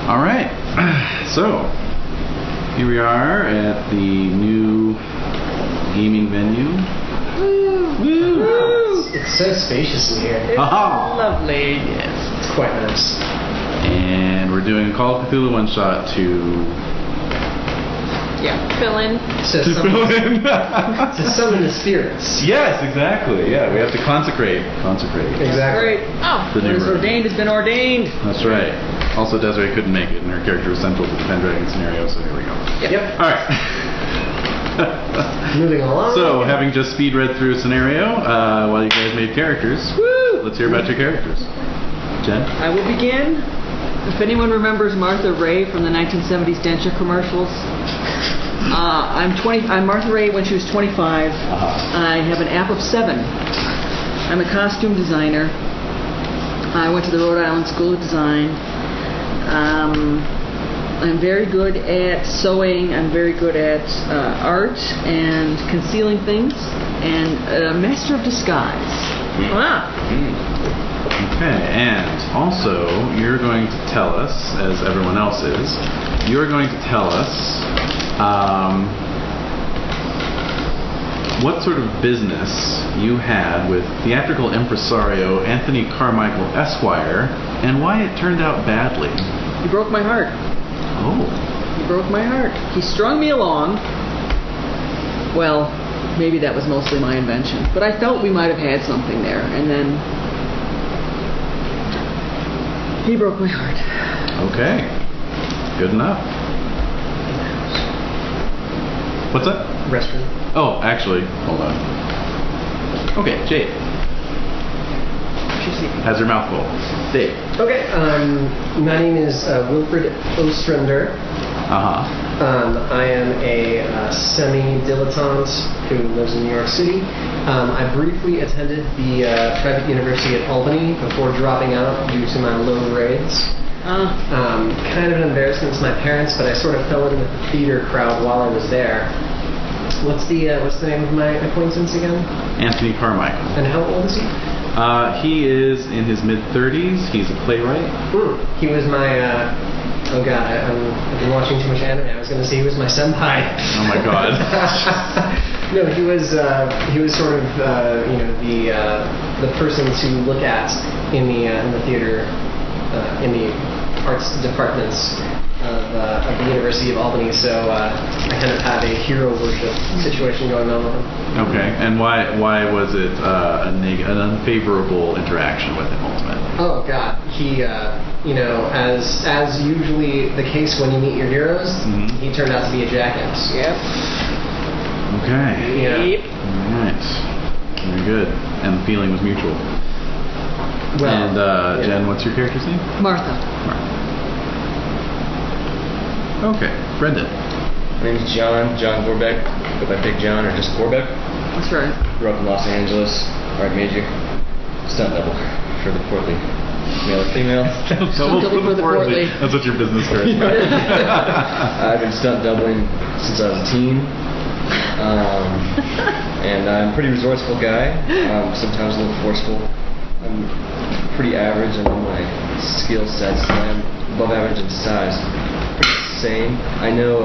All right. So, here we are at the new gaming venue. Woo! It's so spacious in here. It's lovely. Yes, it's quite nice. And we're doing a Call of Cthulhu one-shot to... fill in. To summon the spirits. Yes, exactly. Yeah, we have to consecrate. Exactly. Oh, The what new is room. ordained has been ordained. That's right. Also, Desiree couldn't make it, and her character was central to the Pendragon scenario, so here we go. Yep. All right. Moving along. So, having just speed read through a scenario, while you guys made characters, let's hear about your characters. Jen? I will begin. If anyone remembers Martha Ray from the 1970s denture commercials, I'm Martha Ray when she was 25. I have an app of 7. I'm a costume designer. I went to the Rhode Island School of Design. I'm very good at sewing. I'm very good at art and concealing things, and a master of disguise. Wow. Okay, and also, you're going to tell us, as everyone else is, you're going to tell us what sort of business you had with theatrical impresario Anthony Carmichael Esquire, and why it turned out badly. He broke my heart. Oh. He broke my heart. He strung me along. Well, maybe that was mostly my invention, but I felt we might have had something there, and then he broke my heart. Okay. Good enough. What's that? Restroom. Oh, actually, hold on. Okay, Jade. Has her mouth full. Dave. Okay, my name is Wilfred Ostrander. I am a semi-dilettante who lives in New York City. I briefly attended the private university at Albany before dropping out due to my low grades. Kind of an embarrassment to my parents, but I sort of fell in with the theater crowd while I was there. What's the name of my acquaintance again? Anthony Carmichael. And how old is he? He is in his mid-30s. He's a playwright. He was my... oh god, I've been watching too much anime. I was going to say he was my senpai. Oh my god. No, he was sort of the person to look at in the theater in the arts departments of the University of Albany. So I kind of had a hero worship situation going on with him. Okay, and why was it an unfavorable interaction with him ultimately? Oh god, he as usually the case when you meet your heroes, he turned out to be a jackass. Yep. Okay. Yeah. Yep. All right. Very good. And the feeling was mutual. Well, and Jen, what's your character's name? Martha. Okay, Brendan. My name is John Gorbeck, go by Big John or just Gorbeck. That's right. Grew up in Los Angeles, art major, stunt double for the portly male or female. Double for the portly. That's what your business card is. I've been stunt doubling since I was a teen. And I'm a pretty resourceful guy, sometimes a little forceful. I'm pretty average in all my skill sets, and I'm above average in size. Sane. I know.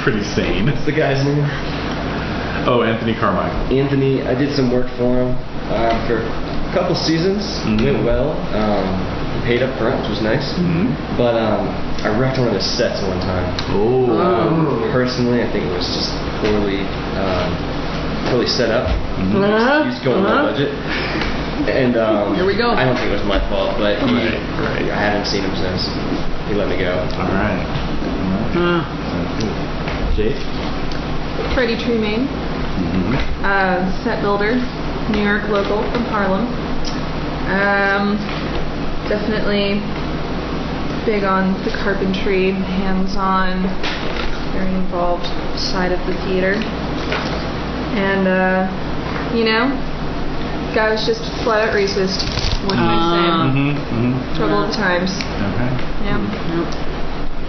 Pretty sane. What's the guy's name? Oh, Anthony Carmichael. Anthony. I did some work for him for a couple seasons. Went well. He paid up front, which was nice. But I wrecked one of his sets one time. Personally, I think it was just poorly set up. He's going on budget. And here we go. I don't think it was my fault, but I haven't seen him since. He let me go. All right. Jade? Freddie Tremaine, set builder, New York local from Harlem. Definitely big on the carpentry, hands-on, very involved side of the theater. And, guy was just flat out racist. What can I say? Trouble of the times. Okay. Yeah.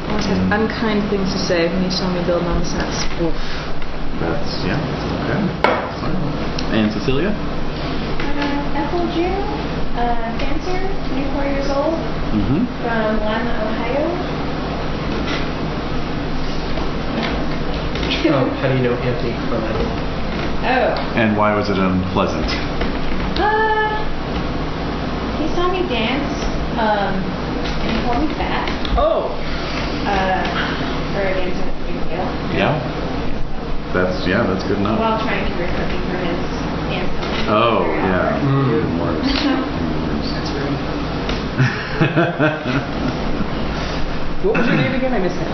Always had unkind things to say when he saw me building on the sets. That's, okay. And Cecilia? Ethel June, dancer, 24 years old, from Lima, Ohio. How do you know Anthony Carmichael? Oh. And why was it unpleasant? He saw me dance, and he called me fat. Oh. For a dance at Springfield. Yeah. That's good enough. While trying to grip something for his dance company. Oh, yeah. Even worse. That's rude. What was your name again? I missed that.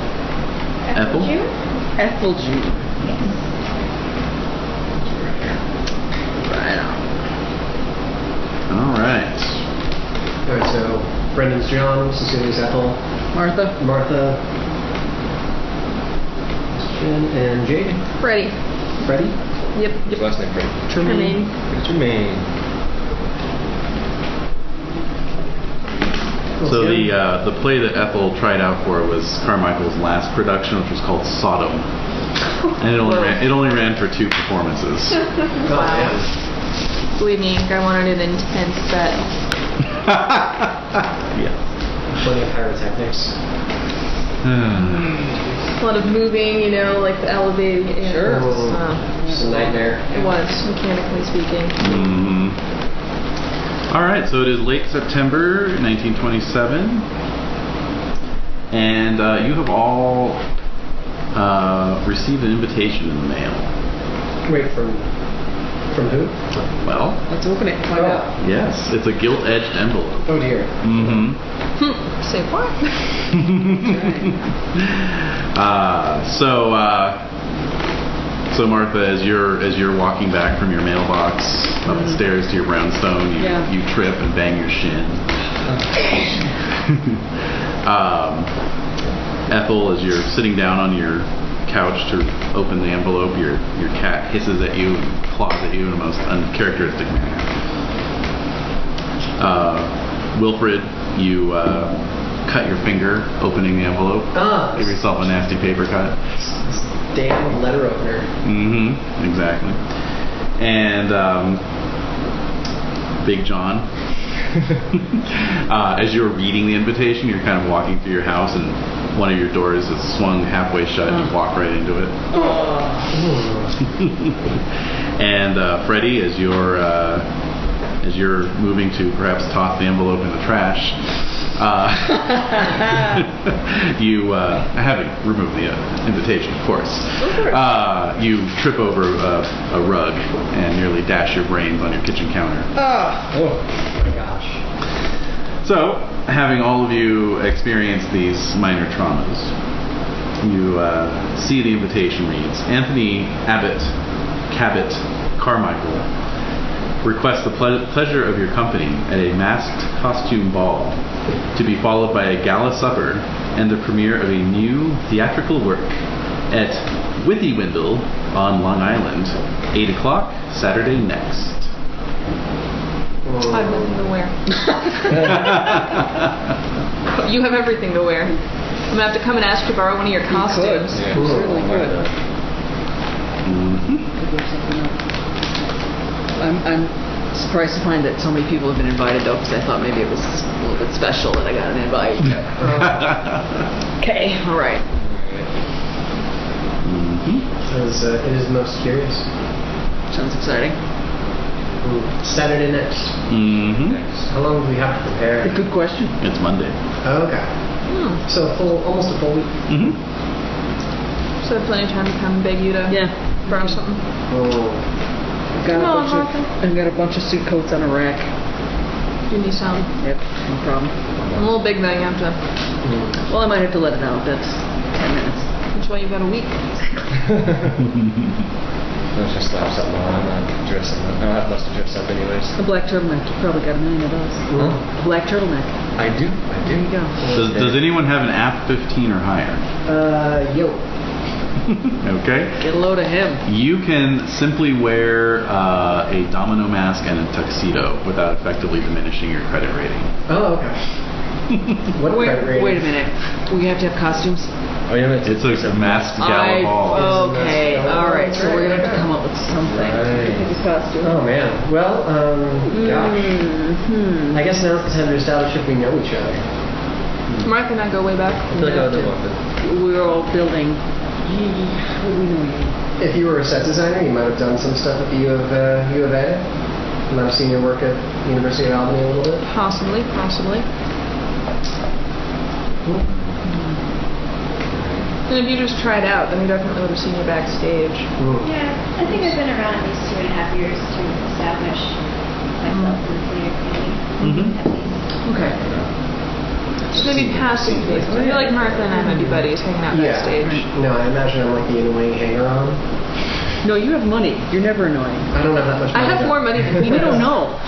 Ethel? June? Ethel June. Yes. Right on. All right. Alright, so Brendan's John, Cecilia's Ethel, Martha? Martha, Jen, and Jade. Ready. Freddie? Yep. What's last name, Freddie? Tremaine. Jermaine. So the play that Ethel tried out for was Carmichael's last production, which was called Sodom, and it only ran for 2 performances. Wow. Believe me, I wanted an intense set. Yeah. Plenty of pyrotechnics. A lot of moving, like the elevating. Sure. Just a nightmare. It was, mechanically speaking. All right, so it is late September 1927, and you have all received an invitation in the mail. Wait, from who? Well, Let's open it and find out. yes, it's a gilt-edged envelope. Oh dear. Say what? So Martha, as you're walking back from your mailbox up the stairs to your brownstone, you trip and bang your shin. Ethel, as you're sitting down on your couch to open the envelope, your cat hisses at you and claws at you in the most uncharacteristic manner. Wilfred, you cut your finger opening the envelope. Give yourself a nasty paper cut. Damn letter opener. Exactly. And Big John, as you're reading the invitation, you're kind of walking through your house and one of your doors is swung halfway shut and you walk right into it. And Freddie, as you're moving to perhaps toss the envelope in the trash, you having removed the invitation, of course. You trip over a rug and nearly dash your brains on your kitchen counter. Oh my gosh. So, having all of you experience these minor traumas, you see the invitation reads, Anthony Abbott Cabot Carmichael requests the pleasure of your company at a masked costume ball to be followed by a gala supper and the premiere of a new theatrical work at Withywindle on Long Island, 8 o'clock, Saturday next. I have nothing to wear. You have everything to wear. I'm going to have to come and ask to borrow one of your costumes. Yeah. Certainly could. I'm surprised to find that so many people have been invited, though, because I thought maybe it was a little bit special that I got an invite. Okay, all right. It is most curious. Sounds exciting. Saturday next. How long do we have to prepare? Good question. It's Monday. Oh, okay. So almost a full week. So I have plenty of time to come and beg you to borrow something. I've got a bunch of suit coats on a rack. Do you need some? Yep, no problem. A little big thing, you have to. Well, I might have to let it out. That's 10 minutes. That's why you've got a week. Let's just slap something on. I'm not dressing up. I don't have much to dress up anyways. A black turtleneck. You probably got a million of those. Huh? A black turtleneck. I do. There you go. Does anyone have an app 15 or higher? Yo. Okay. Get a load of him. You can simply wear a domino mask and a tuxedo without effectively diminishing your credit rating. Oh, okay. What credit rating? Wait a minute. We have to have costumes? Oh, yeah, It's a masked gala ball. Okay, all right. So we're gonna have to come up with something. Right. Costume. Oh man. Well, gosh. I guess now's the time to establish if we know each other. Mark and I go way back. I feel like I would know. We're all building How do we know you? If you were a set designer, you might have done some stuff at the U of A. You might have seen your work at the University of Albany a little bit. Possibly. And if you just tried out, then we definitely would have seen you backstage. Yeah, I think I've been around at least 2.5 years to establish myself in the theater community. At least. Okay. So maybe passing phase. I feel like Martha and I might be buddies hanging out backstage. No, I imagine I'm like the annoying hanger-on. No, you have money. You're never annoying. I don't have that much money. I have more money than We don't know.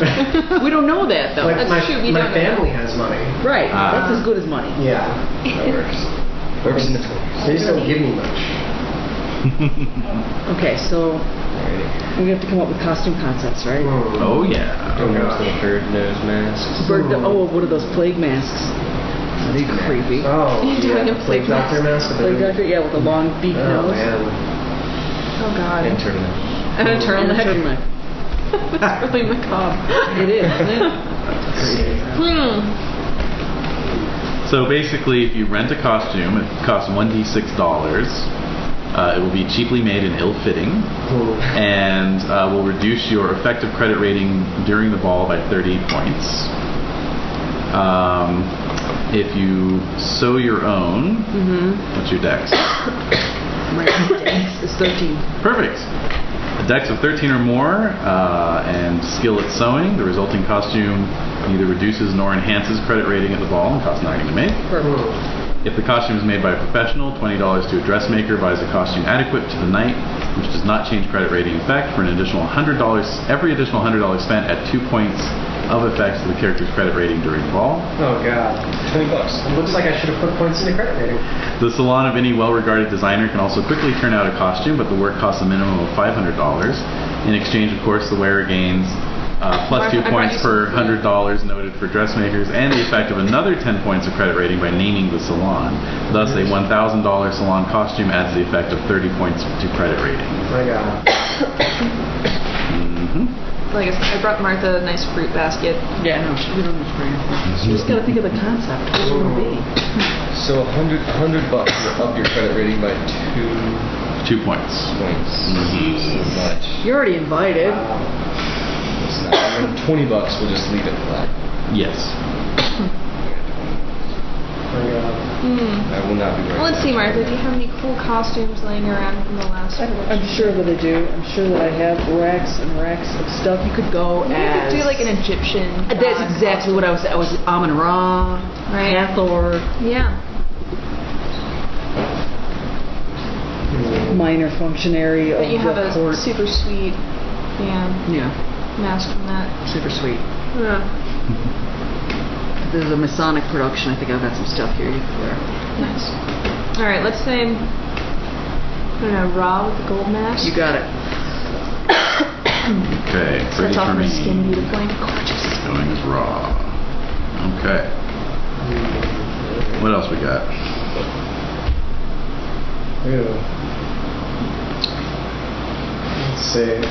We don't know that, though. Like, That's true, we my don't know. family has money. Right. That's as good as money. Yeah. That works. Works in the 20s. They just don't give me much. Okay, so we have to come up with costume concepts, right? Oh yeah. Don't use little bird nose masks. What are those plague masks? That's creepy. Oh, You're doing yeah, a the plague doctor mask. Plague doctor, yeah, with the long beak Oh, nose. man. Oh God. And turtleneck. And a turtleneck. Turtleneck. That's really macabre. It is, isn't it? So basically, if you rent a costume, it costs $1d6. It will be cheaply made and ill-fitting, and will reduce your effective credit rating during the ball by 30 points. If you sew your own, what's your dex? My dex is 13. Perfect. A dex of 13 or more, and skill at sewing. The resulting costume neither reduces nor enhances credit rating at the ball and costs nothing to make. Perfect. If the costume is made by a professional, $20 to a dressmaker buys a costume adequate to the night, which does not change credit rating effect. For an additional $100, every additional $100 spent at 2 points of effects to the character's credit rating during the ball. Oh God. $20. It looks like I should have put points in the credit rating. The salon of any well-regarded designer can also quickly turn out a costume, but the work costs a minimum of $500. In exchange, of course, the wearer gains plus 2 points per $100 noted for dressmakers, and the effect of another 10 points of credit rating by naming the salon. Thus, a $1,000 salon costume adds the effect of 30 points to credit rating. My God. Like I brought Martha a nice fruit basket. Yeah, no, we don't need to bring it. You just got to think of the concept. What it's going to be. So $100 will up your credit rating by 2 points. So much. You're already invited. It's not. I mean, $20 will just leave it flat. Yes. I will not be right. Well, let's see, Martha. Do you have any cool costumes laying around from the last? I'm sure that I do. I'm sure that I have racks and racks of stuff. You could go You as... could do like an Egyptian. That's exactly what I was. I was Amun-Ra, Right. Hathor, Yeah. minor functionary of But you have the a court. super sweet, Yeah, mask from that. super sweet. Yeah. This is a Masonic production. I think I've got some stuff here you can wear. Nice. All right, let's say, I don't know, Ra with the gold mask. You got it. Okay. Ready Starts off for her me. skin beautifully. Gorgeous. Going as raw. Okay. What else we got? Ew. Let's see.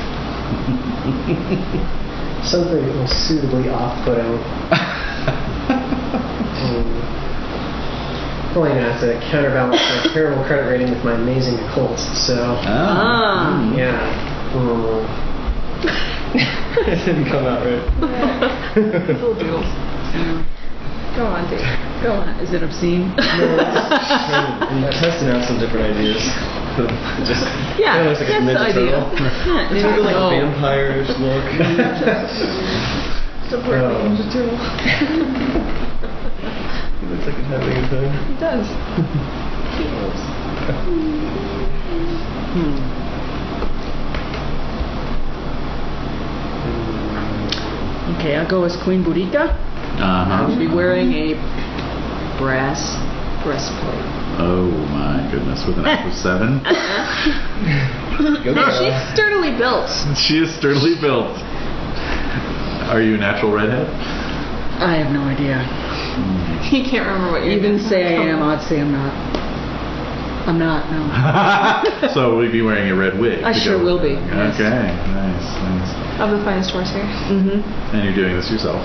Something suitably off-putting. Probably gonna have to counterbalance my terrible credit rating with my amazing occult. So yeah. It didn't come out right. Little doodles. Go on, dude. Go on. Is it obscene? I'm testing out some different ideas. Just Yeah, kinda looks like a that's the Ninja idea. Turtle. Yeah, It's Ninja like Turtle. vampires look. Support the Ninja Turtle. He looks like he's having a time. It does. Okay, I'll go as Queen Boudica. I'll be wearing a brass breastplate. Oh my goodness, with an F of 7. Go She's sturdily built. She is sturdily built. Are you a natural redhead? I have no idea. He can't remember what you're You didn't say I am, I'd say I'm not. I'm not, no. So we'd be wearing a red wig. I to sure go will with be, it. yes. Okay, nice. Of the finest horse here. Mm-hmm. And you're doing this yourself?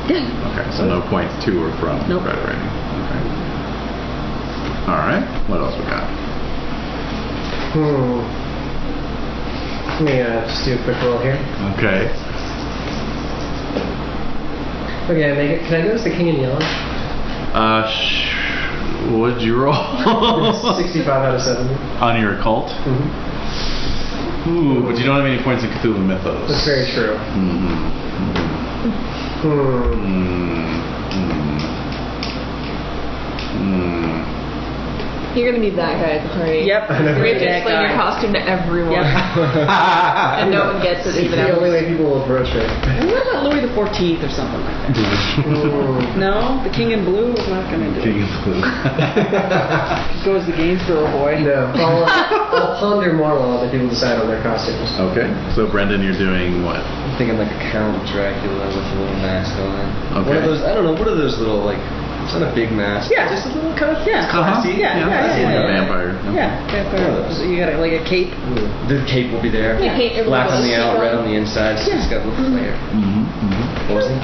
Yeah. Okay, so no points to or from Nope. credit rating. Okay. Alright, what else we got? Let me just do a quick roll here. Okay. Okay, I make it. Can I go as the king and yellow? What'd you roll? 65 out of 70. On your occult? Mm-hmm. Ooh, but you don't have any points in Cthulhu Mythos. That's very true. You're gonna be that guy at the party. Yep. I know. You're going to That explain guy. your costume to everyone. Yep. And no one gets it It's even the only else. way people will approach it. What about Louis the 14th or something like that? No, the King in Blue is not going to do King it. of Clue. Goes the Gainsborough boy. No, I'll ponder more while other people decide on their costumes. Okay, so Brendan, you're doing what? I'm thinking like a Count Dracula with a little mask on. Okay. One of those, I don't know, what are those little, like, it's not a big mask. Yeah. Just a little kind of Classy. Yeah, Like yeah. a vampire. Yeah, vampire. So you got like a cape. The cape will be there. Yeah. Paint Black on the everything out, red else. on the inside. So it's got a little flair. What was it?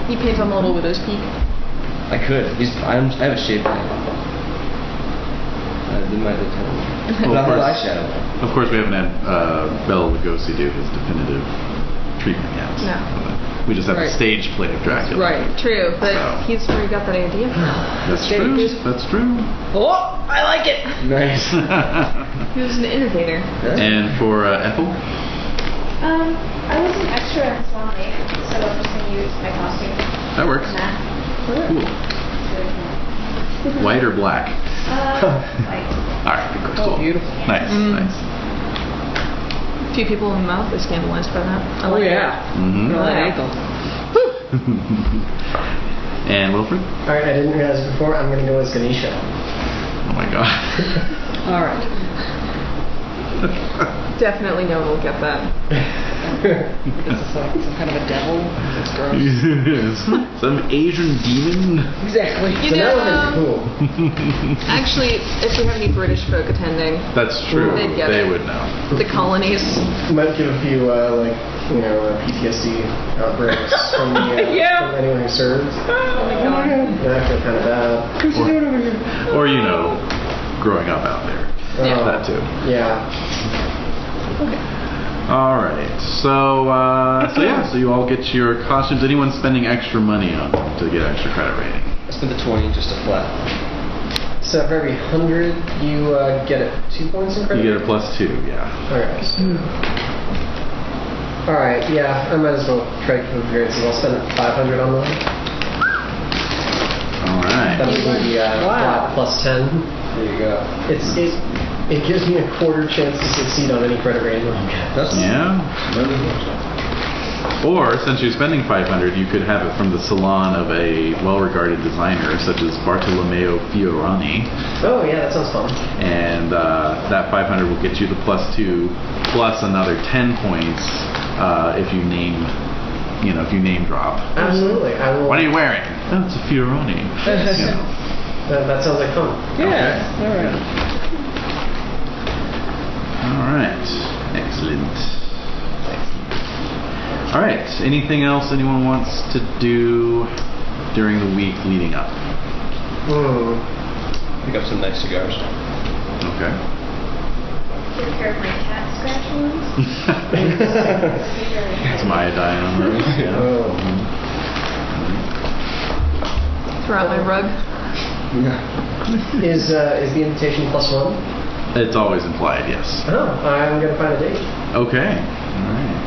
You paint on the little widow's peak. I could. I have a shape on it. It might look kind of Well, but of I'll have course. eyeshadow. Of course, we haven't had Bela Lugosi do his definitive treatment yet. No. We just have Right. a stage play of Dracula. Right. True, but So. he's where he got that idea from. That's true. That's true. Oh, I like it. Nice. He was an innovator. And for Ethel? I was an extra in Swan Lake, so I'm just going to use my costume. That works. And that. Cool. White or black? Like, All right. Cool. beautiful. Nice. Nice. A few people in the mouth are scandalized by that. I Oh like yeah. Mm-hmm. That ankle. And Wilfred? Alright, I didn't realize it before. I'm going to go as Ganesha. Oh my god. All right. it. Definitely no one will get that. This is like some kind of a devil. It's gross. Yes. Some Asian demon. Exactly. You So now know, I'm cool. actually, if we have any British folk attending, That's true. They'd get They it. would know. the colonies. Might give a few, PTSD outbreaks from, Yeah. from anyone who serves. Oh my god. Yeah, I feel kind of bad. Or growing up out there. Oh, That too. Yeah. All right. So you all get your costumes. Anyone spending extra money on them to get extra credit rating? I spent the 20 just a flat. So for every 100, you get 2 points in You credit? get a +2. Yeah. Alright, yeah, I might as well try to compare it, so I'll spend 500 on mine. All right. That'll be Wow. flat plus 10. There you go. It gives me a quarter chance to succeed on any credit rating. That's Yeah. Or since you're spending 500, you could have it from the salon of a well-regarded designer such as Bartolomeo Fiorani, Oh yeah, that sounds fun. and that 500 will get you the +2 plus another 10 points if you name drop. Absolutely, I will. What are you wearing? Oh, it's a Fiorani. You know. That sounds like fun. Yeah. All right. All right. Excellent. All right. Anything else anyone wants to do during the week leading up? Pick up some nice cigars. Okay. take care of my cat scratch wounds. Some iodine on those. Yeah. Oh. Throw out my rug. Is the invitation +1? It's always implied, yes. Oh, I'm gonna find a date. Okay. All right.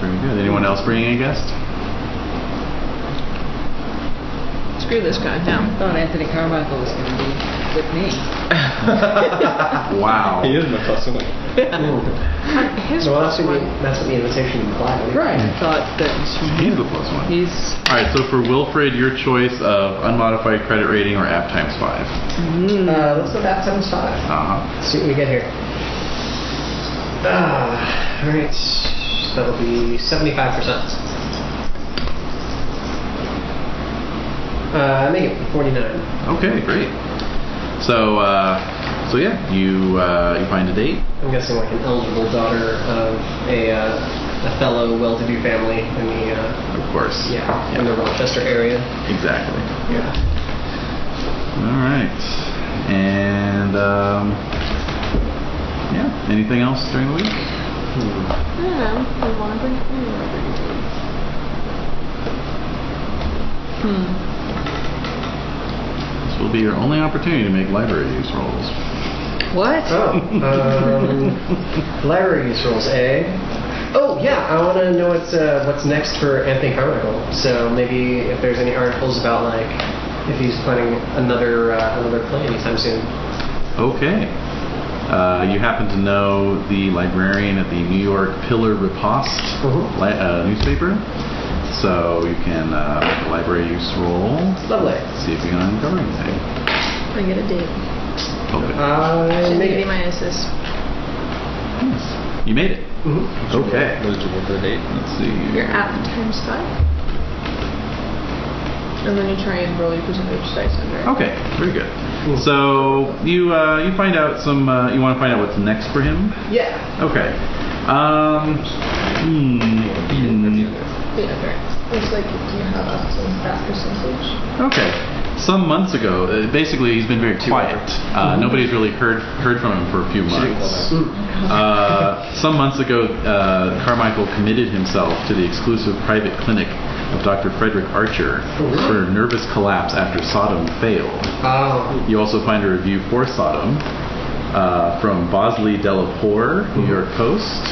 Very good. Anyone else bringing a guest? Screw this guy. I No. thought Anthony Carmichael was going to be with me. Wow. He is my +1. His So that's one. what the invitation implied. Right. I thought that He's the +1. he's. All right. So for Wilfred, your choice of unmodified credit rating or app times 5. Let's go back times 5. Uh-huh. See what we get here. Alright. That'll be 75%. I make it 49. Okay, great. So yeah, you find a date. I'm guessing like an eligible daughter of a fellow well-to-do family in the Of course. in the Rochester area. Exactly. Yeah. All right. And yeah, anything else during the week? Yeah, I want to bring This will be your only opportunity to make library use rolls. What? Oh, library use rolls, eh? Oh yeah, I want to know what's next for Anthony Carmichael. So maybe if there's any articles about like if he's planning another play anytime soon. Okay. You happen to know the librarian at the New York Pillar Riposte newspaper, so you can make a library use roll. Lovely. See if you can uncover anything. I get a date. Okay. Should Make be it. my assist. Nice. You made it. Okay. What did you roll for the date? Let's see. You're at the times 5. And then you try and roll your percentage dice under. Okay, very good. So you find out some. You want to find out what's next for him? Yeah. Okay. The other. It's like, do you have that percentage? Okay. Some months ago, basically he's been very quiet. Nobody's really heard from him for a few months. Some months ago, Carmichael committed himself to the exclusive private clinic of Dr. Frederick Archer for nervous collapse after Sodom failed. You also find a review for Sodom from Bosley Delapour, New York Post.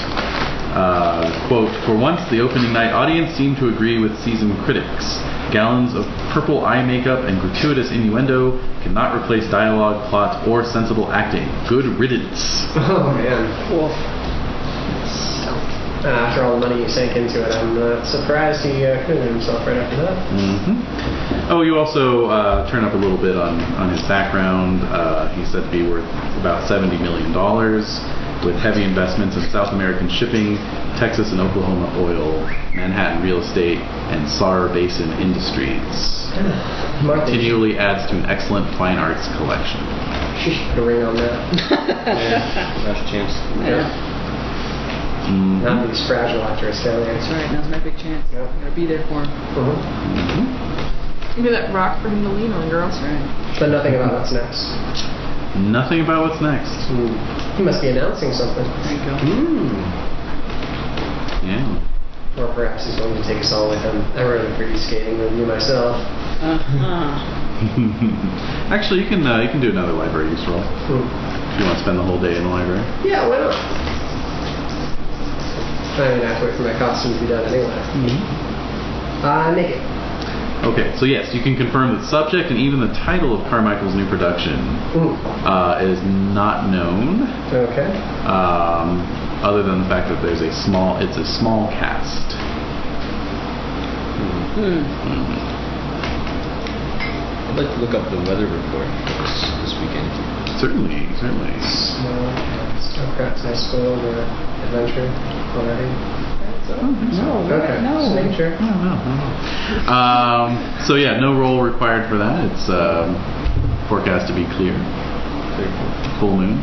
Quote, "For once, the opening night audience seemed to agree with seasoned critics. Gallons of purple eye makeup and gratuitous innuendo cannot replace dialogue, plot, or sensible acting. Good riddance." Oh man. Cool. After all the money you sank into it, I'm surprised he committed himself right after that. Oh, you also turn up a little bit on his background. He's said to be worth about $70 million, with heavy investments in South American shipping, Texas and Oklahoma oil, Manhattan real estate, and Saar Basin industries. Continually adds to an excellent fine arts collection. She should put a ring on that. Last chance. Yeah. Not these fragile actors failures. That's right. Now's my big chance. Yep. I'm gonna be there for him. Give me that rock for him to lean on, girl. That's right. But nothing about what's next. Nothing about what's next. He must be announcing something. There you go. Yeah. Or perhaps he's going to take us all with him. I wrote a pretty scathing review myself. Actually, you can do another library use roll. If you want to spend the whole day in the library. Yeah, why not? I mean, I have to wait for my costume to be done anyway. Make it. Okay, so yes, you can confirm that the subject and even the title of Carmichael's new production is not known. Okay. Other than the fact that it's a small cast. I'd like to look up the weather report this weekend. Certainly. Small cast. Oh crap, did I spoil the adventure already? Okay. No. Just making sure. No. So yeah, no roll required for that. It's forecast to be clear. Full moon.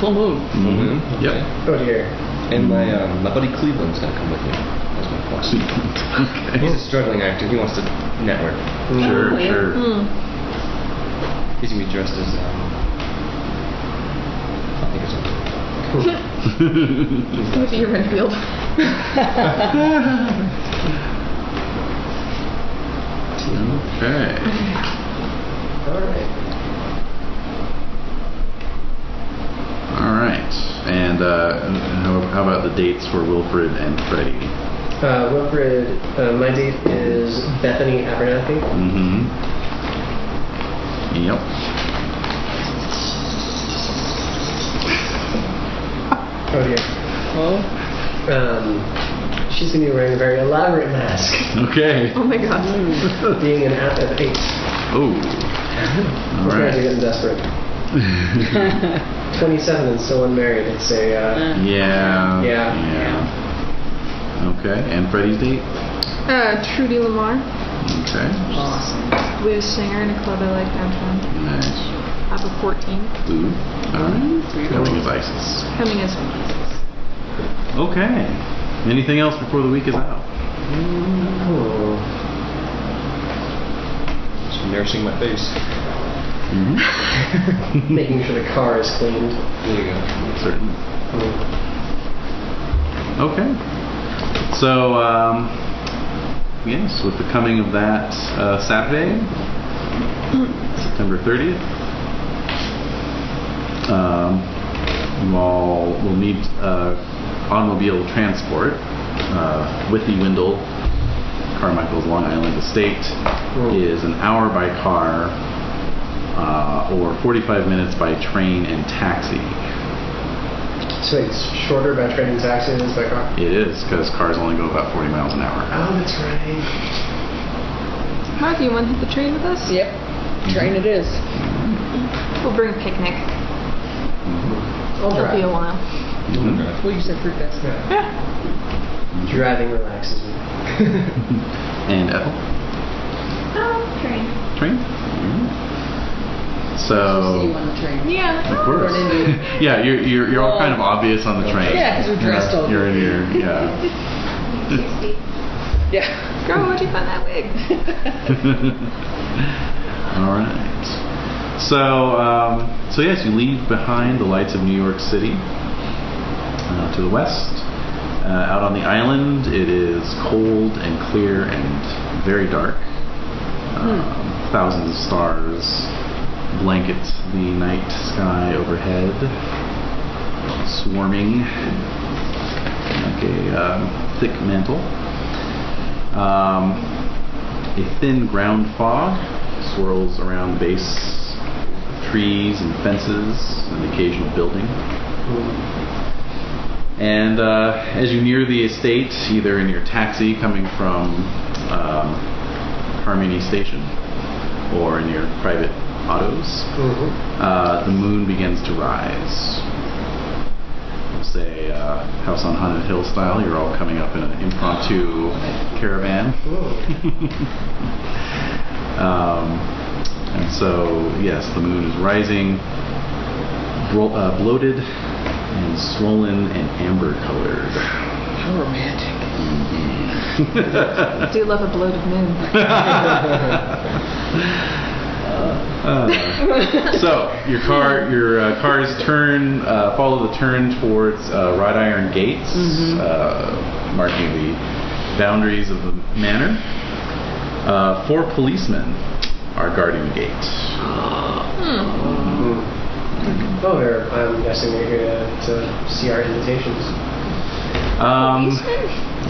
Full moon. Yep. Oh dear. And my buddy Cleveland's gonna come with me. That's my plus. Okay. He's a struggling actor. He wants to network. Sure. He's gonna be dressed as I think it's something. With your Renfield. Okay. All right. And how about the dates for Wilfred and Freddie? Wilfred, my date is Bethany Abernathy. Yep. Oh dear. Oh. She's going to be wearing a very elaborate mask. Okay. Oh my god. Being an app of 8. Oh. All We're right. getting desperate. 27 and still unmarried. It's a Yeah. Okay. And Freddie's date? Trudy Lamar. Okay. Awesome. Blues singer in a club I like downtown. Nice. Apple 14. Ooh. All right. Coming as ISIS. Coming as one. Okay. Anything else before the week is out? Just nursing my face. Making sure the car is cleaned. There you go. Certainly. Okay. So, yes, with the coming of that Saturday, September 30th, you all will need automobile transport. Withy Windle, Carmichael's Long Island estate, is an hour by car or 45 minutes by train and taxi. So it's shorter by train and taxi than it is by car? It is, because cars only go about 40 miles an hour. Oh, that's right. Martha, you want to hit the train with us? Yep. Train it is. We'll bring a picnic. I'll It'll be a drive. while. Well, you said fruit basket. Yeah. Driving relaxes me. And Ethel? Train. Train? See So, you on the train. Yeah. of course. Run into you. Yeah, you're all kind of obvious on the train. Yeah, because we're dressed all. You're in your, yeah. 60. Yeah. Girl, where'd you find that wig? All right. So yes, you leave behind the lights of New York City to the west. Out on the island, it is cold and clear and very dark. Thousands of stars blanket the night sky overhead, swarming like a thick mantle. A thin ground fog swirls around the base of trees and fences and the occasional building. And as you near the estate, either in your taxi coming from Harmony Station or in your private autos, the moon begins to rise. We'll say House on Haunted Hill style. You're all coming up in an impromptu caravan. And so, yes, the moon is rising, bloated and swollen and amber colored. How romantic. I do love a bloated moon. So your cars follow the turn towards wrought iron gates, marking the boundaries of the manor. 4 policemen are guarding the gate. Oh, I'm guessing they're here to see our invitations.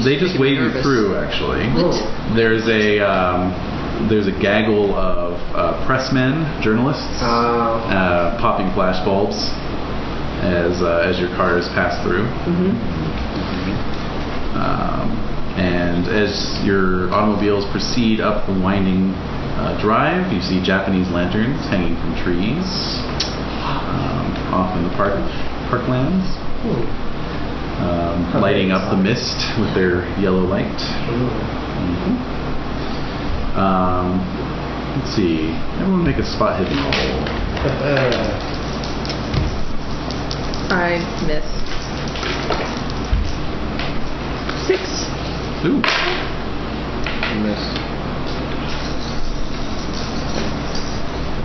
They just wave you through. Actually, there's a gaggle of pressmen, journalists, popping flash bulbs as your cars pass through. And as your automobiles proceed up the winding drive, you see Japanese lanterns hanging from trees off in the parklands, lighting up the mist with their yellow light. Let's see. Everyone make a spot hidden roll. I missed. 6. Ooh.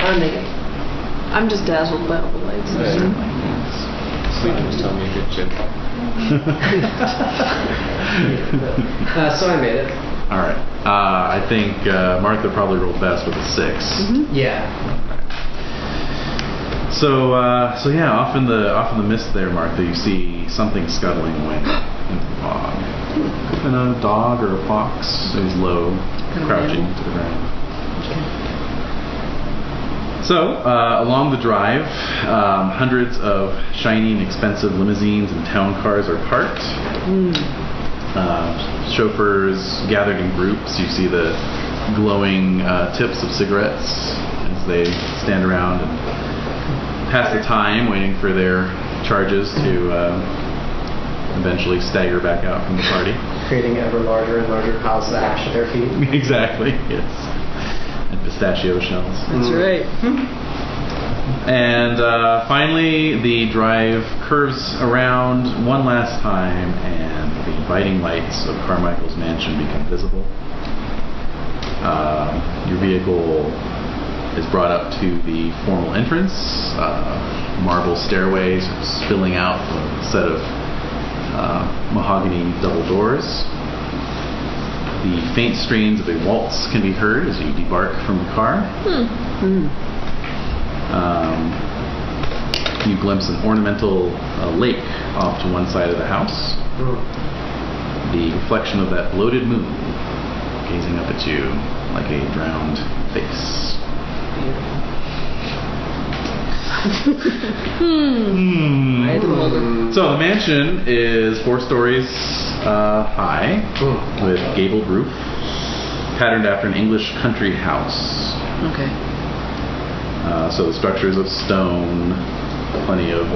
I make it. I'm just dazzled by all the lights. Sleeping was telling me a good joke. So I made it. All right. I think Martha probably rolled best with a 6. Yeah. So yeah, off in the mist there, Martha, you see something scuttling away in the fog. And a dog or a fox is low, crouching to the ground. So along the drive, hundreds of shiny and expensive limousines and town cars are parked. Chauffeurs gathered in groups. You see the glowing tips of cigarettes as they stand around and pass the time waiting for their charges to eventually stagger back out from the party. Creating ever larger and larger piles of ash at their feet. Exactly, yes. And pistachio shells. That's right. And finally, the drive curves around one last time, and the inviting lights of Carmichael's mansion become visible. Your vehicle is brought up to the formal entrance. Marble stairways spilling out a set of mahogany double doors. The faint strains of a waltz can be heard as you debark from the car. You glimpse an ornamental lake off to one side of the house. The reflection of that bloated moon gazing up at you like a drowned face. So the mansion is 4 stories high with gabled roof, patterned after an English country house. Okay. So the structure is of stone, plenty of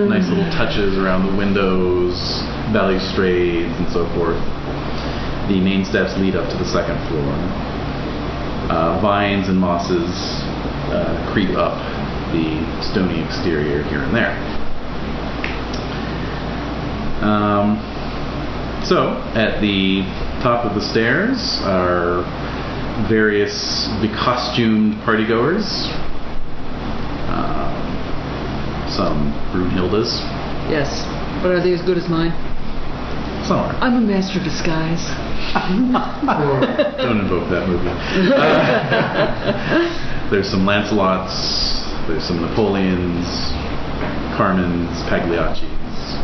nice little touches around the windows, balustrades, and so forth. The main steps lead up to the 2nd floor. Vines and mosses creep up the stony exterior here and there. So, at the top of the stairs are various becostumed partygoers. Some Brunhildes. Yes. But are they as good as mine? Some are. I'm a master of disguise. Don't invoke that movie. There's some Lancelots, there's some Napoleons, Carmens, Pagliaccis,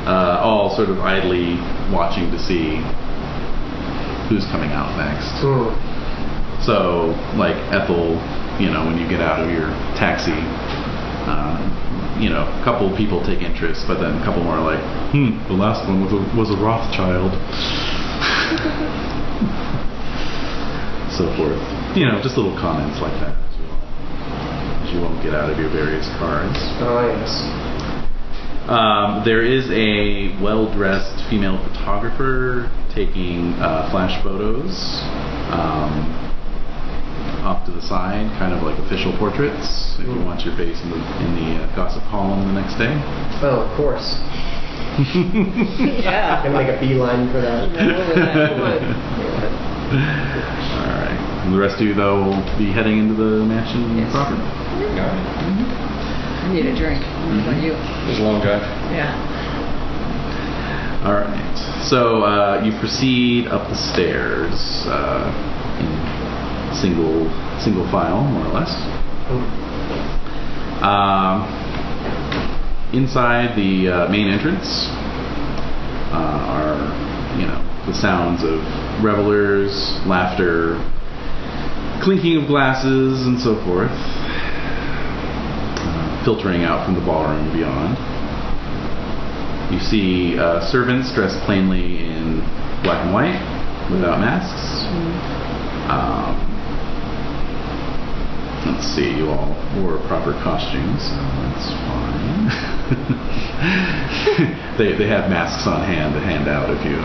all sort of idly watching to see who's coming out next. So, like Ethel, when you get out of your taxi, a couple people take interest, but then a couple more are like, the last one was a Rothschild. So forth. Just little comments like that as you won't get out of your various cars. Oh, yes. There is a well-dressed female photographer taking flash photos off to the side, kind of like official portraits, if you want your face in the gossip column the next day. Oh, of course. Yeah. I'm gonna make a beeline for that. Alright. And the rest of you, though, will be heading into the mansion proper? I need a drink. What about you? It was a long drive. Yeah. Alright. So, you proceed up the stairs in single file, more or less. Inside the main entrance are, the sounds of revelers, laughter, clinking of glasses, and so forth, filtering out from the ballroom beyond. You see servants dressed plainly in black and white, without masks. Let's see, you all wore proper costumes, so that's fine. they have masks on hand to hand out if you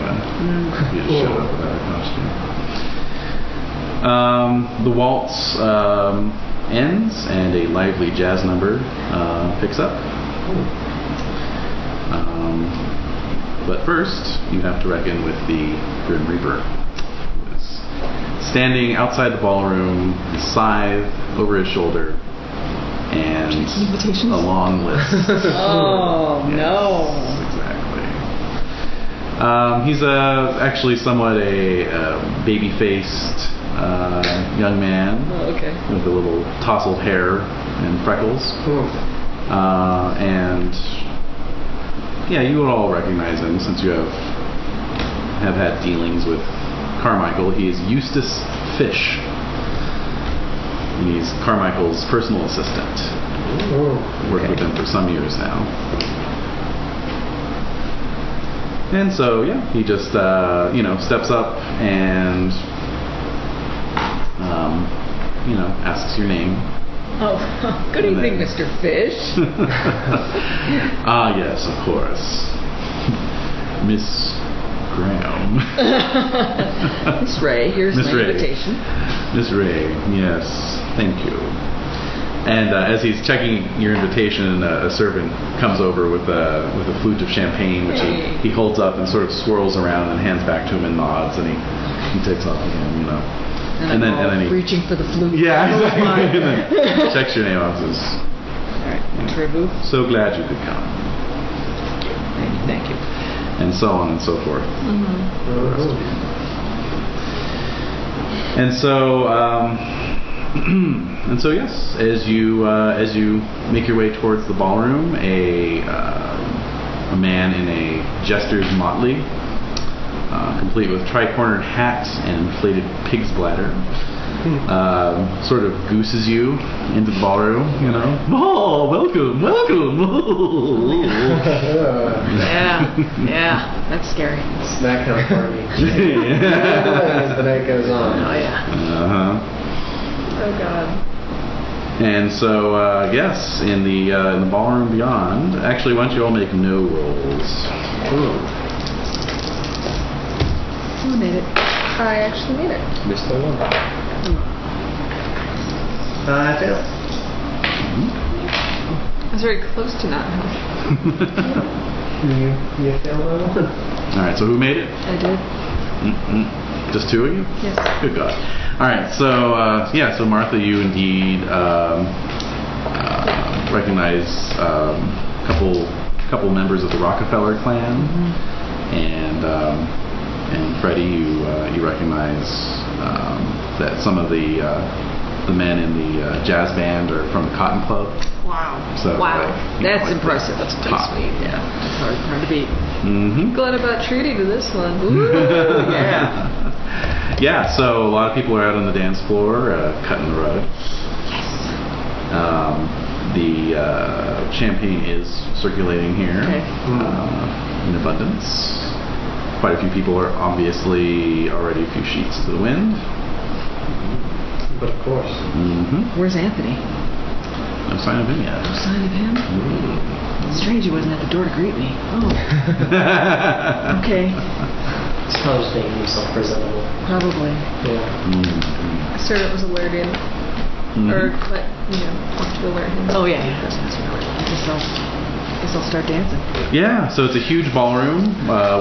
just showed up without a costume. The waltz ends and a lively jazz number picks up. But first, you have to reckon with the Grim Reaper. Standing outside the ballroom, his scythe over his shoulder, and a long list. Oh, yes, no. Exactly. He's actually somewhat a baby-faced young man with a little tousled hair and freckles. And yeah, you would all recognize him since you have had dealings with Carmichael. He is Eustace Fish. And he's Carmichael's personal assistant. Worked with him for some years now. And so, yeah, he just, steps up and, asks your name. Oh, good evening, Mr. Fish. Ah, yes, of course. Miss Graham. Miss Ray, here's Miss my Ray. invitation. Miss Ray, yes, thank you. And as he's checking your invitation, a servant comes over with a flute of champagne, which he holds up and sort of swirls around and hands back to him and nods, and he takes off again, And then he reaching for the flute. Yeah, exactly. And then checks your name off. Says, all right, Trevu. So glad you could come. Thank you. And so on and so forth. And so, yes, as you make your way towards the ballroom, a man in a jester's motley, complete with tri-cornered hat and inflated pig's bladder, sort of gooses you into the ballroom, you know. Oh, welcome. Yeah, that's scary. It's that kind of party. As the night goes on. Oh yeah. Oh God. And so, yes, in the ballroom beyond. Actually, why don't you all make no rolls? Who made it? I actually made it. Missed the one. I failed. I was very close to not having. You failed that one? Alright, so who made it? I did. Just two of you? Yes. Good God. Alright, so, so Martha, you indeed recognize a couple members of the Rockefeller clan, and Freddie, you recognize that some of the men in the jazz band are from the Cotton Club. Wow. So, That's impressive. That's top. sweet. Yeah. Hard to beat. Glad about treaty to this one. Ooh, yeah. Yeah, so a lot of people are out on the dance floor cutting the rug. The champagne is circulating here in abundance. Quite a few people are obviously already a few sheets to the wind. But of course. Where's Anthony? No sign of him yet. No sign of him? Strange he wasn't at the door to greet me. Oh. Okay. He's probably just making himself presentable. Probably. Yeah. Servant was alerted. Or, but, to alert him. Oh, yeah. I guess I'll start dancing. Yeah, so it's a huge ballroom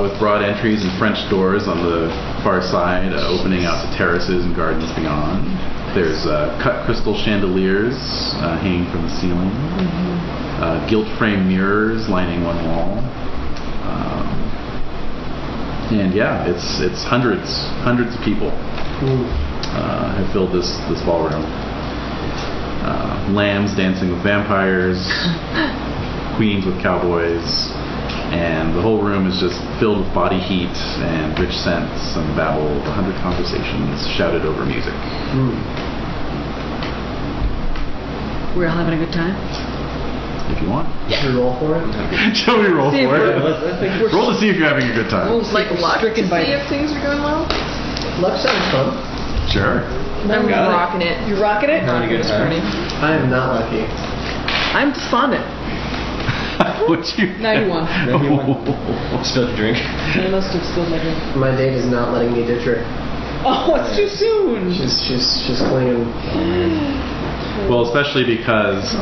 with broad entries and French doors on the far side, opening out to terraces and gardens beyond. There's cut crystal chandeliers hanging from the ceiling, gilt frame mirrors lining one wall, and yeah, it's hundreds of people have filled this ballroom. Lambs dancing with vampires, queens with cowboys, and the whole room is just filled with body heat and rich scents and babble of 100 conversations shouted over music. We're all having a good time? If you want. Should we roll for it? Shall we roll for it? Roll to see if you're having a good time. Like luck to see if things are going well? Luck sounds fun. Sure. I'm rocking it. You're rocking it? Having a good time. I am not lucky. I'm despondent. Would you? 91. Spilled your drink. I must have spilled my drink. My date is not letting me ditch her. Oh, it's too soon. She's clinging. Well, especially because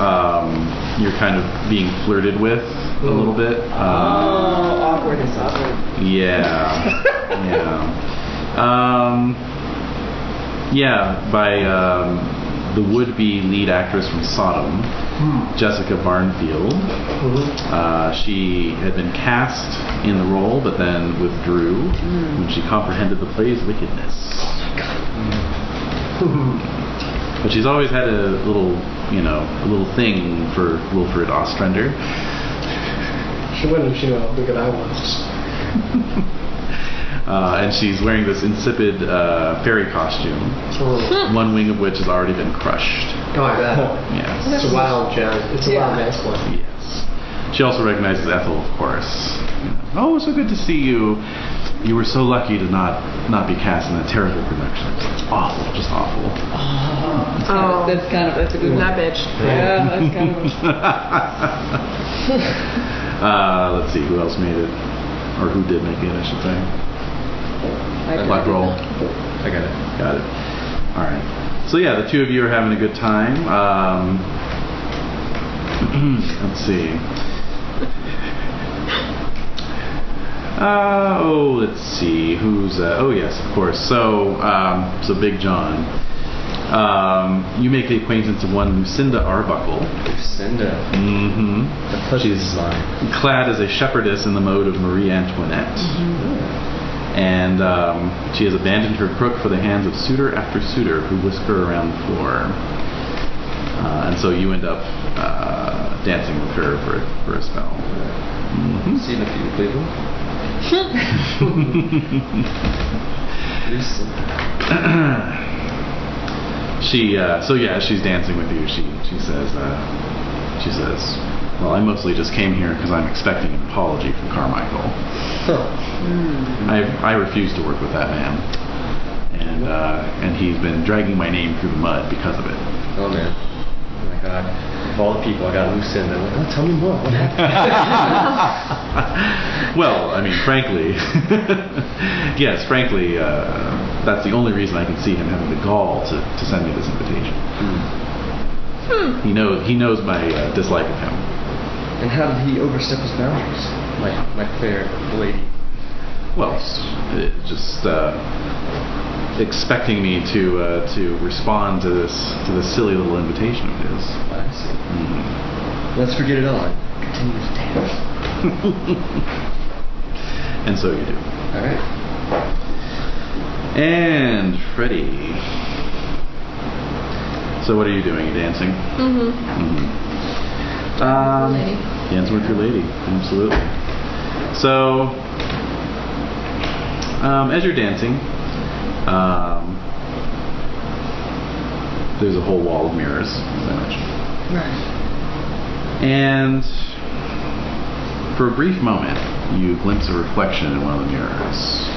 you're kind of being flirted with a little bit. Awkward is awkward. Yeah. By the would-be lead actress from Sodom, Jessica Barnfield. She had been cast in the role, but then withdrew when she comprehended the play's wickedness. But she's always had a little thing for Wilfred Ostrander. She wouldn't if she knew how big I was. And she's wearing this insipid fairy costume, one wing of which has already been crushed. Oh, I bet. Yes. It's a wild jazz. It's a wild dance one. Yes. She also recognizes Ethel, of course. Oh, so good to see you. You were so lucky to not be cast in that terrible production. It's awful, just awful. That's a good one. That bitch. Yeah, that's kind of let's see, who else made it? Or who did make it, I should say. Black roll. I got it. Got it. Alright. So yeah, the two of you are having a good time. Let's see. Let's see. Who's... yes, of course. So Big John. You make the acquaintance of one Lucinda Arbuckle. Lucinda. Mm-hmm. She's clad as a shepherdess in the mode of Marie Antoinette. Mm-hmm. And she has abandoned her crook for the hands of suitor after suitor who whisk her around the floor. And so you end up dancing with her for a spell. Mm-hmm. Seen a few people. She's dancing with you. She says, well, I mostly just came here because I'm expecting an apology from Carmichael. I refuse to work with that man, and he's been dragging my name through the mud because of it. Oh man. Oh my god. Of all the people, I got Lucinda. I'm like, tell me more. What happened? Well, I mean, frankly, that's the only reason I can see him having the gall to send me this invitation. He knows my dislike of him. And how did he overstep his boundaries, my fair lady? Well, just expecting me to respond to this silly little invitation of his. I see. Let's forget it all. Continue to dance. And so you do. All right. And Freddie. So what are you doing? You dancing? Dancing with your lady. Absolutely. So, as you're dancing, there's a whole wall of mirrors, as I mentioned. Right. And for a brief moment, you glimpse a reflection in one of the mirrors.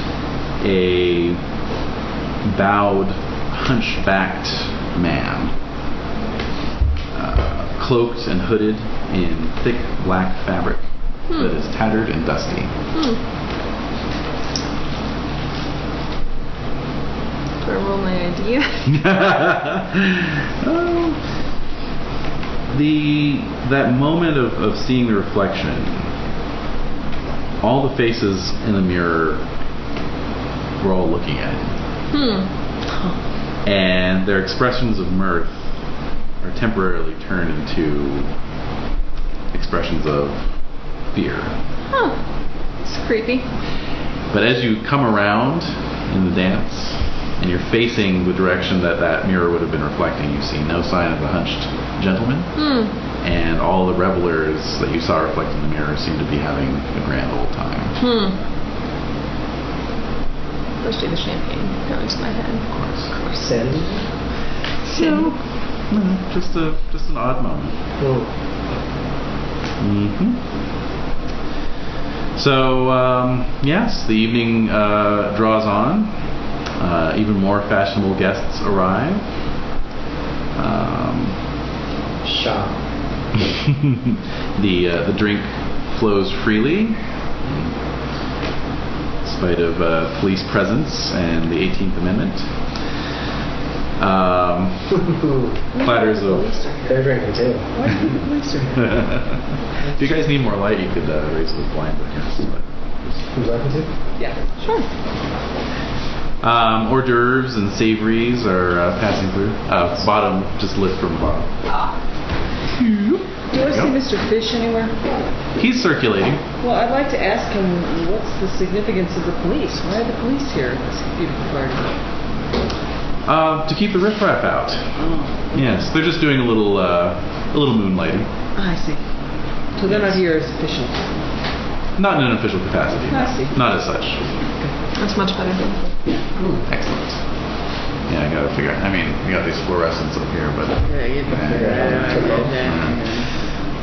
A bowed, hunchbacked man, cloaked and hooded in thick black fabric that is tattered and dusty. Do I roll my idea? That moment of seeing the reflection, all the faces in the mirror were all looking at him. And their expressions of mirth are temporarily turned into expressions of fear. It's creepy. But as you come around in the dance, and you're facing the direction that mirror would have been reflecting, you see no sign of the hunched gentleman. And all the revelers that you saw reflected in the mirror seem to be having a grand old time. Especially the champagne going to my head. Of course. Sin. So, just an odd moment. So, yes, the evening draws on. Even more fashionable guests arrive. Shop. The drink flows freely, in spite of police presence and the 18th Amendment. Platters of... They're drinking too. Why do the police are here? If you guys need more light, you could raise the blind, I guess. Who's drinking too? Yeah, sure. Hors d'oeuvres and savories are passing through. Bottom, just lit from the bottom. Do I see Mr. Fish anywhere? He's circulating. Well, I'd like to ask him what's the significance of the police? Why are the police here at this beautiful party? To keep the riffraff out. Yes, they're just doing a little moonlighting. I see. So they're not here as official. Not in an official capacity. I see. Not as such. That's much better. Excellent. Yeah, I gotta figure out. I mean, we got these fluorescents up here, but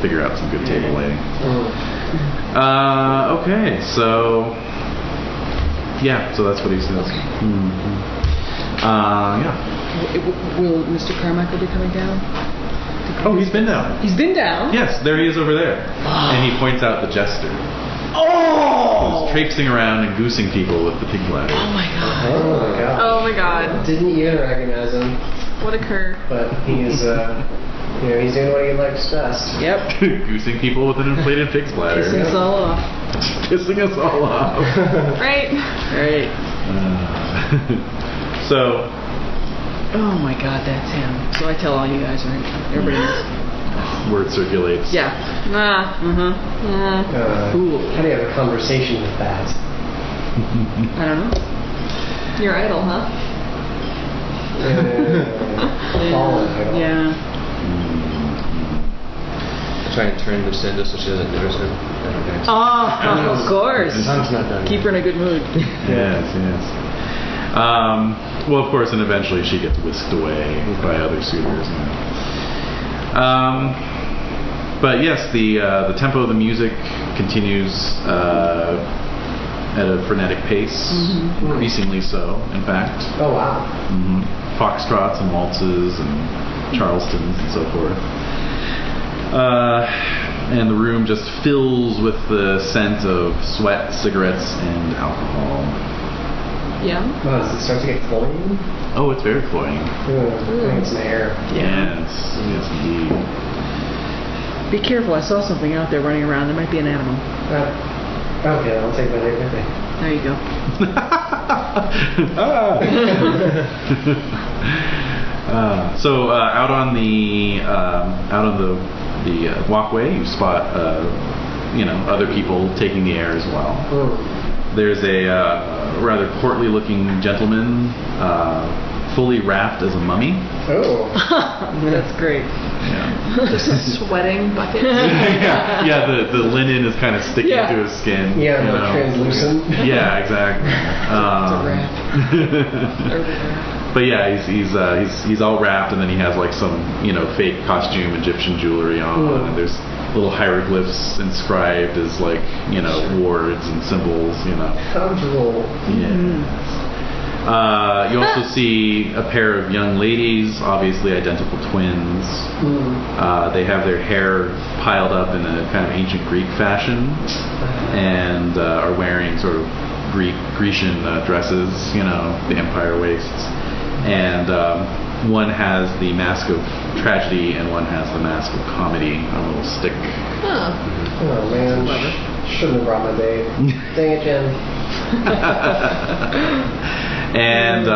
figure out some good table lighting. Okay, so yeah, so that's what he says. Yeah. Will Mr. Carmichael be coming down? Oh, he's been down. He's been down? Yes, there he is over there. And he points out the jester. Oh! Who's traipsing around and goosing people with the pig bladder. Oh my god. Oh my god. Didn't even recognize him. What a cur. But he's He's doing what he likes best. Yep. Goosing people with an inflated pig's bladder. Pissing us all off. Pissing us all off. Right. Right. So. Oh my God, that's him. So I tell all you guys, right? Everybody knows. Word circulates. Yeah. Cool. How do you have a conversation with that? I don't know. Your idol, huh? Fallen idol. Yeah. Try and turn Lucinda so she doesn't notice her. Oh, of course. The sun's not done. Keep her in a good mood. Yes. Well, of course, and eventually she gets whisked away by other suitors. But yes, the tempo of the music continues at a frenetic pace, increasingly so, in fact. Oh, wow. Foxtrots and waltzes and charlestons and so forth. And the room just fills with the scent of sweat, cigarettes, and alcohol. Yeah. Oh, does it start to get cloying? Oh, it's very cloying. I think it's an air. Yes, indeed. Be careful. I saw something out there running around. There might be an animal. Okay, I'll take my name with me. There you go. So out on the walkway, you spot other people taking the air as well. There's a rather portly-looking gentleman, fully wrapped as a mummy. Oh, That's great. Yeah. Just a sweating bucket. yeah. The linen is kind of sticking to his skin. yeah, not translucent. Yeah, exactly. But yeah, he's all wrapped, and then he has like some fake costume Egyptian jewelry on, and there's little hieroglyphs inscribed as like words and symbols. Comfortable. Yeah. You also see a pair of young ladies, obviously identical twins. They have their hair piled up in a kind of ancient Greek fashion, and are wearing sort of Grecian dresses, the empire waists. And one has the mask of tragedy, and one has the mask of comedy on a little stick. Huh. Oh man, shouldn't have brought my babe. Dang it, Jen. And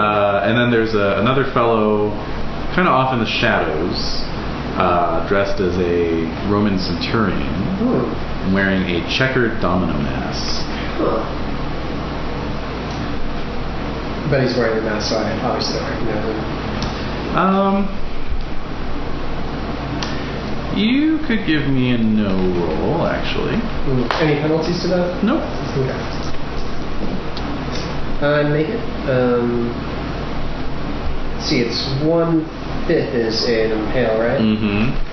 then there's another fellow, kind of off in the shadows, dressed as a Roman centurion, wearing a checkered domino mask. But he's wearing the mask, so I obviously don't recognize him. You could give me a no roll, actually. Any penalties to that? Nope. Okay. Make it. See, it's 1/5 is an impale, right?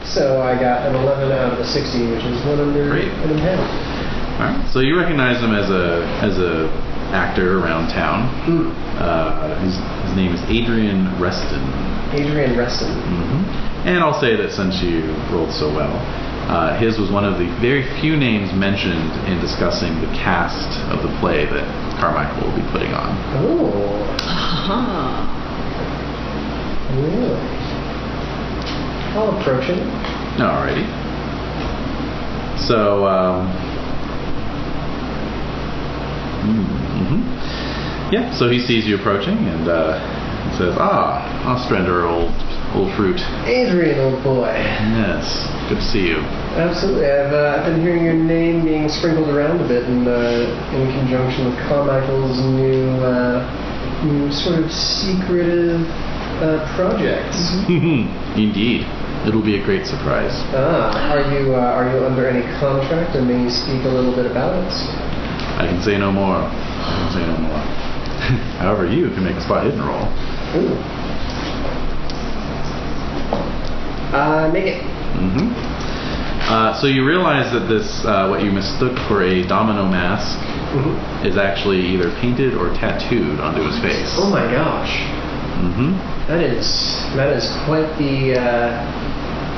So I got an 11 out of the 60, which is one under Great. an impale. All right. So you recognize him as a actor around town. His name is Adrian Reston. Adrian Reston. And I'll say that since you rolled so well, his was one of the very few names mentioned in discussing the cast of the play that Carmichael will be putting on. Oh. Really? I'll approach him. Alrighty. So, yeah, so he sees you approaching and says, Ostrander, old fruit. Adrian, old boy. Yes, good to see you. Absolutely. I've been hearing your name being sprinkled around a bit in conjunction with Carmichael's new sort of secretive projects. Indeed. It'll be a great surprise. Are you under any contract, and may you speak a little bit about it? I can say no more. However, you can make a spot hidden roll. Ooh. Make it. So you realize that this, what you mistook for a domino mask, is actually either painted or tattooed onto his face. Oh my gosh. That is quite the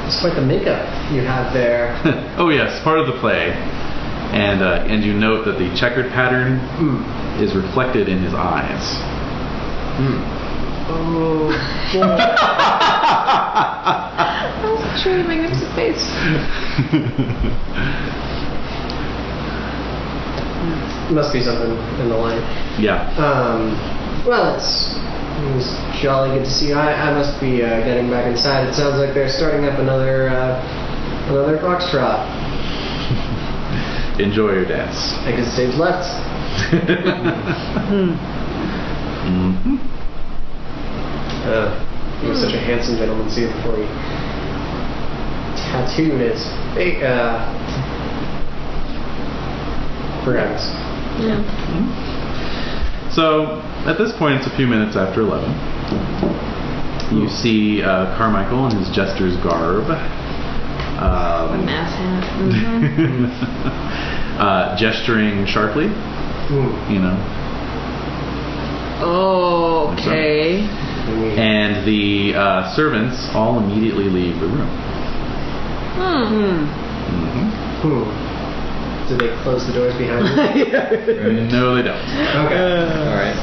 it's quite the makeup you have there. Oh yes, part of the play. And you note that the checkered pattern is reflected in his eyes. Oh. Show you magnificent face. Must be something in the line. Yeah. Well, it was jolly good to see you. I must be getting back inside. It sounds like they're starting up another foxtrot. Enjoy your dance. Exit stage left. Mm-hmm. He was such a handsome gentleman. See it before he tattooed his face. Forgot. Yeah. So, at this point, it's a few minutes after 11. You see Carmichael in his jester's garb. Mass hat. Mm-hmm. Gesturing sharply. You know. Oh, okay. And the servants all immediately leave the room. Do they close the doors behind you? No, they don't. Okay. All right.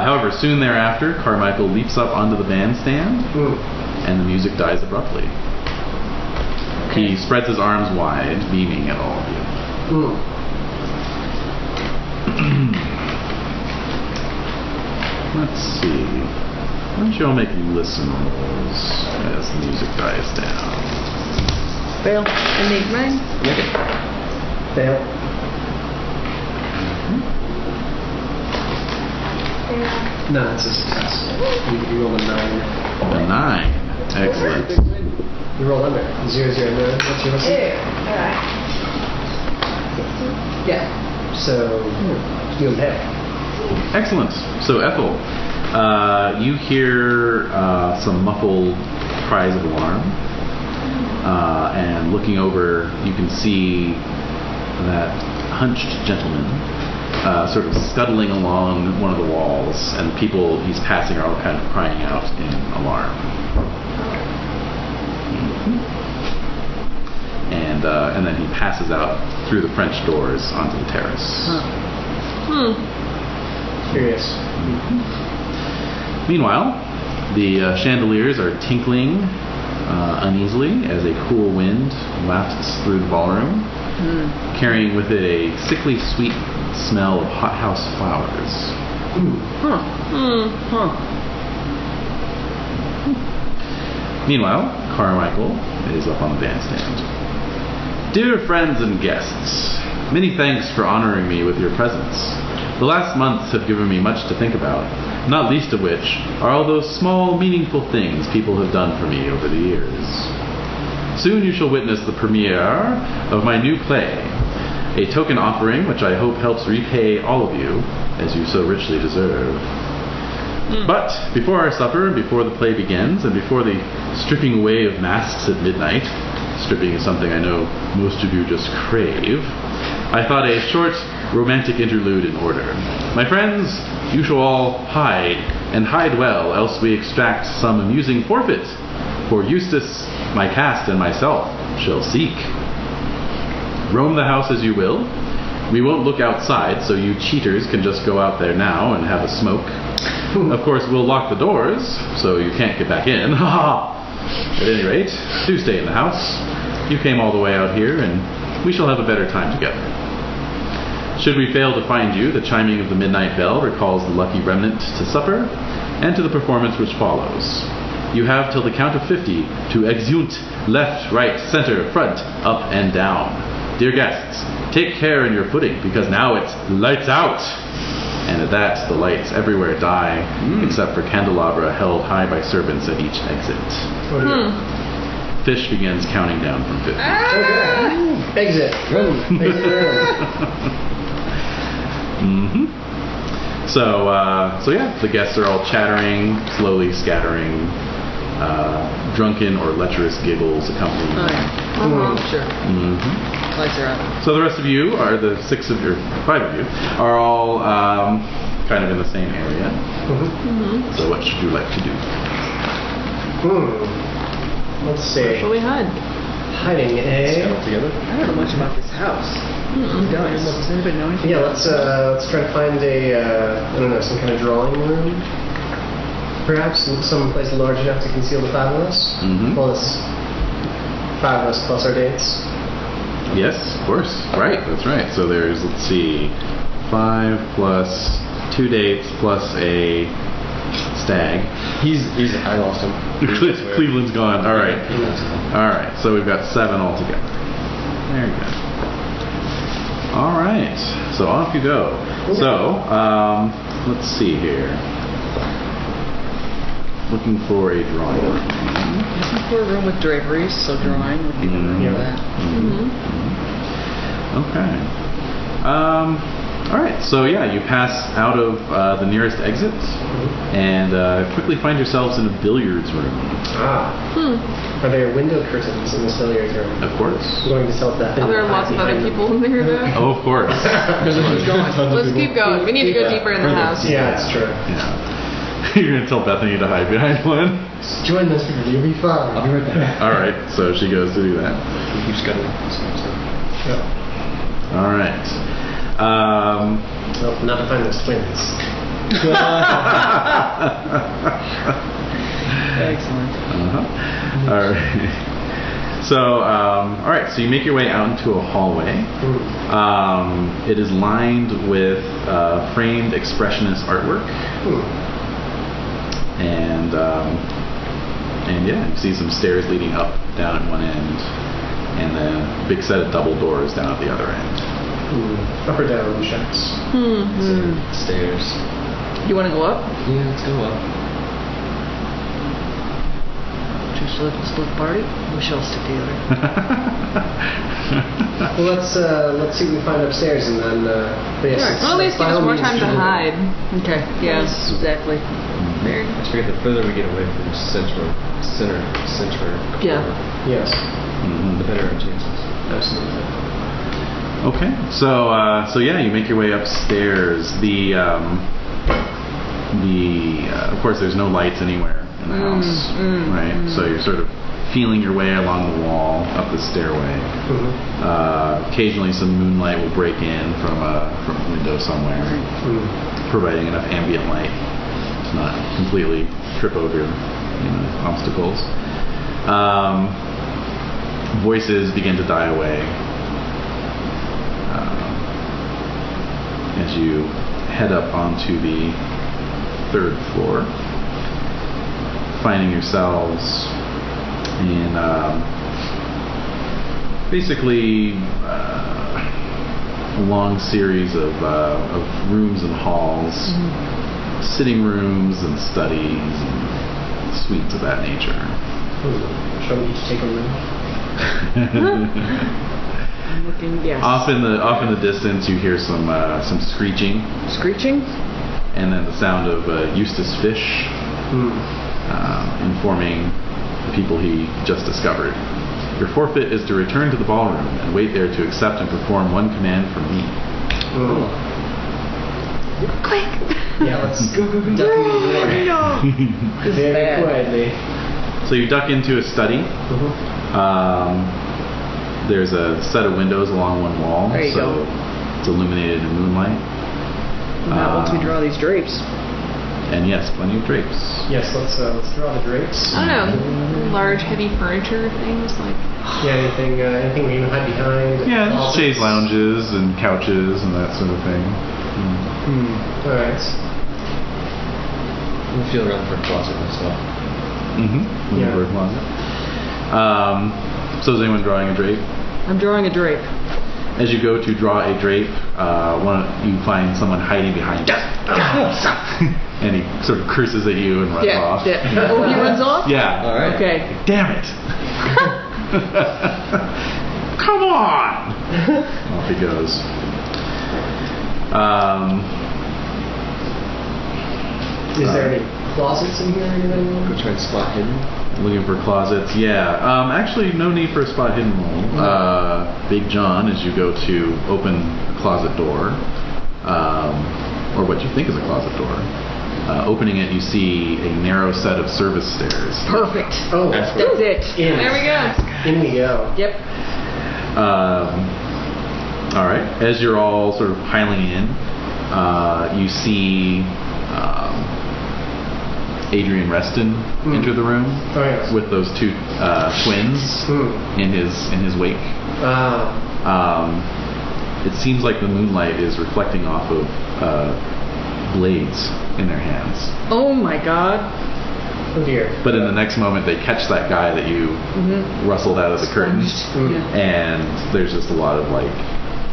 However, soon thereafter, Carmichael leaps up onto the bandstand, and the music dies abruptly. Okay. He spreads his arms wide, beaming at all of you. Let's see. Why don't you all make listen rolls as the music dies down? Fail. I make mine. Fail. No, it's a success. You roll a 9. A 9. Excellent. You roll under. 0, 0, 9. What's your list? Alright. Yeah. So, you impale. Excellent. So, Ethel, you hear some muffled cries of alarm. And looking over, you can see that hunched gentleman sort of scuttling along one of the walls, and the people he's passing are all kind of crying out in alarm. And then he passes out through the French doors onto the terrace. Curious. Meanwhile, the chandeliers are tinkling uneasily as a cool wind wafts through the ballroom, carrying with it a sickly sweet smell of hothouse flowers. Meanwhile, Carmichael is up on the bandstand. Dear friends and guests, many thanks for honoring me with your presence. The last months have given me much to think about, not least of which are all those small, meaningful things people have done for me over the years. Soon you shall witness the premiere of my new play, a token offering which I hope helps repay all of you, as you so richly deserve. But before our supper, before the play begins, and before the stripping away of masks at midnight, stripping is something I know most of you just crave, I thought a short romantic interlude in order. My friends, you shall all hide, and hide well, else we extract some amusing forfeit, for Eustace, my cast, and myself shall seek. Roam the house as you will. We won't look outside, so you cheaters can just go out there now and have a smoke. Of course, we'll lock the doors, so you can't get back in. At any rate, do stay in the house. You came all the way out here, and we shall have a better time together. Should we fail to find you, the chiming of the midnight bell recalls the lucky remnant to supper, and to the performance which follows. You have till the count of 50 to exunt left, right, center, front, up, and down. Dear guests, take care in your footing, because now it's lights out! And at that, the lights everywhere die, except for candelabra held high by servants at each exit. Fish begins counting down from 50. Okay. Exit. Room. Exit room. So yeah, the guests are all chattering, slowly scattering, drunken or lecherous giggles accompanying them. Sure. Lights are out. So the rest of you, are the 5 of you, are all kind of in the same area. So what should you like to do? Let's see. Where shall we hide? Hiding, eh? Together? I don't know much about this house. Does anybody know anything? Yeah, let's try to find a I don't know, some kind of drawing room. Perhaps someplace large enough to conceal the 5 of us? Mm-hmm. Well, it's 5 of us plus our dates. Yes, of course. Right, that's right. So there's, let's see, 5 plus 2 dates plus a stag. I lost him. Cleveland's gone. All right. All right. So we've got 7 altogether. Very good. All right. So off you go. So let's see here. Looking for a drawing room. Looking for a room with draperies, so drawing would be the room for that. Okay. All right. So yeah, you pass out of the nearest exit and quickly find yourselves in a billiards room. Are there window curtains in this billiards room? Of course. I'm going to tell that. Are there lots of other people in there though? Oh, of course. Let's keep going. We need to go deeper in the house. Yeah, it's true. Yeah. You're gonna tell Bethany to hide behind one. Just join this because you'll be fine. I'll be right back. All right. So she goes to do that. He keeps cutting. All right. Well, not to find those twins. Excellent. All right. So, all right. So you make your way out into a hallway. It is lined with framed expressionist artwork, and yeah, you see some stairs leading up, down at one end, and then a big set of double doors down at the other end. Up or down shafts? Stairs. You want to go up? Yeah, let's go up. Just let us split party. We shall stick together. Well, let's see what we find upstairs, and then. Yes, Well, at least give us more time to hide. Okay. Yes, exactly. Very. I just figure the further we get away from the center. Yeah. Yes. The better our chances. Absolutely. Okay, so yeah, you make your way upstairs. Of course, there's no lights anywhere in the house, right? So you're sort of feeling your way along the wall up the stairway. Occasionally, some moonlight will break in from a window somewhere, providing enough ambient light to not completely trip over obstacles. Voices begin to die away. As you head up onto the 3rd floor, finding yourselves in basically a long series of rooms and halls, sitting rooms and studies and suites of that nature. Shall we each take a room? I'm looking. Yes. Off in the distance, you hear some screeching. Screeching? And then the sound of Eustace Fish informing the people he just discovered. Your forfeit is to return to the ballroom and wait there to accept and perform one command from me. Quick! Yeah, let's go. Very quietly. So you duck into a study. There's a set of windows along one wall, There you go. it's illuminated in moonlight. Now, once we draw these drapes. And yes, plenty of drapes. Yes, let's draw the drapes. I don't know, large, heavy furniture things like. Yeah, anything we can hide behind? Yeah, just closets? chaise lounges and couches and that sort of thing. All right. I'm feel around for a closet myself. Yeah. For a closet. So is anyone drawing a drape? I'm drawing a drape. As you go to draw a drape, you find someone hiding behind you. And he sort of curses at you and runs off. Yeah. Oh, he runs off? Yeah. All right. Okay. Damn it. Come on. Off he goes. Is there any closets in here or anything? Go try and spot hidden. Looking for closets. Yeah. Actually, no need for a spot hidden roll. Big John, as you go to open a closet door, or what you think is a closet door, opening it, you see a narrow set of service stairs. Perfect. Oh, That's it. In. There we go. In we go. Yep. All right. As you're all sort of piling in, you see Adrian Reston enter the room with those two twins in his wake. It seems like the moonlight is reflecting off of blades in their hands. Oh my God. Oh dear. But in the next moment, they catch that guy that you rustled out of the curtains, and there's just a lot of like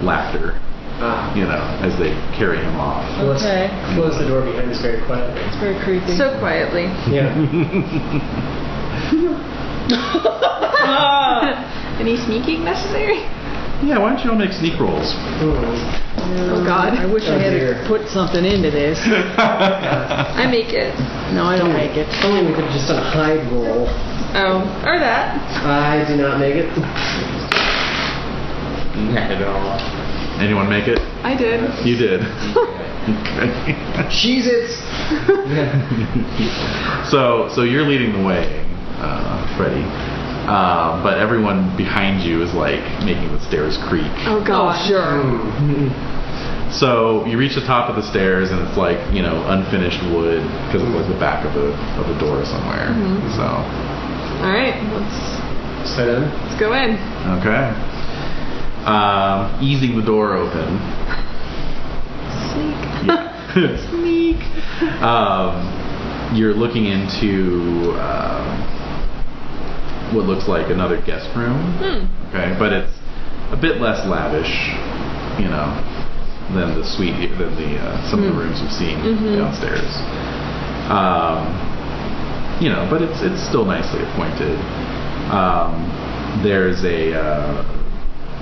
laughter, as they carry him off. Okay. Let's close the door behind us very quietly. It's very creepy. So quietly. Yeah. Any sneaking necessary? Yeah, why don't you all make sneak rolls? Oh God. I wish I had put something into this. I make it. No, I don't make it. Only we could have just done a hide roll. Oh, or that. I do not make it. Not at all. Anyone make it? I did. You did. Cheez-Its! So you're leading the way, Freddie. But everyone behind you is like making the stairs creak. Oh God. Oh, sure. So you reach the top of the stairs and it's like, unfinished wood because it was the back of a door somewhere. So. All right, let's go in. Okay. Easing the door open. Sneak. Yeah. Sneak. You're looking into what looks like another guest room. Okay, but it's a bit less lavish, than the suite, than some of the rooms you've seen downstairs. But it's still nicely appointed. There's a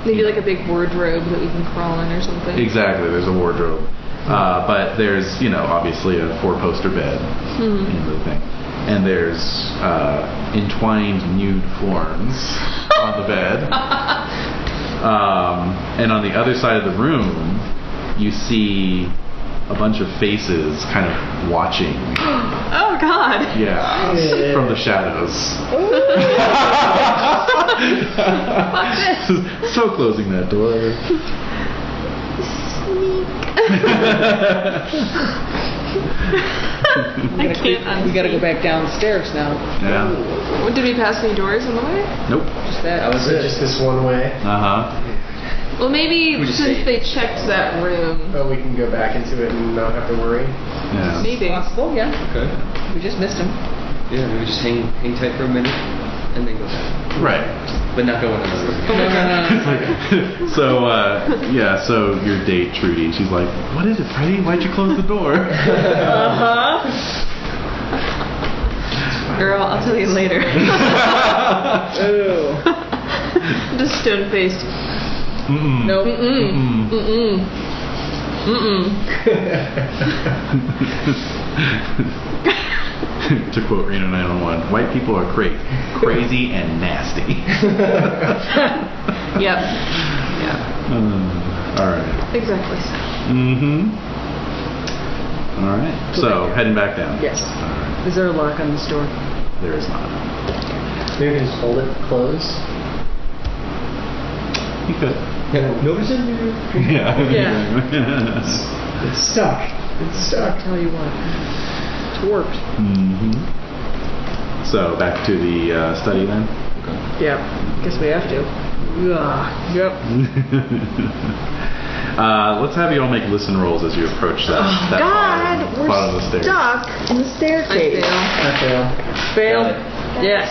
maybe like a big wardrobe that we can crawl in or something. Exactly, there's a wardrobe. But there's, obviously a 4-poster bed in the thing. And there's entwined nude forms on the bed. And on the other side of the room, you see a bunch of faces kind of watching. Oh God! Yeah, from the shadows. Fuck this. So closing that door. We gotta go back downstairs now. Yeah. Did we pass any doors on the way? Nope. Just that. That was it. Just this one way. Well, maybe since they checked that room. Oh, we can go back into it and not have to worry. Yeah. Maybe. Possible, yeah. Okay. We just missed him. Yeah, maybe just hang tight for a minute and then go back. Right. But not go in another room. So your date, Trudy, she's like, "What is it, Freddie? Why'd you close the door?" Girl, I'll tell you later. Ooh. Just stone-faced. Nope. To quote Reno 911, white people are crazy and nasty. Yep. Yeah. All right. Exactly. All right. So heading back down. Yes. All right. Is there a lock on this door? There is not. Maybe we can just hold it closed. You could. Nobody's in here. Yeah. It's stuck. It's stuck. I'll tell you what. It's worked. So back to the study then. Yeah. Guess we have to. Yep. Let's have you all make listen rolls as you approach that God, bottom of the stairs. stuck in the staircase. I fail. Fail? Yes.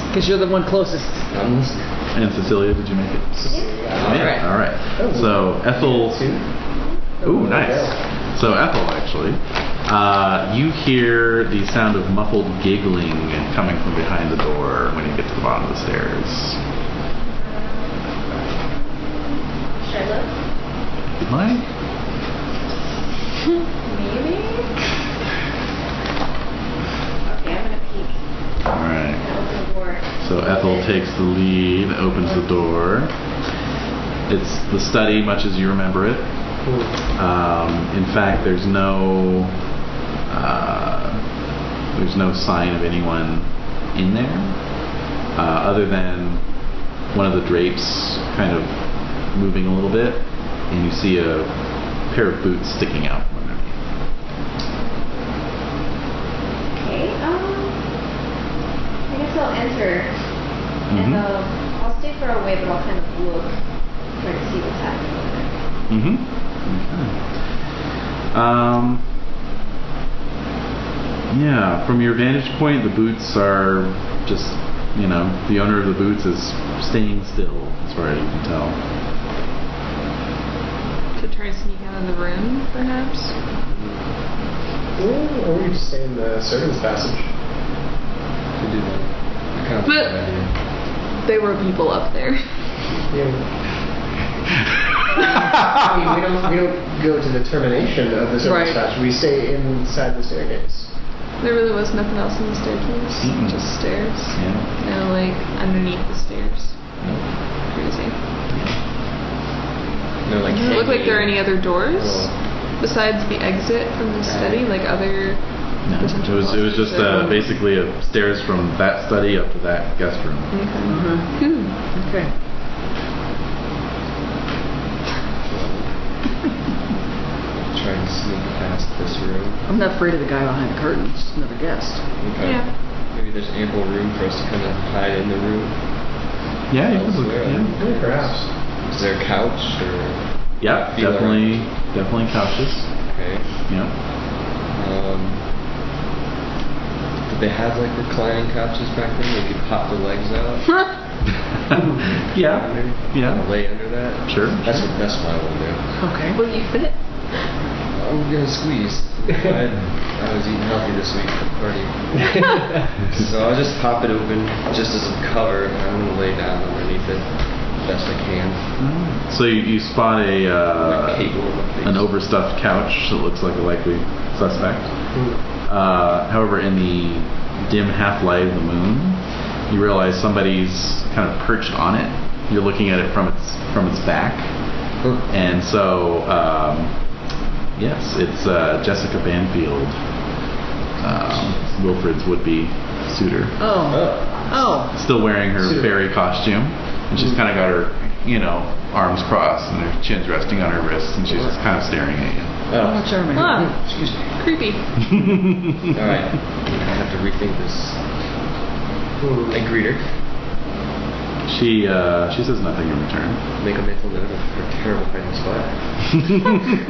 Because you're the one closest. And Cecilia, did you make it? Yeah. All right. So Ethel. Ooh, nice. So Ethel, actually, you hear the sound of muffled giggling coming from behind the door when you get to the bottom of the stairs. Should I look? Good night. Maybe? Okay, I'm gonna peek. All right. Open the door. So Ethel takes the lead, opens the door. It's the study, much as you remember it. In fact, there's no sign of anyone in there, other than one of the drapes kind of moving a little bit, and you see a pair of boots sticking out from underneath. Okay, I guess I'll enter, and I'll stay far away, but I'll kind of look, try to see what's happening. Okay. Yeah, from your vantage point, the boots are just, the owner of the boots is staying still, as far as you can tell. To try and sneak out of the room, perhaps? Or we just stay in the servants' passage. To do that. Kind of But bad idea. there were people up there. Yeah. I mean, we don't go to the termination of the servants' passage. We stay inside the staircase. There really was nothing else in the staircase. Just stairs. Yeah. No, like, underneath the stairs. Crazy. No, like, Does it look like there are any other doors? Oh. Besides the exit from the study? Like other... No, it was just basically stairs from that study up to that guest room. Okay. Try and sneak past this room. I'm not afraid of the guy behind the curtains. Never guessed. Okay. Yeah. Maybe there's ample room for us to kind of hide in the room. Yeah, you can look. Elsewhere. Yeah, Perhaps. Is there a couch or? yeah, Feel definitely couches. Okay. Yeah. Did they have like reclining couches back then? You could pop the legs out. Yeah. Yeah. Lay under that. Sure. That's what I will do. Okay. Will you fit? I'm gonna squeeze. I was eating healthy this week for the party. So I'll just pop it open just as a cover, and I'm gonna lay down underneath it best I can. So you spot Like cable in my face. an overstuffed couch that looks like a likely suspect. However, in the dim half-light of the moon, you realize somebody's kind of perched on it. You're looking at it from its back, and so yes, it's Jessica Banfield, Wilfred's would-be suitor. Oh. Still wearing her fairy costume, and she's kind of got her, arms crossed and her chin's resting on her wrists, and she's just kind of staring at you. Oh, charming. Excuse me. Creepy. Alright. I have to rethink this. I greet her. She says nothing in return. Make a mental note of her terrible hiding spot.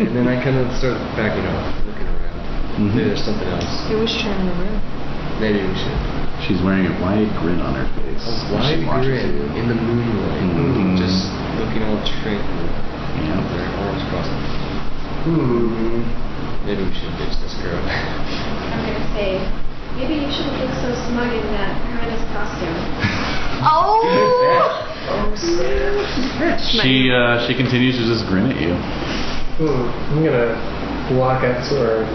And then I kind of start backing off, looking around. Maybe there's something else. It was trying to room. Maybe we should. She's wearing a wide grin on her face. A as she wide watches grin you. in the moonlight. Just looking all tranquil. Yeah. With her arms crossed. Maybe we should ditch this girl. I'm gonna say, maybe you shouldn't look so smug in that horrendous costume. She continues to just grin at you. I'm gonna walk up to her.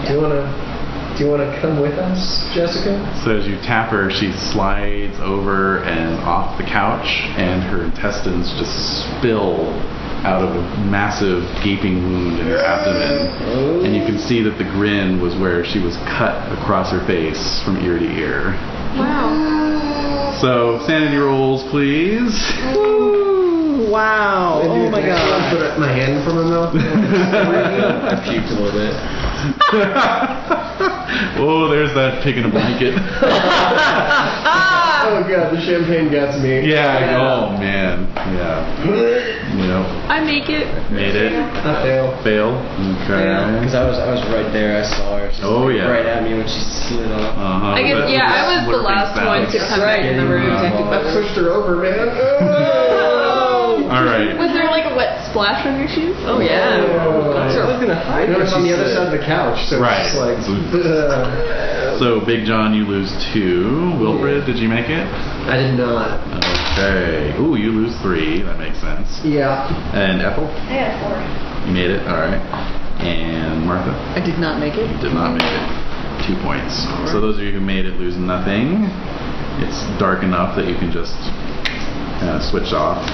Do you wanna come with us, Jessica? So as you tap her, she slides over and off the couch, and her intestines just spill out of a massive gaping wound in her abdomen. And you can see that the grin was where she was cut across her face from ear to ear. Wow. So sanity rolls, please. Ooh, wow. Oh my god. Put my hand from my mouth. I puked a little bit. Oh, there's that pig in a blanket. Oh god, the champagne got to me. Yeah. Oh man. Yeah. I make it. Made it. I fail. Fail. Okay. Because I was right there. I saw her. She was right at me when she slid off. I guess, I was the last one to come back in the room. I pushed her over, man. All right. Was there like a wet splash on your shoes? Oh yeah. I was gonna hide It her. was on the other side of the couch, so Right. it's just like. So Big John, you lose 2. Wilfred, did you make it? I did not. Okay. Ooh, you lose 3. That makes sense. Yeah. And Ethel, I got 4. you made it. All right. And Martha, I did not make it. you did not make it. 2 points. So those of you who made it lose nothing. It's dark enough that you can just switch off.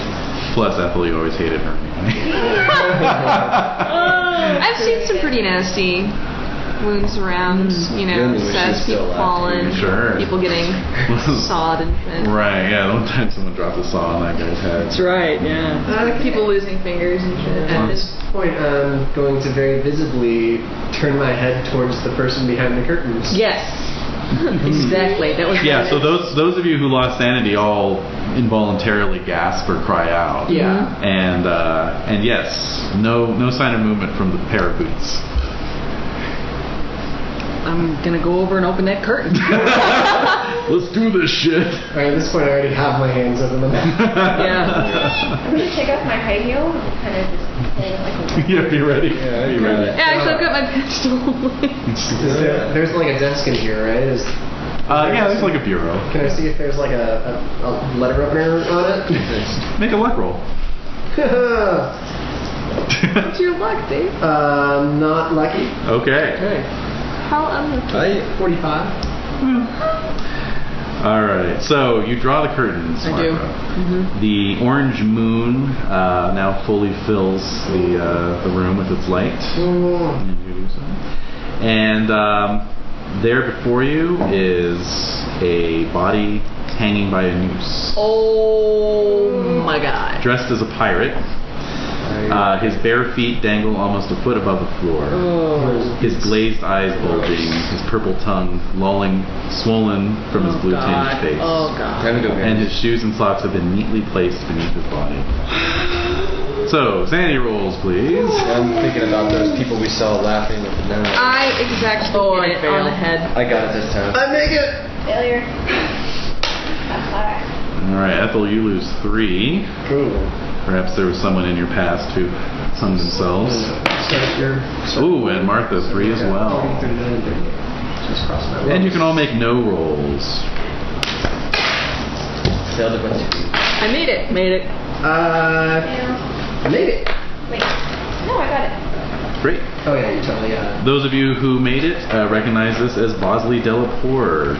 Plus, Ethel, you always hated her anyway. I've seen some pretty nasty wounds around, sets, people falling, people getting sawed and shit. Right, yeah, one time someone dropped a saw on that guy's head. That's right, yeah. People losing fingers and shit. At this point, I'm going to very visibly turn my head towards the person behind the curtains. Yes. Exactly. That was so those of you who lost sanity all involuntarily gasp or cry out. Yeah. And yes, no sign of movement from the pair of boots. I'm gonna go over and open that curtain. Let's do this shit. Alright, at this point I already have my hands over the mouth. Yeah. I'm gonna take off my high heel and kind of just hang like a Yeah, be ready. Yeah, you ready? Yeah, actually, I've got my pistol. There's like a desk in here, right? Yeah, there's like a bureau. Can I see if there's like a letter opener on it? Make a luck roll. What's your luck, Dave? Not lucky. Okay. How unlucky. 45. All right. So you draw the curtains. I do. Martha. The orange moon now fully fills the room with its light. And there before you is a body hanging by a noose. Oh my God. Dressed as a pirate. His bare feet dangle almost a foot above the floor. His glazed eyes bulging, his purple tongue lolling, swollen from his blue-tinged face. Oh God. And his shoes and socks have been neatly placed beneath his body. So, sanity rolls, please. I'm thinking about those people we saw laughing at the night. I exactly hit it on the head. I got it this time. I make it! failure. That's alright. All right, Ethel, you lose 3. Cool. Perhaps there was someone in your past who hung themselves. Ooh, and Martha 3 as well. And you can all make no rolls. Failed a bunch. I made it. Made it. I made it. Wait. No, I got it. Great. Oh yeah, you totally got it. Those of you who made it recognize this as Bosley Delacour,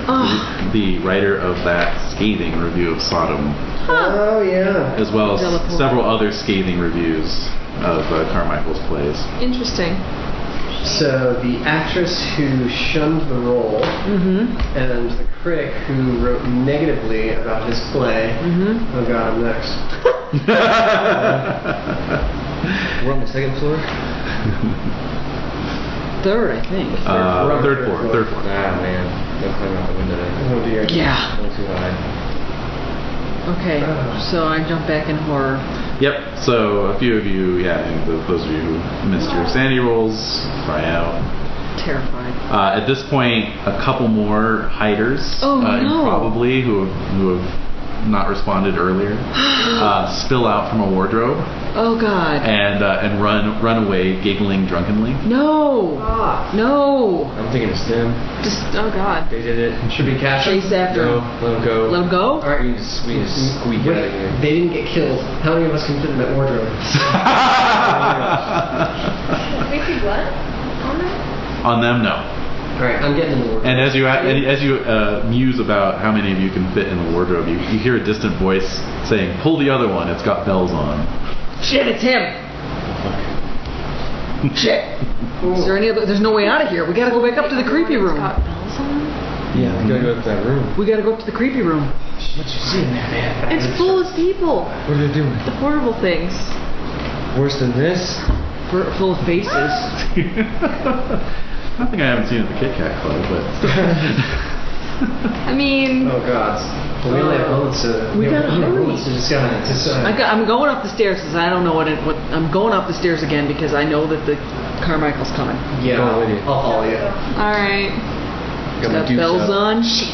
the writer of that scathing review of Sodom, Oh yeah. as well as Delacour. several other scathing reviews of Carmichael's plays. Interesting. So the actress who shunned the role and the critic who wrote negatively about his play. Oh god, I'm next. We're on the 2nd floor? Third, I think. Third floor. Ah, man. Don't climb out the window there. Oh dear. Yeah. Not too high. Okay. So I jump back in horror. Yep, so a few of you, those of you who missed your sanity rolls, cry out. Terrified. At this point, a couple more hiders, probably who have not responded earlier, spill out from a wardrobe. Oh God. And run away, giggling drunkenly. No. No. I'm thinking it's them. Just, oh god. They did it. Should we catch him? Chase after No, him. let them go. Let him go? Alright. We just squeak out of here. They didn't get killed. How many of us can fit in that wardrobe? We see what? On that? On them, no. Alright, I'm getting in the wardrobe. And as you muse about how many of you can fit in the wardrobe, you hear a distant voice saying, "Pull the other one. It's got bells on." Shit, it's him. Shit. Is there any other? There's no way out of here. We gotta go back up to the creepy room. Got bells on? Yeah, we gotta go up to that room. We gotta go up to the creepy room. What you see in there, man? It's full of people. What are they doing? The horrible things. Worse than this? Full of faces. Nothing I haven't seen at the Kit Kat Club, but I mean, Oh god. Well, we only have moments to. We gotta hurry. Moments to decide. I'm going up the stairs because I don't know what I'm going up the stairs again because I know that the Carmichael's coming. Yeah, Go with you. I'll follow you. alright. Got my Got dukes bells up. on. Shit.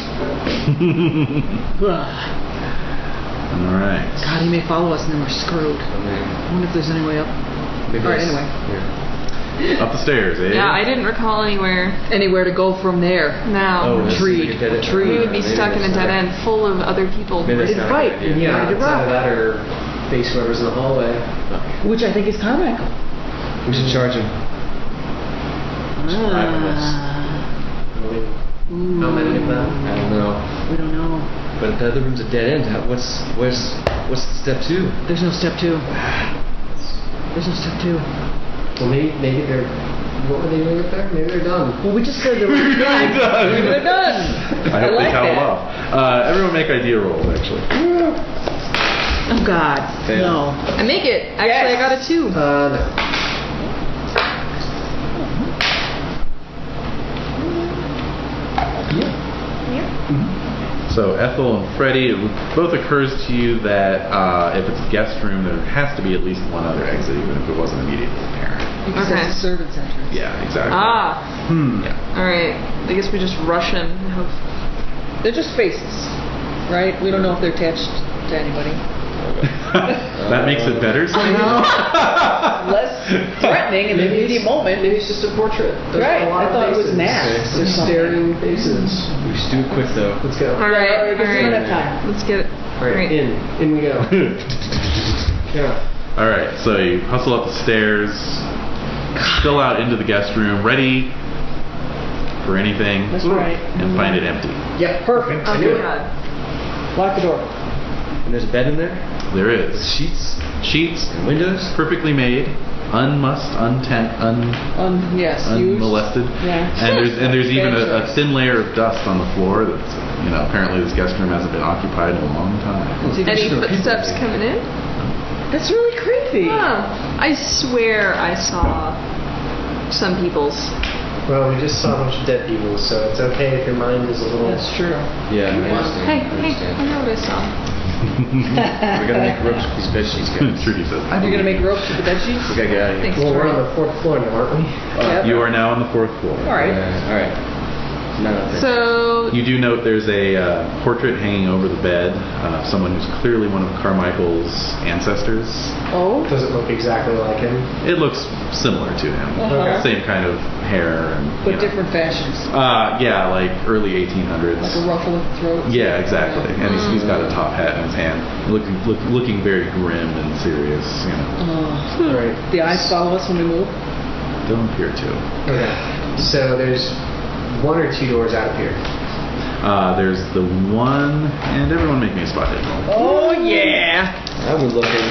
all right. God, he may follow us and then we're screwed. Oh, man. I wonder if there's any way up. Maybe Alright, it's- anyway. Yeah. Up the stairs, eh? Yeah, I didn't recall anywhere. Anywhere to go from there. No. this is Tree. like a dead end. Tree. We would be Maybe stuck in a that's dead not- end full of other people. Maybe Ready that's to not a fight. good idea. Yeah, Ready to it's either rock. that or face whoever's in the hallway. Which I think is Carmichael. We should charge him. Ah. How many of them? I don't know. We don't know. But if the other room's a dead end, what's step 2? There's no step 2. There's no step 2. Well, maybe they're What were they doing up there? Maybe they're done. Well, we just said they were Maybe done. done. Maybe they're done. I hope like they towel that. off. Everyone make idea rolls, actually. Oh God, Fail. no. I make it. Actually, I got a 2. No. So Ethel and Freddie, it both occurs to you that if it's a guest room, there has to be at least one other exit, even if it wasn't immediately apparent. Because Okay. that's the servant's entrance. Yeah, exactly. Ah. Yeah. All right. I guess we just rush in. and hope- They're just faces, right? We don't know if they're attached to anybody. That makes it better somehow. Less threatening in the immediate moment. Maybe it's just a portrait. There's Right, a lot I of thought it was faces. masks or Just something. staring faces. We should do it quick though. Let's go. All right. Because we don't have time. Let's get it. All right, in we go. Yeah. All right, so you hustle up the stairs, spill out into the guest room, ready for anything, That's right. and find it empty. Yeah, perfect. I Oh knew my it. God. Lock the door. And there's a bed in there. There is Sheets sheets, and windows. perfectly made, unmussed, Yes, used. unmolested, Yeah. and there's even Bad a choice. thin layer of dust on the floor. That's apparently this guest room hasn't been occupied in a long time. Any footsteps coming in? That's really creepy. Huh. I swear I saw some people's. Well, we just saw a bunch of dead people, so it's okay if your mind is a little... That's true. Yeah, I understand. Hey, I I understand. know what I saw. We gotta make ropes with these bed sheets, guys. Trudy says. You're gonna make ropes with the bed sheets? We gotta get out of here. Thanks, Well, we're Troy. on the 4th floor now, aren't we? Yeah. You are now on the 4th floor. All right. All right. No, no, thanks. So, You do note there's a portrait hanging over the bed of someone who's clearly one of Carmichael's ancestors. Oh. Does it look exactly like him? It looks similar to him. Uh-huh. Same kind of hair and. But different fashions. Yeah, like early 1800s. Like a ruffle at the throat. Yeah, exactly. And he's got a top hat in his hand, looking very grim and serious. All right. The eyes follow us when we move. Don't appear to. Okay. So there's 1 or 2 doors out of here. There's the one, and everyone make me a spot hidden roll. Oh yeah. I've been looking.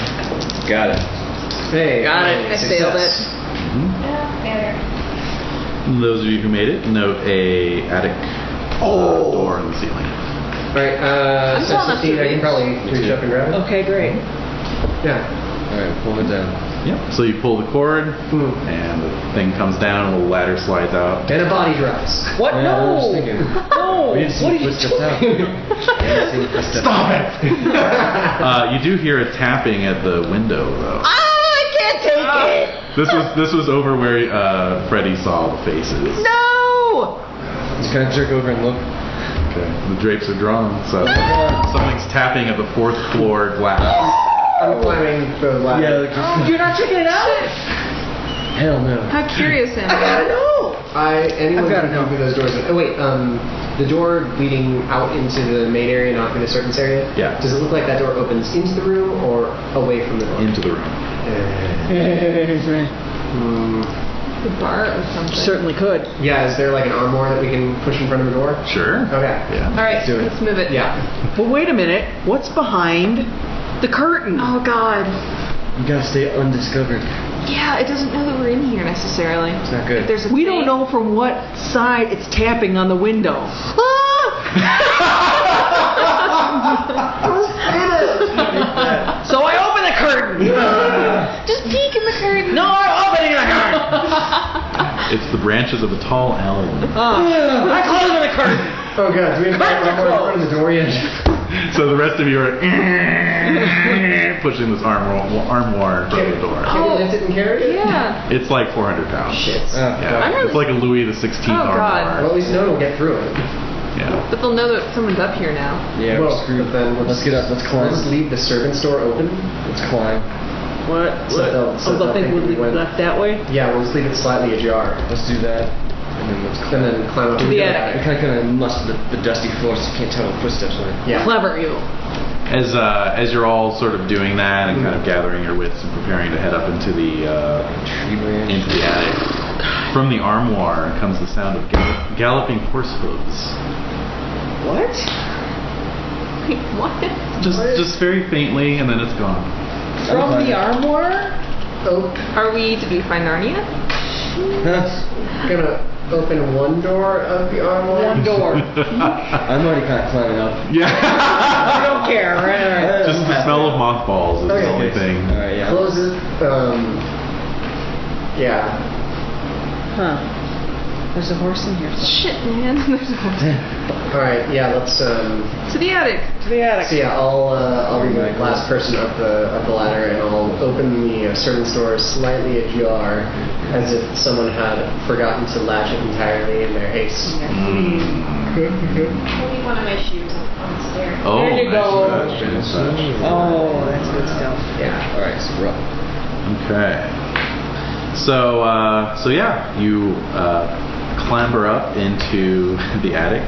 Got it. Hey, Got it. I failed it. Better. Those of you who made it, note a attic door in the ceiling. All right, I'm so tall enough 16, to I can reach. probably reach up and grab it. Okay, great. Yeah. All right, pull it down. Yep. So you pull the cord, and the thing comes down, and a little ladder slides out. And a body drops. What? Yeah, I was No. thinking. No. We didn't see What are the you footsteps out. doing? Yeah, see the footsteps. Stop it! You do hear a tapping at the window, though. I can't take it. This was over where Freddie saw the faces. No. Just kind of jerk over and look. Okay. The drapes are drawn, so something's tapping at the 4th floor glass. I'm climbing the ladder. Oh, you're not checking it out? Hell no. How curious am I gotta I? know. Anyone I've gotta can come know. through those doors. Oh wait, the door leading out into the main area, not into Servants area. Yeah. Does it look like that door opens into the room or away from the door? Into the room. The bar or something. Certainly could. Yeah. Is there like an armoire that we can push in front of the door? Sure. Okay. Yeah. All right, do it. let's move it. Yeah. But wait a minute. What's behind the curtain? Oh God. You gotta stay undiscovered. Yeah, it doesn't know that we're in here necessarily. It's not good. If there's a We thing- don't know from what side it's tapping on the window. Ah! So I open the curtain. Just peek in the curtain. No, I'm opening the curtain. It's the branches of a tall alum. I'm closing the curtain. Oh god. Do we have Curtains are armoire in front of the door yet? So the rest of you are pushing this armoire toward the door. Can we lift it and carry it? Yeah. It's like 400 pounds. Shit. Yeah. It's like a Louis XVI Oh, God. armoire. Well, at least no one will get through it. Yeah. But they'll know that someone's up here now. Yeah, Well, we're screwed. but then Let's get up. Let's climb. Let's leave the servants' door open. Let's climb. What? So they'll- so Oh, the they'll thing think would we be went- left that way? Yeah, we'll just leave it slightly ajar. Let's do that. And then let's And climb. then climb up To the attic. We kind of must the dusty floor, so you can't tell the footsteps on it. Yeah. Clever you. As you're all sort of doing that and kind of gathering your wits and preparing to head up into the Tree branch. into the attic, from the armoire comes the sound of galloping horse hooves. What? Wait, what? Just very faintly, and then it's gone. From the armoire? Oh, Are we? Did we find Narnia? Gonna open one door of the armor. One door. I'm already kind of climbing up. Yeah. I don't care. Right. Just the smell of mothballs is the only thing. Alright, yeah. Close it. Yeah. Huh. There's a horse in here. Shit, man. There's a horse. All right. Yeah. Let's. To the attic. To the attic. So yeah, I'll be the last person up the ladder, and I'll open the servant's door slightly ajar, as if someone had forgotten to latch it entirely in their haste. Maybe one of my shoes on the stairs. Oh, There you go. nice touch. Oh, that's good stuff. Yeah. Alright, so we're up. Okay. So yeah, you clamber up into the attic.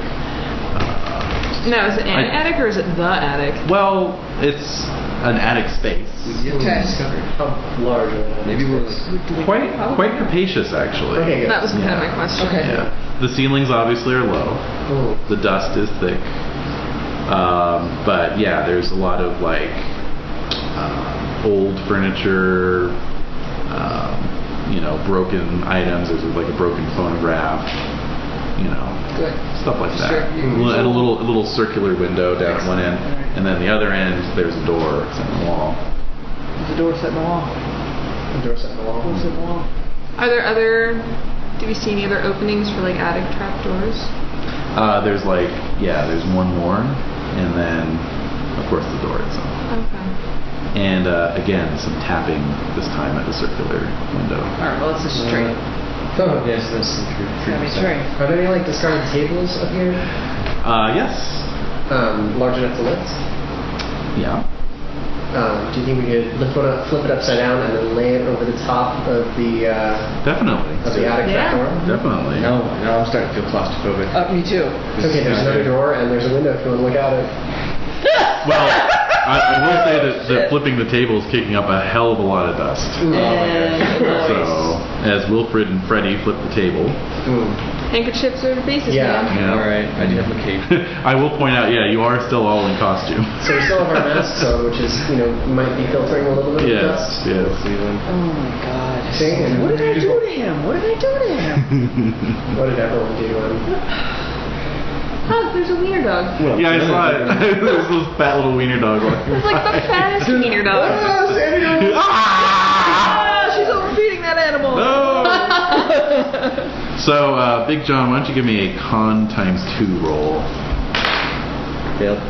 No, is it an attic or is it the attic? Well, it's an attic space. Okay. How large? Maybe we're like... Quite capacious, actually. Okay. Good. That was kind of Yeah. my question. Okay. Yeah. The ceilings obviously are low. Ooh. The dust is thick. But yeah, there's a lot of like old furniture, broken items. There's like a broken phonograph, Good. stuff like that. Sure. And a little circular window down at one end, and then the other end there's a door set in the wall. There's a door set in the wall. The door set in the wall. Door set in the wall. Are there other? Do we see any other openings for like attic trapdoors? There's there's one more, and then of course the door itself. Okay. And again, some tapping this time at the circular window. All right. Well, it's a straight. Oh. Yes, that's some Gotta be straight. Are there any like discarded tables up here? Yes. Large enough to lift? Yeah. Do you think we could lift one up, flip it upside down, and then lay it over the top of the Definitely. attic Yeah. trapdoor? Definitely. No, I'm starting to feel claustrophobic. Me too. Okay, there's another door and there's a window if you want to look out it. Well, I will say that flipping the table is kicking up a hell of a lot of dust. So, as Wilfred and Freddy flip the table, Handkerchiefs are the basis, Yeah. man. Alright, I do have a cape. I will point out, you are still all in costume. So we still have our masks on, which is, might be filtering a little bit of dust. Yes. Oh my God. See? And What did I do to him? What did I do to him? what did everyone do to him? Oh, there's a wiener dog. Yeah, I saw it. There's this fat little wiener dog. It's like the fattest wiener dog. Ah, she's overfeeding that animal. No! So, Big John, why don't you give me a con ×2 roll? Failed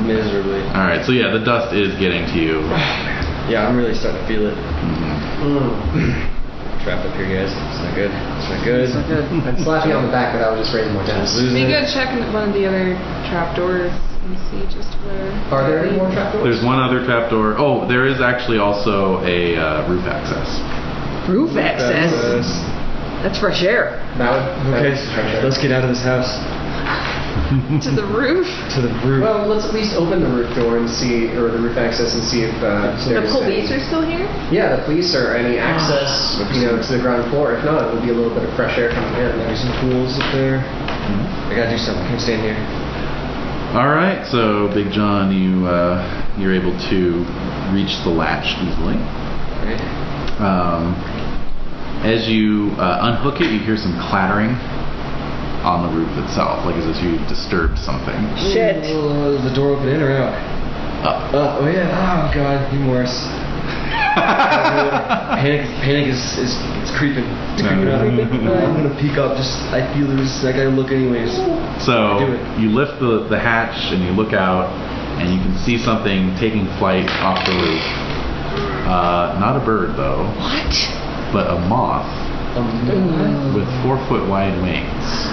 miserably. Alright, so yeah, the dust is getting to you. Yeah, I'm really starting to feel it. Mm-hmm. Trapped up here, guys. It's not good. It's not good. So good. I'm slapping on the back, but I was just raising more dust. Be good checking one of the other trapdoors and see just where. Are there any more trapdoors? There's one other trapdoor. Oh, there is actually also a roof access. Roof access. That's fresh air. Okay, let's get out of this house. To the roof? To the roof. Well, let's at least open the roof door and see, or the roof access, and see if The there's police any, are still here? Yeah, the police are any access, to the ground floor. If not, it would be a little bit of fresh air coming in. There's some tools up there. I gotta do something. I can't stand here. Alright, so Big John, you're able to reach the latch easily. Right. As you unhook it, you hear some clattering on the roof itself, like as if you disturbed something. Shit. Oh, is the door open in or out? Up. Oh yeah. Oh god, even worse. Panic is creeping. It's creeping up. I'm gonna peek up. I feel I gotta look anyways. So Do it. you lift the hatch and you look out, and you can see something taking flight off the roof. Not a bird though. What? But a moth with 4-foot wide wings.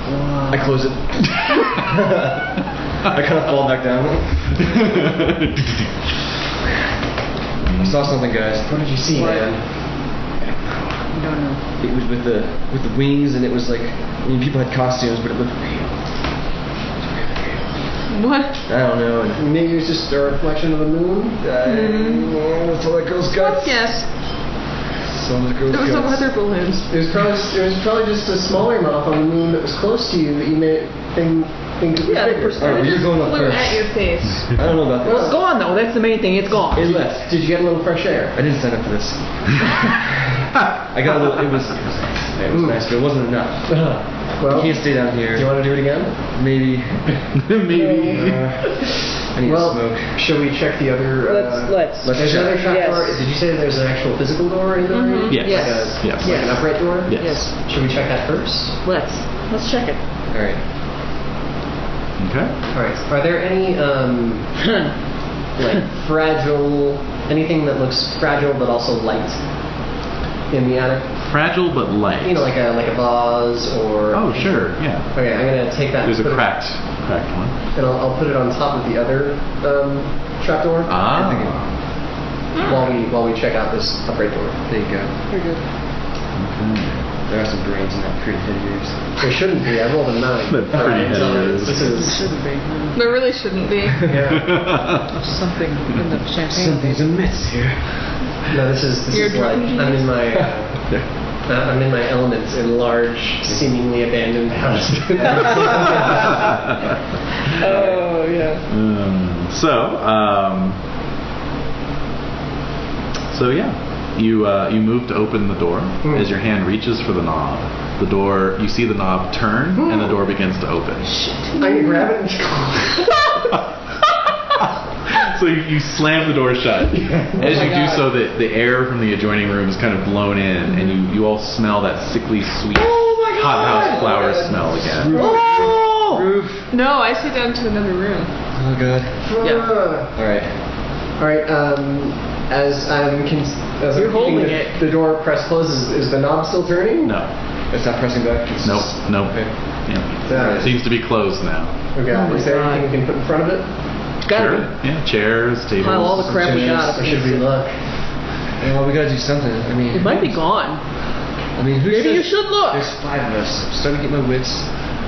I close it. I kind of fall back down. I saw something, guys. What did you see, man? No. It was with the wings, and it was like, people had costumes, but it looked real. What? I don't know. Maybe it was just a reflection of the moon? That's all that girl's guts. Yes. So that girl's There was no guts. weather balloons. It was probably just a smaller moth on the moon that was close to you that you may think it was Yeah, the bigger. perspective. Alright, you're going up Flew first. at your face. I don't know about Well, this. it's gone though. That's the main thing. It's gone. It left. Did you get a little fresh air? I didn't sign up for this. I got a little. It was It was nice, but it wasn't enough. Well, You can't stay down here. do you want to do it again? Maybe. Maybe. I need to smoke. Should we check the other? Let's. There's another trap Yes. door. Did you say there's an actual physical door in the room? Yes. Yes. Like an upright door? Yes. Should we check that first? Let's check it. All right. Okay. All right. Are there any like fragile, anything that looks fragile but also light in the attic? Fragile but light. You know, like a vase or. Oh, sure. Yeah. Okay, I'm gonna take that. There's a put it- cracked one. And I'll put it on top of the other trapdoor. While we check out this upright door. There you go. Very good. Okay. There are some brains in that pretty head of yours. There shouldn't be. I rolled a 9. They're pretty So heavy. this It is. shouldn't be. There really shouldn't be. Yeah. Something in the champagne. Something's amiss here. No, this is You're like drunk, I'm in my I'm in my elements in large, seemingly abandoned houses. Oh yeah. So yeah, you move to open the door. As your hand reaches for the knob, you see the knob turn, and the door begins to open. I can grab it and So you slam the door shut. As you do so, the air from the adjoining room is kind of blown in, and you all smell that sickly sweet hothouse flower smell again. Roof. No, I sit down to another room. Oh god. Yeah. All right. All right. As I'm You're holding keeping it. the door pressed closed, is the knob still turning? No. It's not pressing back. It's Nope. Nope. Okay. Yeah. It seems to be closed now. Okay. Oh Is there my anything we can put in front of it? Gotta Sure. Yeah. Chairs, tables. pile all the crap we got. Or should we look? Well, we gotta do something. I mean, It might be gone. I mean, who Maybe says you should look. There's 5 of us. I'm starting to get my wits.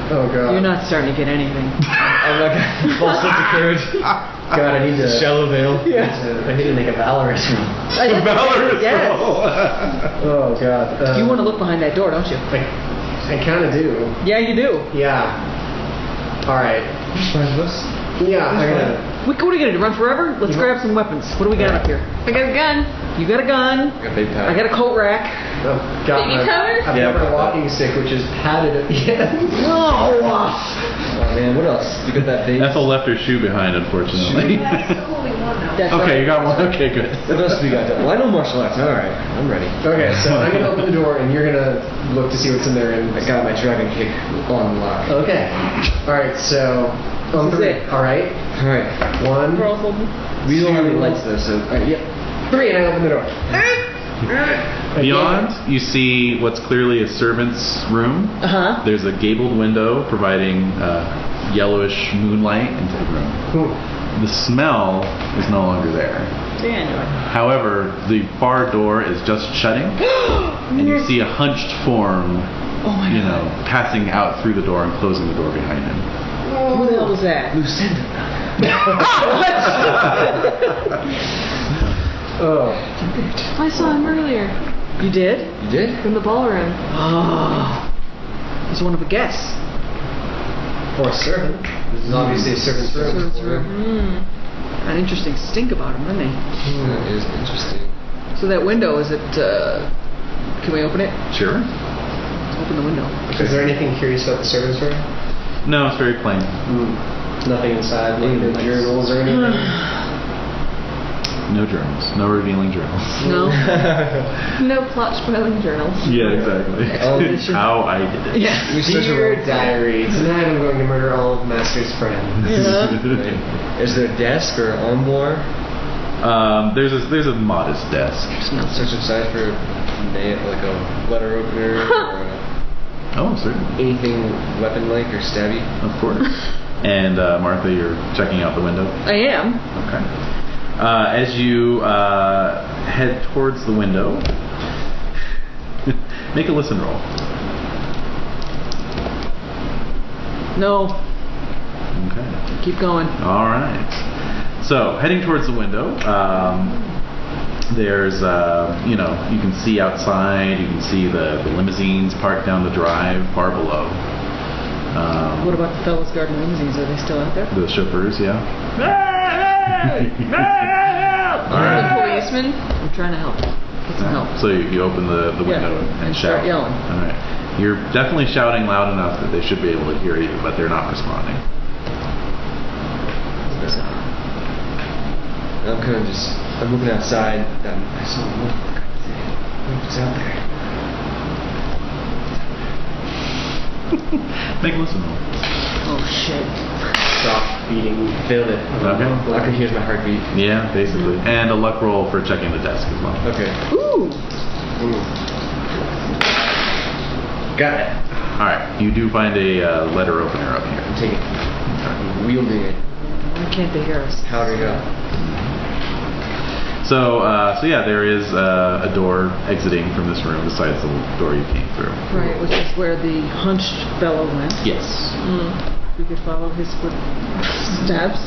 Oh god. You're not starting to get anything. I'm not gonna false sense of courage. God, I need to. Shallow veil. I need to make a valorous roll. Valorous Yes. roll. Oh god. You want to look behind that door, don't you? I kind of do. Yeah, you do. Yeah. All right. There's 5 of us. Yeah. I'm gonna. What are we gonna do? Run forever? Let's grab some weapons. What do we got up here? I got a gun. You got a gun. I got baby powder. I got a coat rack. Oh, got Baby my, powder? I've Yeah, got my but- walking stick, which is padded at the end. Oh, Oh man, what else? You got that baby. Ethel left her shoe behind, unfortunately. that's Okay, right. you got one. Okay, good. What else we got? Well, I know martial arts. All right, I'm ready. Okay, so I'm gonna open the door, and you're gonna look to see what's in there. And I got my dragon kick on lock. okay. All right. So on This is 3. it. All right. All right. 1, We're all holding. We don't have any lights though, so yep. 3, and I open the door. Beyond, you see what's clearly a servant's room. Uh-huh. There's a gabled window providing yellowish moonlight into the room. The smell is no longer there. Daniel. However, the far door is just shutting, and you see a hunched form, Oh my God. passing out through the door and closing the door behind him. Who the hell was that? Lucinda. Oh. I saw him earlier You did? You did? in the ballroom. Oh. He's one of the guests. Or a servant. This is obviously a servant's room. An interesting stink about him, doesn't he? That is interesting. So that window, is it, can we open it? Sure. Let's open the window. Is there anything curious about the servant's room? No, it's very plain. Nothing inside, like no journals or anything. No journals. No revealing journals. No? No plot spoiling journals. Yeah, exactly. Oh, How I did it. Yeah. We search Dear around. diary, tonight I'm going to murder all of Master's friends. Yeah. Is there a desk or an armoire? There's a modest desk. Search inside for like a letter opener or Oh, certainly. anything weapon-like or stabby. Of course. And Martha, you're checking out the window. I am. Okay. As you head towards the window, make a listen roll. No. Okay. Keep going. All right. So, heading towards the window, there's, you can see outside, you can see the limousines parked down the drive far below. What about the fellas guarding limousines? Are they still out there? The chauffeurs, yeah. All The policeman. I'm trying to help. Get some help. So you open the window and shout. Start yelling. All right. You're definitely shouting loud enough that they should be able to hear you, but they're not responding. I'm kind of I'm looking outside. I saw a wolf. What's out there? Make a listen roll. Oh shit. Stop beating. Failed it. Okay. I can hear my heartbeat. Yeah, basically. And a luck roll for checking the desk as well. Okay. Ooh. Got it. Alright, you do find a letter opener up here. Take it. I'm wielding it. Why can't they hear us? How do we go? So yeah, there is a door exiting from this room besides the door you came through. Right, which is where the hunched fellow went. Yes. We could follow his footsteps,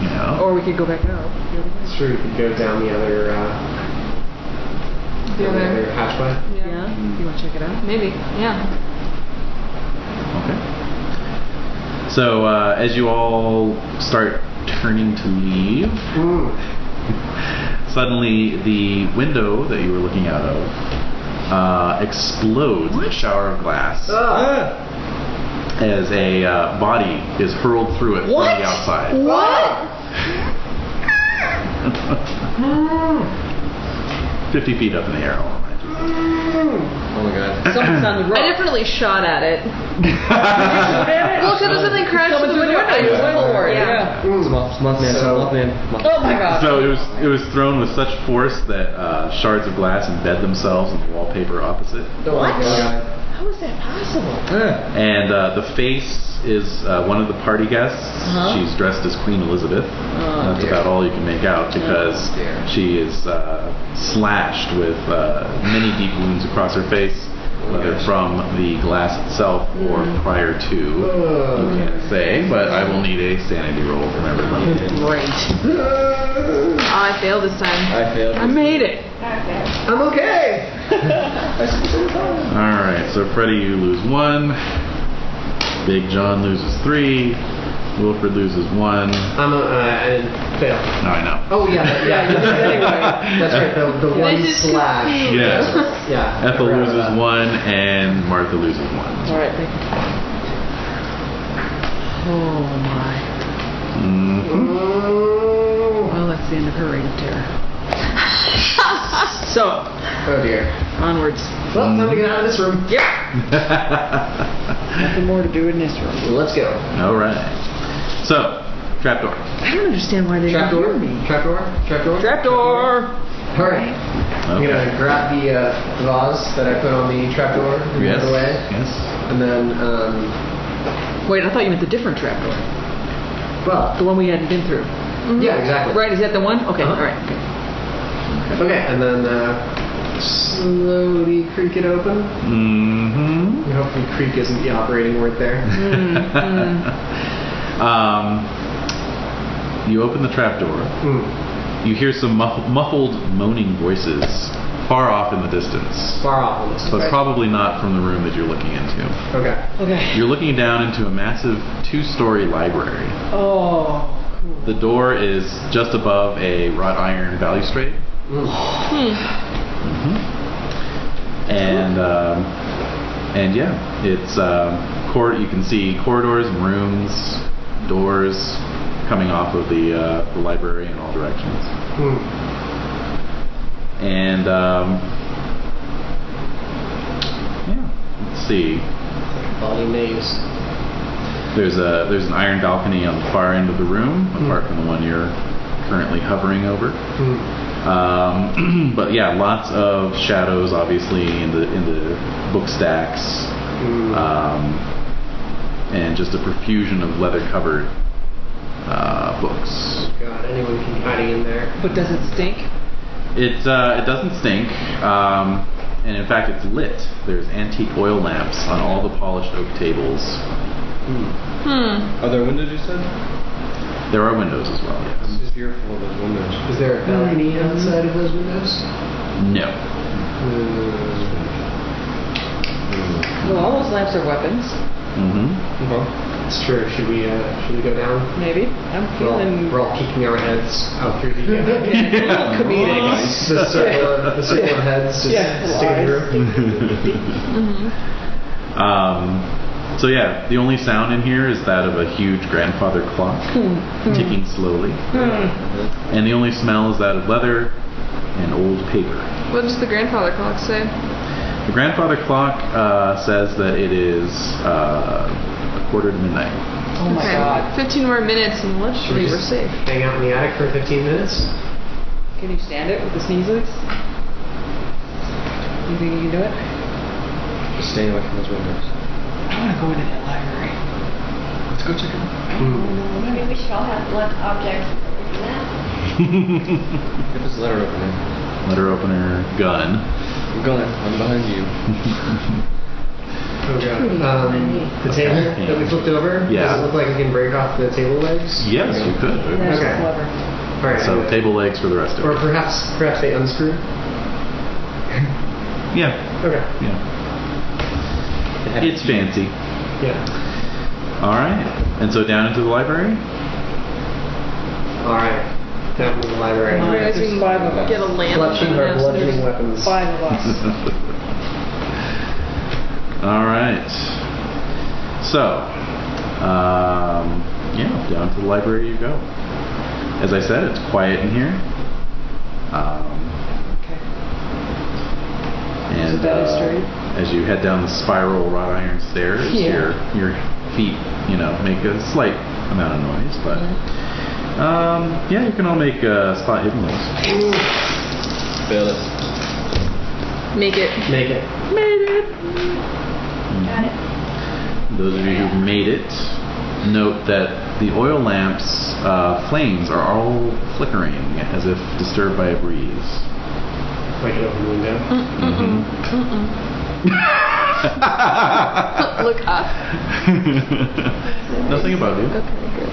Yeah. or we could go back out. It's true, you could go down the other hatchway. Yeah. You want to check it out? Maybe. Yeah. Okay. So as you all start turning to leave, suddenly the window that you were looking out of explodes in a shower of glass as a body is hurled through it from the outside. What? 50 feet up in the air, I'll remind you. Oh my god. Something's on the road. I definitely shot at it. Well, because something crashed through the window. I just went for it. Yeah. It's a Mothman. Oh my god. So it was thrown with such force that shards of glass embed themselves in the wallpaper opposite. What? How is that possible? And the face is one of the party guests. She's dressed as Queen Elizabeth. That's about all you can make out because she is slashed with many deep wounds across her face, whether from the glass itself or prior to. You can't say, but I will need a sanity roll from everyone. Great. Oh, I failed this time. I failed. I made it. I'm okay! Alright, so Freddie, you lose 1. Big John loses 3. Wilfred loses 1. I didn't fail. No, I know. Oh yeah, you did it anyway. That's right, the one This is slash. Yes. Yeah. Ethel loses 1 and Martha loses 1. Alright, thank you. Oh my. Well, that's the end of her reign of terror. So, Oh dear. onwards. Well, time to get out of this room. Yep. Nothing more to do in this room. Let's go. Alright. So, trapdoor. I don't understand why they don't hear Trapdoor? me. Trapdoor? Trapdoor! Alright. I'm Okay. gonna grab the vase that I put on the trapdoor and Yes. move it away. Yes. And then, Wait, I thought you meant the different trapdoor. well, The one we hadn't been through. yeah, exactly. Right, is that the one? Okay, Uh-huh. alright. Okay. Okay, and then slowly creak it open. Mm-hmm. And hopefully creak isn't the operating word there. You open the trapdoor. You hear some muffled moaning voices far off in the distance, Far off on this. but probably not from the room that you're looking into. Okay. Okay. You're looking down into a massive 2-story library. Oh, cool. The door is just above a wrought iron balustrade. And yeah, it's you can see corridors and rooms, doors coming off of the library in all directions. And yeah, let's see. Body maze. There's an iron balcony on the far end of the room, apart from the one you're currently hovering over. But yeah, lots of shadows, obviously, in the book stacks, and just a profusion of leather-covered books. God, anyone can be hiding in there. But does it stink? It doesn't stink, and in fact, it's lit. There's antique oil lamps on all the polished oak tables. Are there windows, you said? There are windows as well. I'm Yes. fearful of those windows. Is there a balcony outside of those windows? No. Well, all those lamps are weapons. Mm-hmm. Okay. It's true. Should we go down? Maybe. I'm feeling. We're all peeking our heads out through the comedic. the circle of heads just sticking through. So yeah, the only sound in here is that of a huge grandfather clock ticking slowly, and the only smell is that of leather and old paper. What does the grandfather clock say? The grandfather clock says that it is a quarter to midnight. Oh my God. 15 more minutes and literally we're safe. Hang out in the attic for 15 minutes? Can you stand it with the sneezes? You think you can do it? Just staying away from those windows. I want to go into that library. Let's go check it out. Maybe we should all have one object for that. Get this letter opener. Letter opener, gun. Gun, I'm behind you. Oh god. The table that we flipped over? Yeah. Does it look like we can break off the table legs? Yes, you could. That's Okay. clever. Alright. So table legs for the rest of Or it. perhaps they unscrew? Yeah. Okay. Yeah. It's fancy. Yeah. All right. And so down into the library. Alright. Down to the library. Alright, there's 5 of us. Get a lamp. Collection of our bludgeoning weapons. 5 of us. All right. So, yeah, down to the library you go. As I said, it's quiet in here. Okay. And Is the bed straight? as you head down the spiral wrought iron stairs, Yeah. your feet, make a slight amount of noise, but yeah, you can all make spot hidden rolls. Fail it. Make it. Make it. Made it. Got it. Those of you who've made it, note that the oil lamps' flames are all flickering as if disturbed by a breeze. I can open the window. Look up. Nothing about you. Okay, good.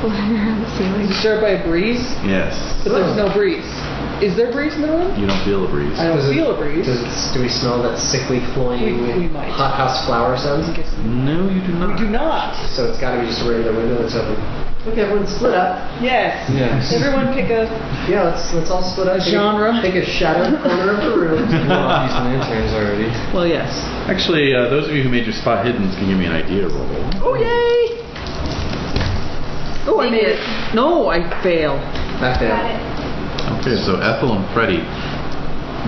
Flying around the ceiling. Disturbed by a breeze? Yes. But there's no breeze. Is there breeze in the room? You don't feel a breeze. I don't feel a breeze. Do we smell that sickly, cloying We might. hothouse flower scent? No, you do not. We do not. So it's got to be just a regular window that's open. Okay, everyone split up. Yes. Yes. Everyone pick a Yeah, let's all split up. genre. Take a shadowed corner of the room. These lanterns already. Well, yes. Actually, those of you who made your spot hiddens can give me an idea roll. Oh, yay! Oh, I made it. No, I failed. Back Got down. it. Okay, so Ethel and Freddie,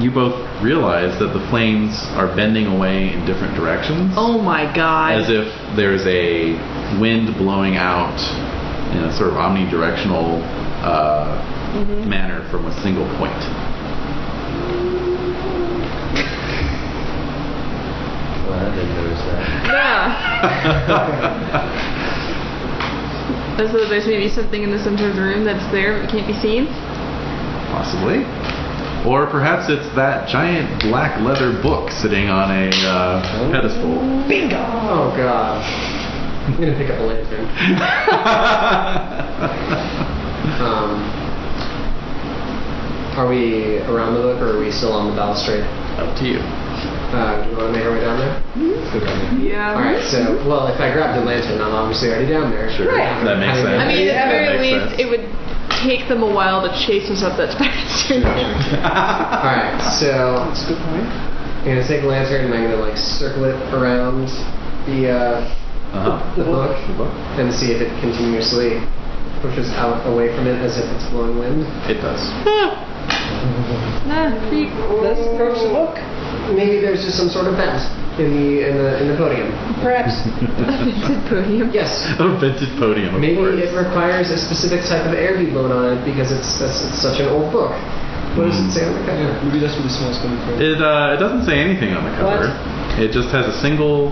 you both realize that the flames are bending away in different directions. Oh my God. As if there's a wind blowing out in a sort of omnidirectional manner from a single point. Well, I didn't notice that. Yeah. So there's maybe something in the center of the room that's there but can't be seen? Possibly. Or perhaps it's that giant black leather book sitting on a pedestal. Bingo! Oh god. I'm gonna pick up a lantern. Are we around the book or are we still on the balustrade? Up to you. Do you want to make our way down there? Good idea. Yeah. Alright, so, well, if I grab the lantern, I'm obviously already down there. Sure. Right. That makes sense. I mean, at the very That makes least, sense. it would take them a while to chase us up that bastard. Alright, so That's a good point. I'm gonna take a lantern and I'm gonna circle it around the book and see if it continuously pushes out away from it as if it's blowing wind. It does. Creep. Let's approach the book. Maybe there's just some sort of vent in the podium. Perhaps. It's podium. Yes. A vented podium, of Maybe course. it requires a specific type of air be blown on it because it's such an old book. What does it say on the cover? Yeah, maybe that's where the smell's coming from. It doesn't say anything on the cover. It just has a single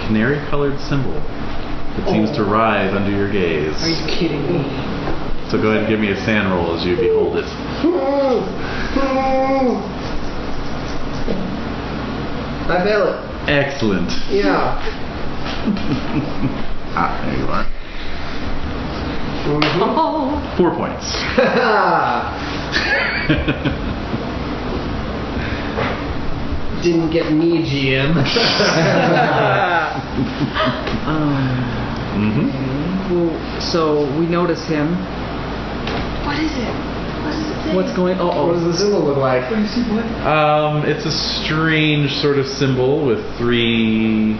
canary-colored symbol that seems to writhe under your gaze. Are you kidding me? So go ahead and give me a sand roll as you behold it. I fail it. Excellent. Yeah. There you are. Oh. 4 points. Didn't get me, GM. Well, so we notice him. What is it? What does it say? What's going? What does the symbol look like? It's a strange sort of symbol with three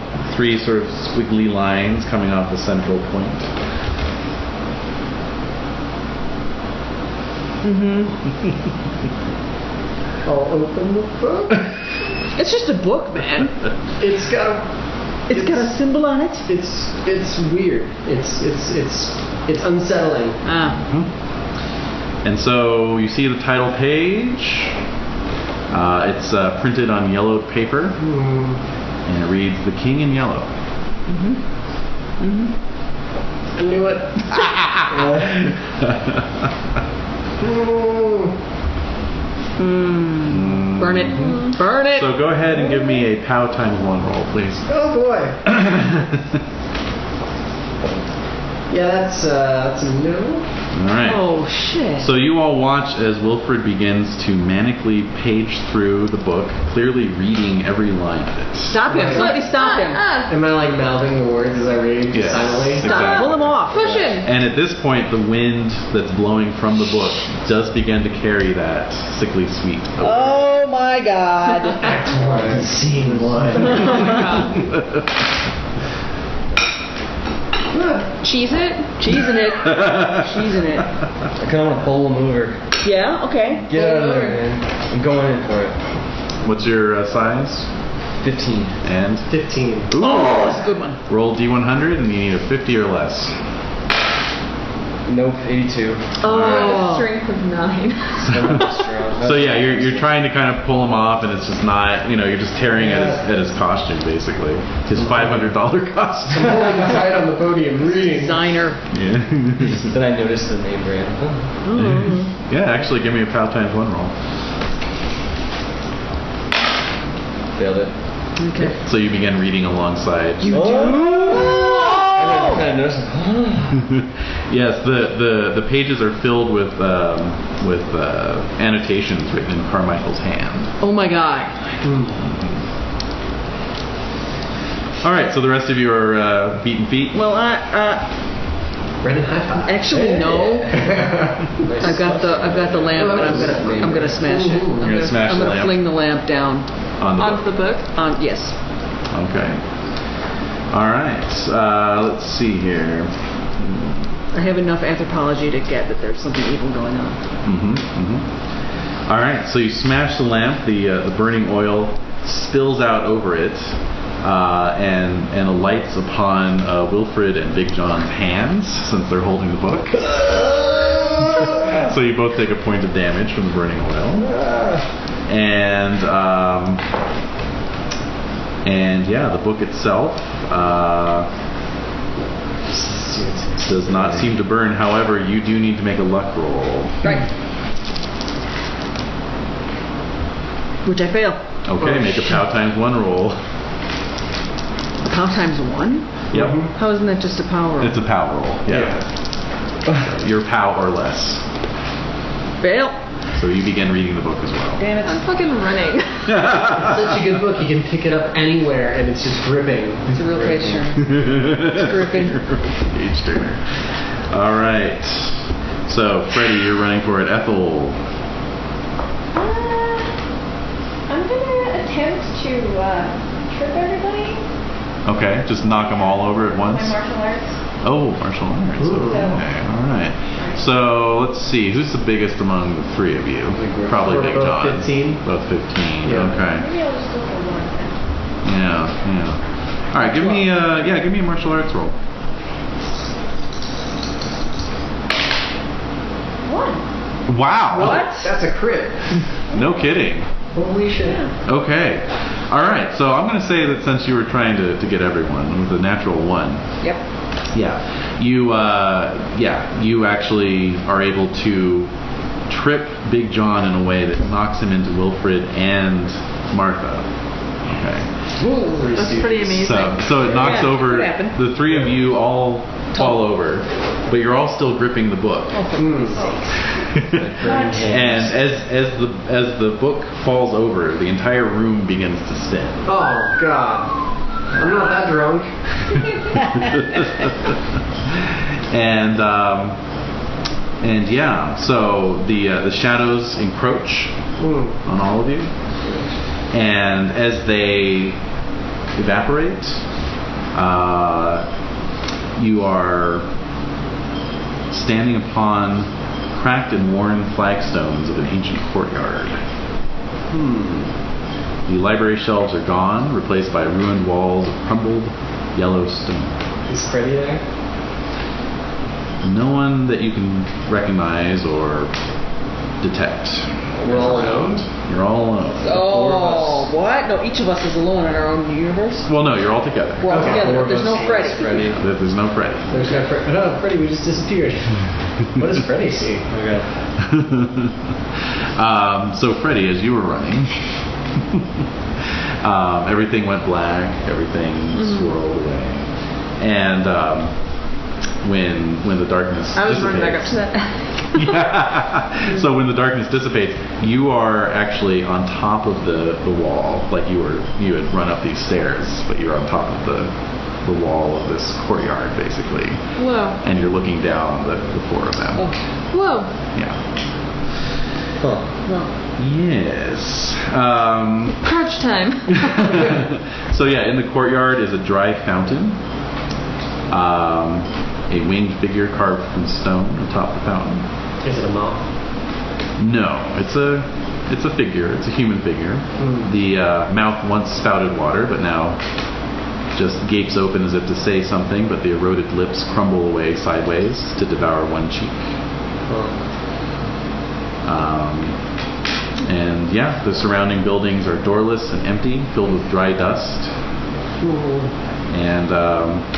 sort of squiggly lines coming off the central point. I'll open the book. It's just a book, man. It's got a symbol on it. It's weird. It's unsettling. And so you see the title page. It's printed on yellowed paper, and it reads "The King in Yellow." I knew it. Burn it. Burn it. So go ahead and give me a POW ×1 roll, please. Oh boy. Yeah, that's a no. All right. Oh shit. So you all watch as Wilfred begins to manically page through the book, clearly reading every line of it. Stop him! Somebody stop him! Am I like mouthing the words as I read silently? Stop! Exactly. Pull him off! Push him! And at this point, the wind that's blowing from the book does begin to carry that sickly sweet. Oh my God! Act 1, Scene 1. Cheese it? Cheesing it. Cheesing it. I kind of want to bowl him over. Yeah? Okay. Get out of there, man. I'm going in for it. What's your size? 15. And? 15. Ooh. Oh, that's a good one. Roll D100 and you need a 50 or less. Nope, 82. Oh. Strength of 9. So yeah, you're trying to kind of pull him off, and it's just not, you're just tearing at his costume, basically. His $500 costume. I'm holding tight on the podium reading. Designer. Yeah. Then I noticed the name brand. Yeah, actually, give me a POW ×1 roll. Failed it. Okay. So you begin reading alongside. You do? I kind of noticed. Yes, the pages are filled with annotations written in Carmichael's hand. Oh my God. All right, so the rest of you are beaten feet. Well, Brendan, high five. actually no. I've got the lamp, and I'm gonna smash it. You're gonna smash I'm the gonna lamp fling the lamp down on the book. Yes. Okay. All right. Let's see here. I have enough anthropology to get that there's something evil going on. All right. So you smash the lamp. The burning oil spills out over it, and alights upon Wilfred and Big John's hands, since they're holding the book. So you both take a point of damage from the burning oil. And yeah, the book itself does not seem to burn. However, you do need to make a luck roll. Right. Which I fail. Okay, make a POW ×1 roll. Power ×1? Yep. How isn't that just a power roll? It's a POW roll. Yeah. Your POW or less. Fail. So you begin reading the book as well. Damn it. I'm fucking running. Such a good book. You can pick it up anywhere, and it's just gripping. It's a real page turner. It's gripping. Page turner. All right. So Freddie, you're running for it. Ethel. I'm gonna attempt to trip everybody. Okay, just knock them all over at once. My martial arts. Oh, martial arts. Ooh. Okay, all right. So let's see, who's the biggest among the three of you? Probably Big both John. 15. Both 15. Yeah. Okay. Maybe I'll just go for one then. Yeah. All right, give me a martial arts roll. 1. Wow. What? That's a crit. No kidding. Holy shit. Okay. All right. So I'm going to say that since you were trying to get everyone with a natural 1. Yep. Yeah. You actually are able to trip Big John in a way that knocks him into Wilfred and Martha. Okay. That's pretty amazing. So it knocks Yeah, over what happened? the three of you all fall over, but you're all still gripping the book. And as the book falls over, the entire room begins to spin. Oh, God. I'm not that drunk. And yeah, so the shadows encroach on all of you, and as they evaporate, you are standing upon cracked and worn flagstones of an ancient courtyard. The library shelves are gone, replaced by ruined walls of crumbled yellow stone. Is Freddy there? No one that you can recognize or detect. We're all alone? You're all alone. Oh, what? No, each of us is alone in our own universe. Well, no, you're all together. We're all together. There's no Freddy. There's no Freddy. There's no Freddy. Oh, Freddy, we just disappeared. What does Freddy see? Okay. So Freddy, as you were running, everything went black. Everything swirled away, and when the darkness I was dissipates, running back up to that. yeah. So when the darkness dissipates, you are actually on top of the wall, like you had run up these stairs, but you're on top of the wall of this courtyard, basically. Whoa. And you're looking down the four of them. Whoa. Yeah. Huh. Yes. Crouch time. So yeah, in the courtyard is a dry fountain. A winged figure carved from stone atop the fountain. Is it a mouth? No, it's a figure. It's a human figure. The mouth once spouted water, but now just gapes open as if to say something, but the eroded lips crumble away sideways to devour one cheek. And yeah, the surrounding buildings are doorless and empty, filled with dry dust. And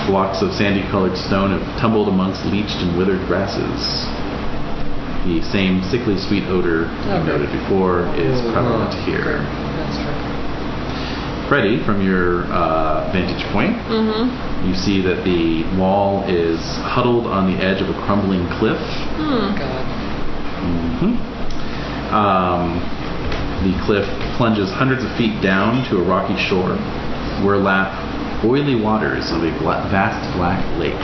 blocks of sandy-colored stone have tumbled amongst leached and withered grasses. The same sickly sweet odor you noted before is prevalent here. That's true. Freddy, from your vantage point, you see that the wall is huddled on the edge of a crumbling cliff. The cliff plunges hundreds of feet down to a rocky shore, where lap oily waters of a vast black lake.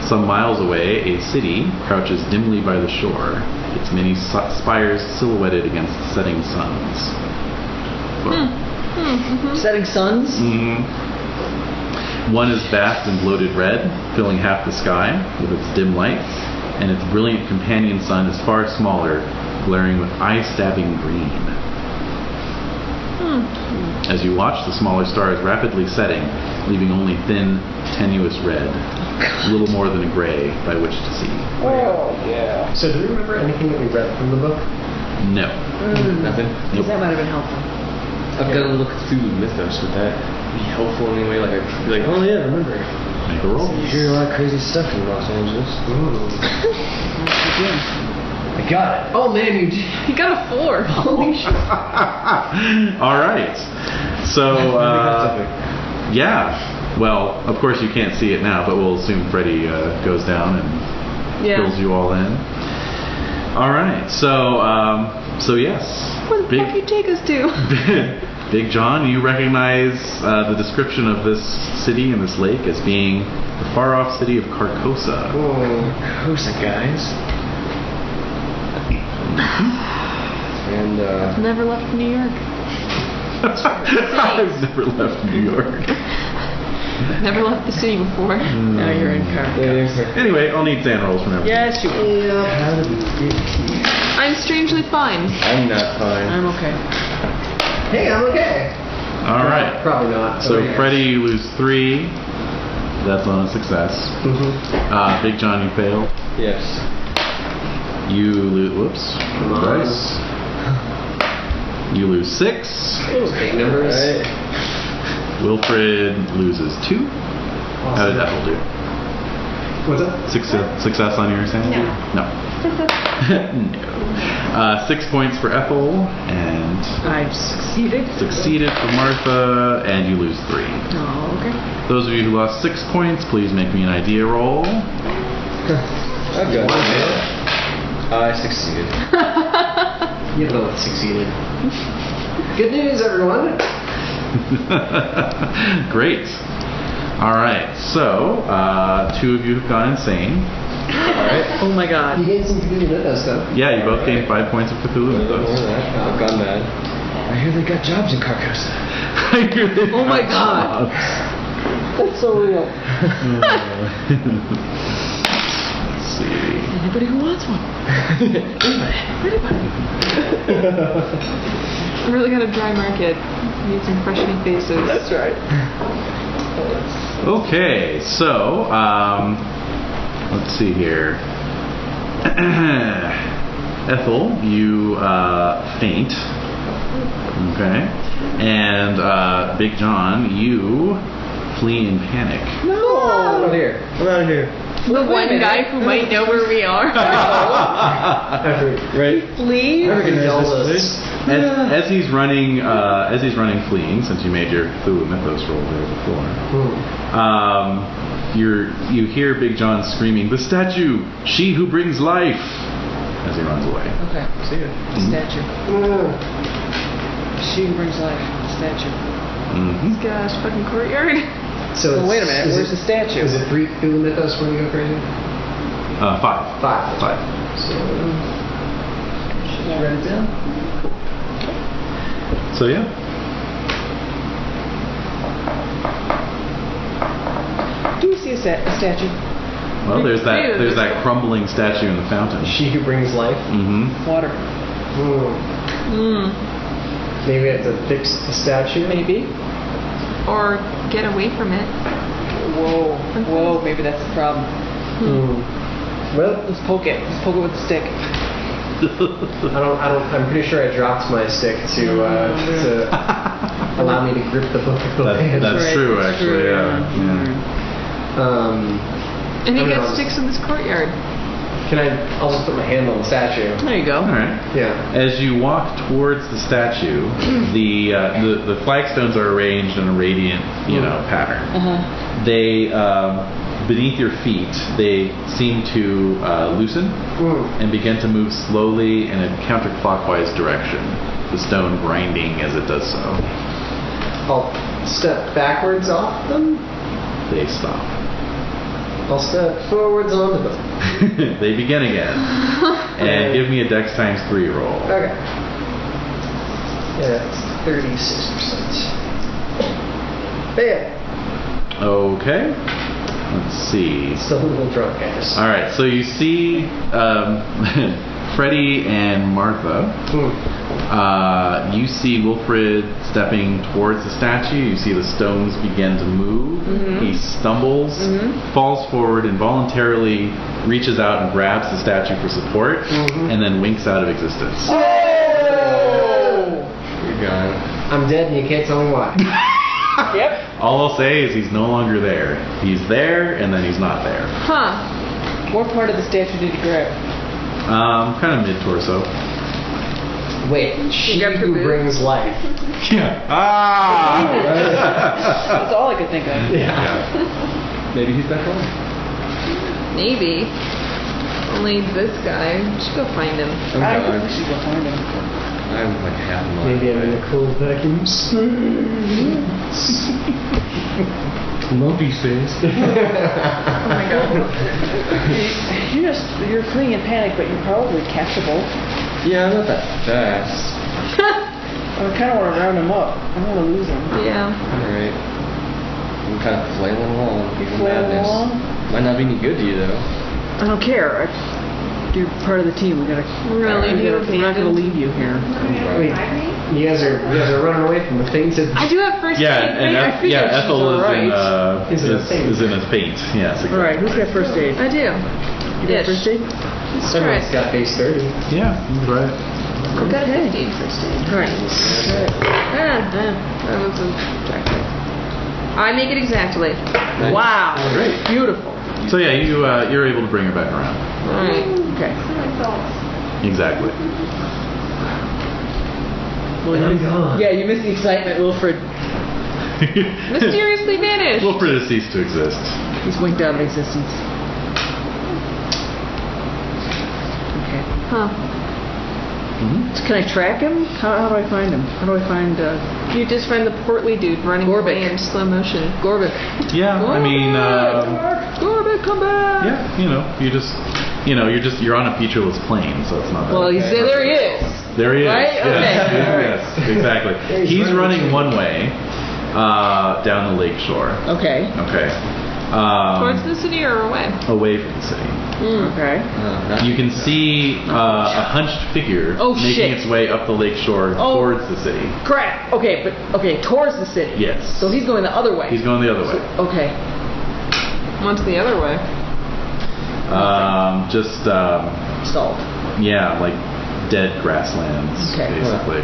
Some miles away, a city crouches dimly by the shore, its many spires silhouetted against setting suns. Setting suns? One is vast and bloated red, filling half the sky with its dim lights, and its brilliant companion sun is far smaller, glaring with eye-stabbing green. As you watch, the smaller star is rapidly setting, leaving only thin, tenuous red, little more than a gray by which to see. Oh, yeah. So do we remember anything that we read from the book? No. Nothing? Nope. That might have been helpful. I've got to look through the mythos. Would that be helpful in any way? Like, I'd be like, oh yeah, remember. Make a roll. You hear a lot of crazy stuff in Los Angeles. I got it. Oh man, you got a 4. holy shit. All right. So, yeah. Well, of course you can't see it now, but we'll assume Freddy goes down and fills you all in. All right. So yes. Where the fuck you take us to? Big John, you recognize the description of this city and this lake as being the far-off city of Carcosa. Carcosa, guys. And Never left New York. I've never left New York. Never left the city before. Now you're in Carcosa. Anyway, I'll need sand rolls from everything. Yes, you will. how did we get here? I'm strangely fine. I'm not fine. I'm okay. Hey, I'm okay. All right. Probably not. So Freddy, you lose 3. That's on a success. Big John, you failed. Yes. You lose. Whoops. Dice. You lose 6. Big numbers. Right. Wilfred loses 2. How did Ethel do? What's up? Success on your sanity? No. No. 6 points for Ethel, and I've succeeded. Succeeded for Martha, and you lose 3. Oh, okay. Those of you who lost 6 points, please make me an idea roll. I've got it. I succeeded. You both succeeded. Good news, everyone. Great. All right. So, 2 of you have gone insane. All right. Oh my god. You gained some Cthulhu mythos, though. Yeah, you both gained 5 points of Cthulhu mythos. I've gone mad. I hear they got jobs in Carcosa. Oh my god. That's so real. Let's see. Anybody who wants one. Anybody. I really got a dry market. Need some fresh new faces. That's right. Okay, so let's see here. Ethel, you faint. Okay, and Big John, you flee in panic. No. I'm out of here. I'm out of here. The one guy who might know where we are. Right. Flee. As he's running, fleeing. Since you made your Cthulhu Mythos roll there before, you hear Big John screaming, "The statue! She who brings life!" as he runs away. Okay. See ya. The statue. She who brings life. The statue. Mm-hmm. Gosh, fucking courtyard. So Well, wait a minute. Where's the statue? Is it 3 Cthulhu mythos when you go crazy? 5. 5. 5. So, should I write it down? So yeah. Do we see a statue? Well, there's that crumbling statue in the fountain. She who brings life. Mm-hmm. Water. Maybe we have to fix the statue. Maybe. Or get away from it. Whoa. Whoa. Maybe that's the problem. Well, Let's poke it. Let's poke it with a stick. I'm pretty sure I dropped my stick to allow me to grip the book with both hands. That's Right, true, that's actually. true, Yeah. I think I mean, it sticks in this courtyard. I'll just put my hand on the statue. There you go. All right. Yeah. As you walk towards the statue, the flagstones are arranged in a radiant, pattern. They beneath your feet, they seem to loosen and begin to move slowly in a counterclockwise direction. The stone grinding as it does so. I'll step backwards off them. They stop. I'll step forwards onto them. They begin again. And give me a Dex times 3 roll. Okay. Yeah, it's 36%. Bam! Okay. Let's see. Still a little drunk, guys. All right. So you see Freddie and Martha. You see Wilfred stepping towards the statue. You see the stones begin to move. He stumbles, falls forward, involuntarily reaches out and grabs the statue for support, and then winks out of existence. Oh! You're gone. I'm dead and you can't tell me why. Yep. All I'll say is he's no longer there. He's there, and then he's not there. Huh. What part of the statue did you grab? Kind of mid-torso. Wait, she grabbed her who boob? brings life. Yeah. Ah! That's all I could think of. Yeah. Maybe he's back home. Maybe. Only this guy. We should go find him. I'm I gone. think we should go find him. I'm like half a mile. Maybe I'm in away. a cold vacuum space. Lumpy space. Oh my god. You're fleeing in panic, but you're probably catchable. Yeah, I'm not that fast. I kind of want to round him up. I don't want to lose him. Yeah. Alright. I'm kind of flailing along. You Evil flailing madness. along? Might not be any good to you, though. I don't care. You're part of the team. We're not gonna leave you here. Wait, you guys are running away from the things that. I do have first Yeah, aid. and I figured she's Ethel alright. is in a faint. Yes. Exactly. All right, who's got first aid? I do. You got first aid? Let's try Everyone's it. got base 30. Yeah, that's right. I've got 15 first aid. All right. That was exactly. I make it exactly. Wow. Great. Beautiful. So yeah, you're able to bring her back around. Alright. Okay. Exactly. Well, yeah, you missed the excitement, Wilfred. Mysteriously vanished. Wilfred has ceased to exist. He's winked out of existence. Okay. Huh. Mm-hmm. So can I track him? How do I find him? How do I find You just find the portly dude running away in slow motion. Gorbik. Yeah, I mean, Gorbik, come back. yeah, you're on a featureless plane, so it's not that. Well, there he is. There he is. Right? Yes, Okay. yes, exactly. He's running one way down the lake shore. Okay. Okay. Towards the city or away? Away from the city. Okay. You can see a hunched figure making its way up the lake shore towards the city. Crap. Okay, towards the city. Yes. So he's going the other way. He's going the other way. Okay. What's the other way? Salt. Yeah, like dead grasslands, basically.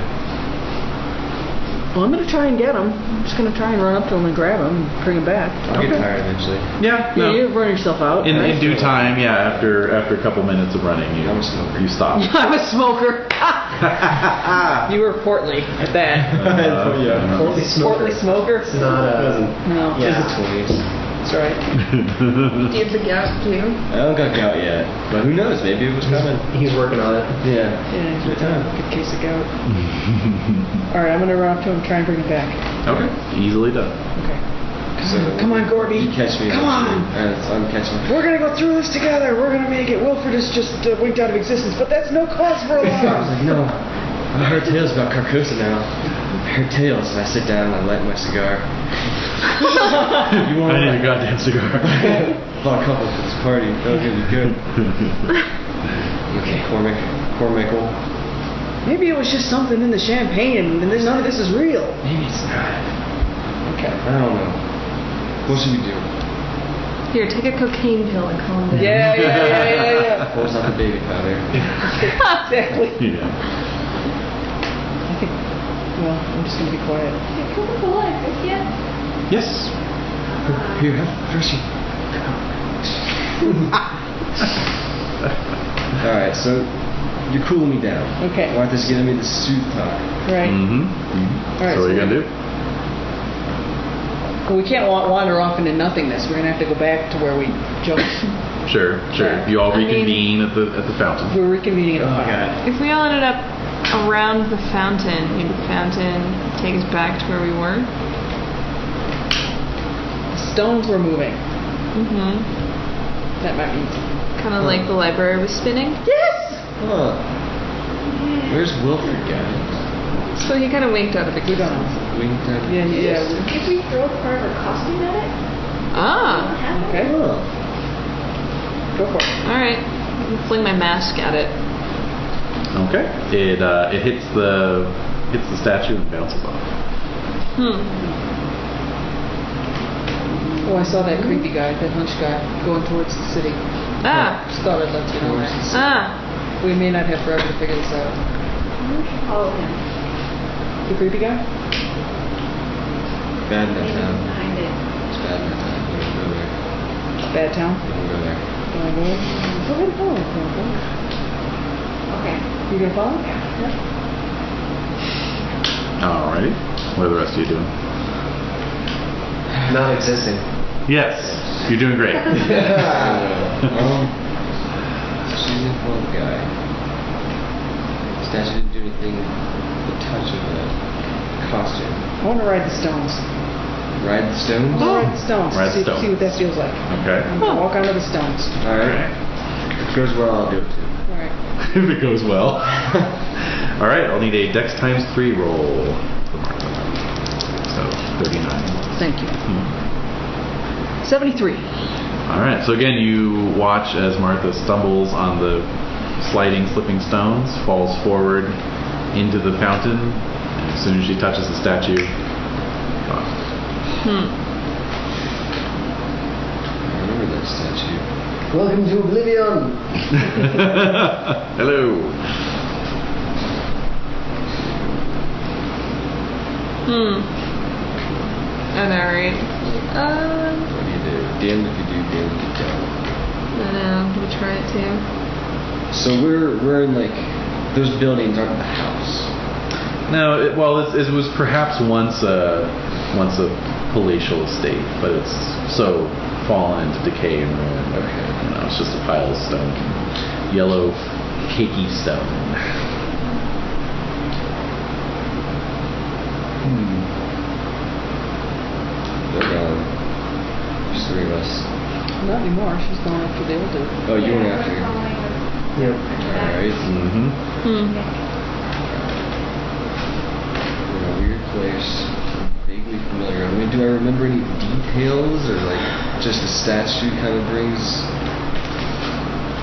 Well, I'm going to try and get him. I'm just going to try and run up to him and grab him and bring him back. I'll get tired eventually. Yeah, no. You run yourself out. In due time, after a couple minutes of running, you stop. I'm a smoker. You were portly at that. Portly smoker. It's not a... No. Yeah. It's the 20s. That's right. Do you have the gout too? I don't got gout yet, but who knows? Maybe it was coming. He's working on it. Yeah. Yeah, good time. Good case of gout. All right, I'm going to run up to him and try and bring him back. Okay, easily done. Okay. So Come on, Gorby. You catch me. Come on. I'm catching. We're going to go through this together. We're going to make it. Wilfred is just winked out of existence, but that's no cause for I was alarm. like, no. I heard tales about Carcosa now. I heard tales, and I sit down and I light my cigar. I need a goddamn cigar. Bought a couple for this party. That was gonna be good. Okay, Cormichael. Maybe it was just something in the champagne, and none of this is real. Maybe it's not. Okay. I don't know. What should we do? Here, take a cocaine pill and calm down. Yeah. What was not the baby powder? Exactly. Yeah. I think. Well, I'm just gonna be quiet. Coca-Cola exist yet? Yes. Here, have first. Alright, so you're cooling me down. Okay. Martha's giving me the soothe talk. Right. Mm-hmm. All right, So what are you gonna do? Well, we can't wander off into nothingness. We're gonna have to go back to where we jumped. Sure. Yeah. You all I mean- reconvene at the fountain. We're reconvening at the fountain. If we all ended up around the fountain, maybe the fountain take us back to where we were. The stones were moving. Mm-hmm. That might mean. Kind of like the library was spinning. Yes. Huh. Where's Wilfred, guys? So he kind of winked out of We don't know. Winked at Yeah. Could we throw part of our costume at it? Ah, Okay. Huh. Go for it. all right. I can fling my mask at it. Okay. It hits the statue and bounces off. Oh, I saw that creepy guy, that hunch guy, going towards the city. Ah, Just thought I'd let you know that. ah. We may not have forever to figure this out. Follow him. The creepy guy? Bad in that Maybe town. behind it. It's bad in that town. Don't go there. Bad town? Don't go there. Don't I go? Go ahead and follow him. Okay. You gonna follow? Alrighty. What are the rest of you doing? Not existing. Yes. You're doing great. She's in one guy. Statue didn't do anything but touch of the costume. I want to ride the stones. Ride the stones? I want to ride the stones. Ride the see, stones. see what that feels like. Okay. I'm gonna walk onto the stones. Alright. If it goes well, I'll do it too. All right. If it goes well. Alright, I'll need a Dex times 3 roll. So 39. Thank you. 73. Alright, so again you watch as Martha stumbles on the sliding, slipping stones, falls forward into the fountain, and as soon as she touches the statue, gone. I remember that statue. Welcome to Oblivion. Hello. I know, right? What do you do? Damned if you do, damned if you don't. I know. We try it too. So we're in like, those buildings aren't the house. No, it was perhaps once a palatial estate, but it's so fallen into decay and ruin. Okay. You know, it's just a pile of stone, yellow, cakey stone. three of us. Not anymore. She's going after the old dude. Oh, you went after her. Yep. Alright. In a weird place. Vaguely familiar. I mean, do I remember any details or like just the statue kind of brings?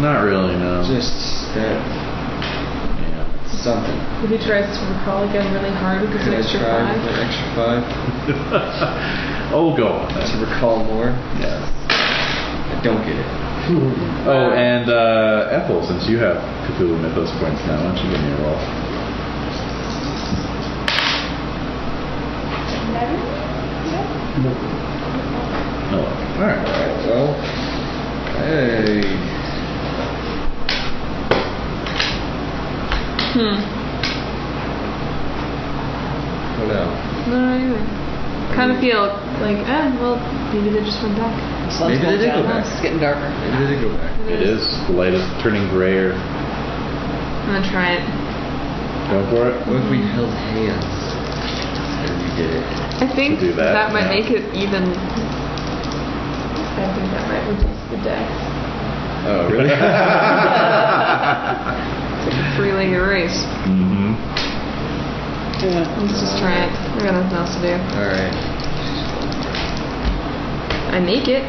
Not really, no. Just that. Yeah. Something. If he tries to recall again really hard with his Could I extra try 5. with an extra 5? Oh, go on. To recall more? Yes. I don't get it. Oh, and Ethel, since you have Cthulhu Mythos points now, why don't you give me a roll? Oh, alright. Well, hey. Oh no. No, either. Kind of feel like, well, maybe they just went back. Maybe they did go back. It's getting darker. Maybe they did go back. It is. The light is turning grayer. I'm gonna try it. Go for it. What if we held hands and we did it? I think Do that, that might yeah. make it even. I think that might reduce the death. Oh, really? It's like a 3-legged race. Mm-hmm. Yeah. Let's just try it. I got nothing else to do. Alright. I make it.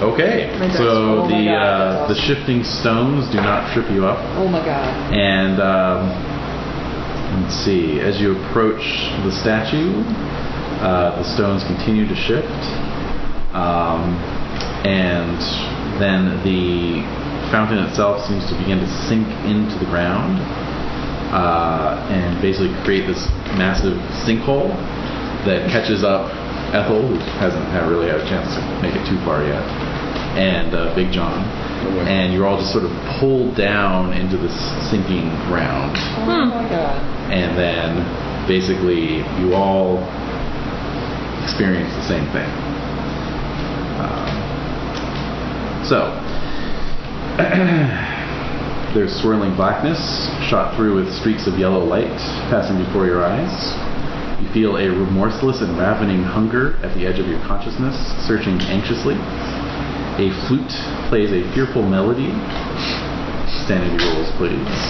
Okay. My dice So roll. Oh my God, that's the awesome. shifting stones do not trip you up. Oh my god. And let's see, as you approach the statue, the stones continue to shift, and then the fountain itself seems to begin to sink into the ground, and basically create this massive sinkhole that catches up Ethel, who hasn't really had a chance to make it too far yet, and Big John. And you're all just sort of pulled down into this sinking ground. Oh my god. And then basically you all experience the same thing. There's swirling blackness shot through with streaks of yellow light passing before your eyes. You feel a remorseless and ravening hunger at the edge of your consciousness, searching anxiously. A flute plays a fearful melody. Sanity rolls, please.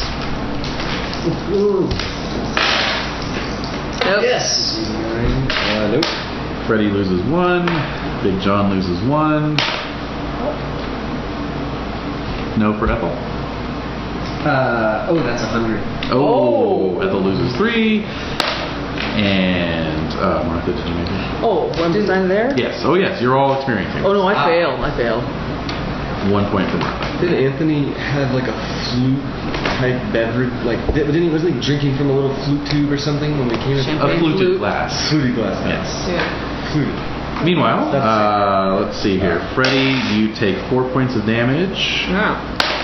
Nope. Yes. Nope. Freddy loses 1. Big John loses 1. No for Ethel. That's 100. Oh, Ethel loses 3. And Martha, did you make it? Oh, one design there? Yes. Oh, yes. You're all experiencing. Oh no, I failed. 1 point for Martha. Didn't Anthony have like a flute type beverage? Like, wasn't he drinking from a little flute tube or something when we came in? Champagne. A fluted Flute. glass. Fluted glass. Yes. Yeah. Fluted. Meanwhile, let's see here. Freddy, you take 4 points of damage. Wow.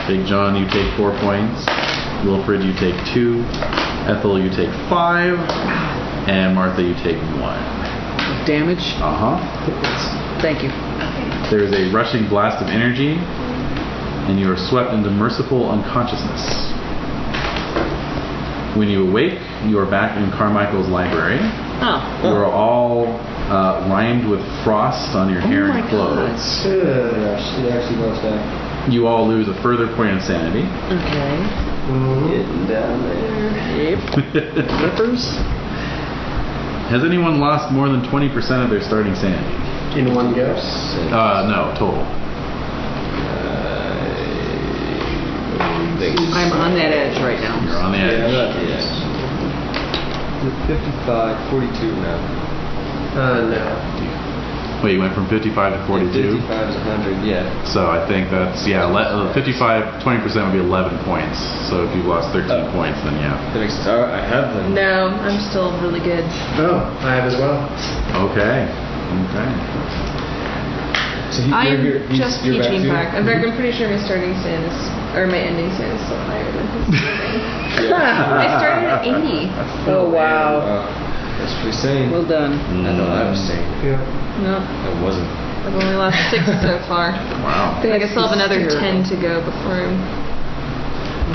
Big John, you take 4 points. Wilfred, you take 2. Ethel, you take 5. And Martha, you take 1. Damage. Thank you. There is a rushing blast of energy, and you are swept into merciful unconsciousness. When you awake, you are back in Carmichael's library. Oh. You are all rimed with frost on your hair Oh my and clothes. It actually goes back. You all lose a further point of sanity. Okay. Getting down there. Yep. Rippers. Has anyone lost more than 20% of their starting sanity? In one go? No, total. I'm on that edge right now. You're on the edge. Yeah. 55, 42 now. No. Wait, you went from 55 to 42? 55 is 100, yeah. So I think that's, 55, 20% would be 11 points. So if you've lost 13 points, then yeah. That makes sense. I have them. No, I'm still really good. Oh, I have as well. Okay. So I'm you're just back peaching too? back. In fact, I'm pretty sure my starting sand is, or my ending sand is still higher than his starting. I started at 80. Oh wow. That's pretty sane. Well done. I thought I was sane. Yeah. No, I wasn't. I've only lost 6 so far. Wow. I think I still have another Terrible. 10 to go before I'm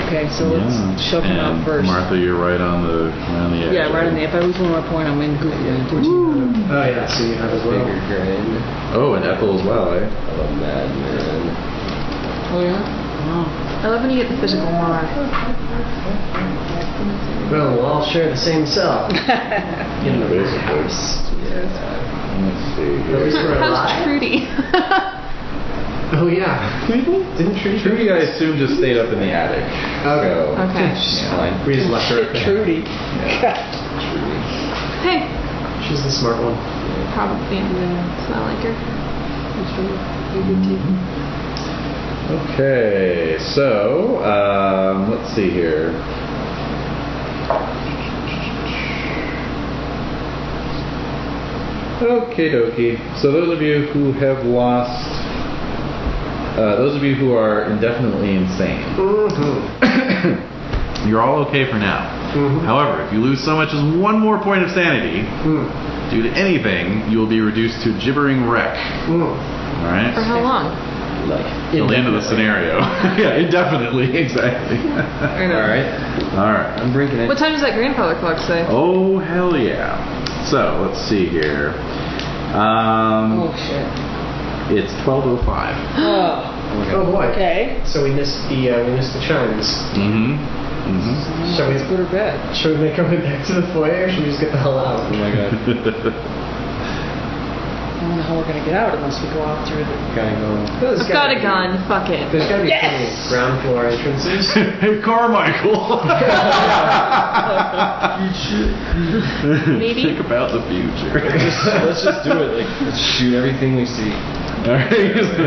Okay, so let's shove him out first. Martha, you're right on the edge. Yeah, right on the. If I lose one more point, I'm in goofy. Oh yeah, so you have as well. Oh, and Ethel as well, eh? Oh, madman. Oh yeah. Wow. I love when you get the physical mark. Well, we'll all share the same cell. In the house. Let's see At least here. we're How's alive. Trudy? Oh yeah. Didn't Trudy? Trudy, I assume, just stayed up in the attic. Okay. So, Okay. She's fine. We just left her. Trudy. Hey. She's the smart one. Probably. So I like her. Okay, so let's see here. Okie dokie. So those of you who have lost, those of you who are indefinitely insane, you're all okay for now. However, if you lose so much as one more point of sanity due to anything, you will be reduced to gibbering wreck. All right. For how long? Till the end of the scenario. Yeah, indefinitely, exactly. Alright. Alright. I'm breaking it. What time does that grandfather clock say? Oh, hell yeah. So, let's see here. Oh shit. It's 12:05. Oh boy. Okay. So we missed the chimes. Shall we go to bed? Should we make our way back to the foyer, or should we just get the hell out? Oh my god. I don't know how we're gonna get out unless we go out through the. Gotta go. I've got a gun. Fuck it. There's gotta be plenty of ground floor entrances. Hey, Carmichael! Maybe. Think about the future. Let's just do it. Like, let's shoot everything we see. Alright, With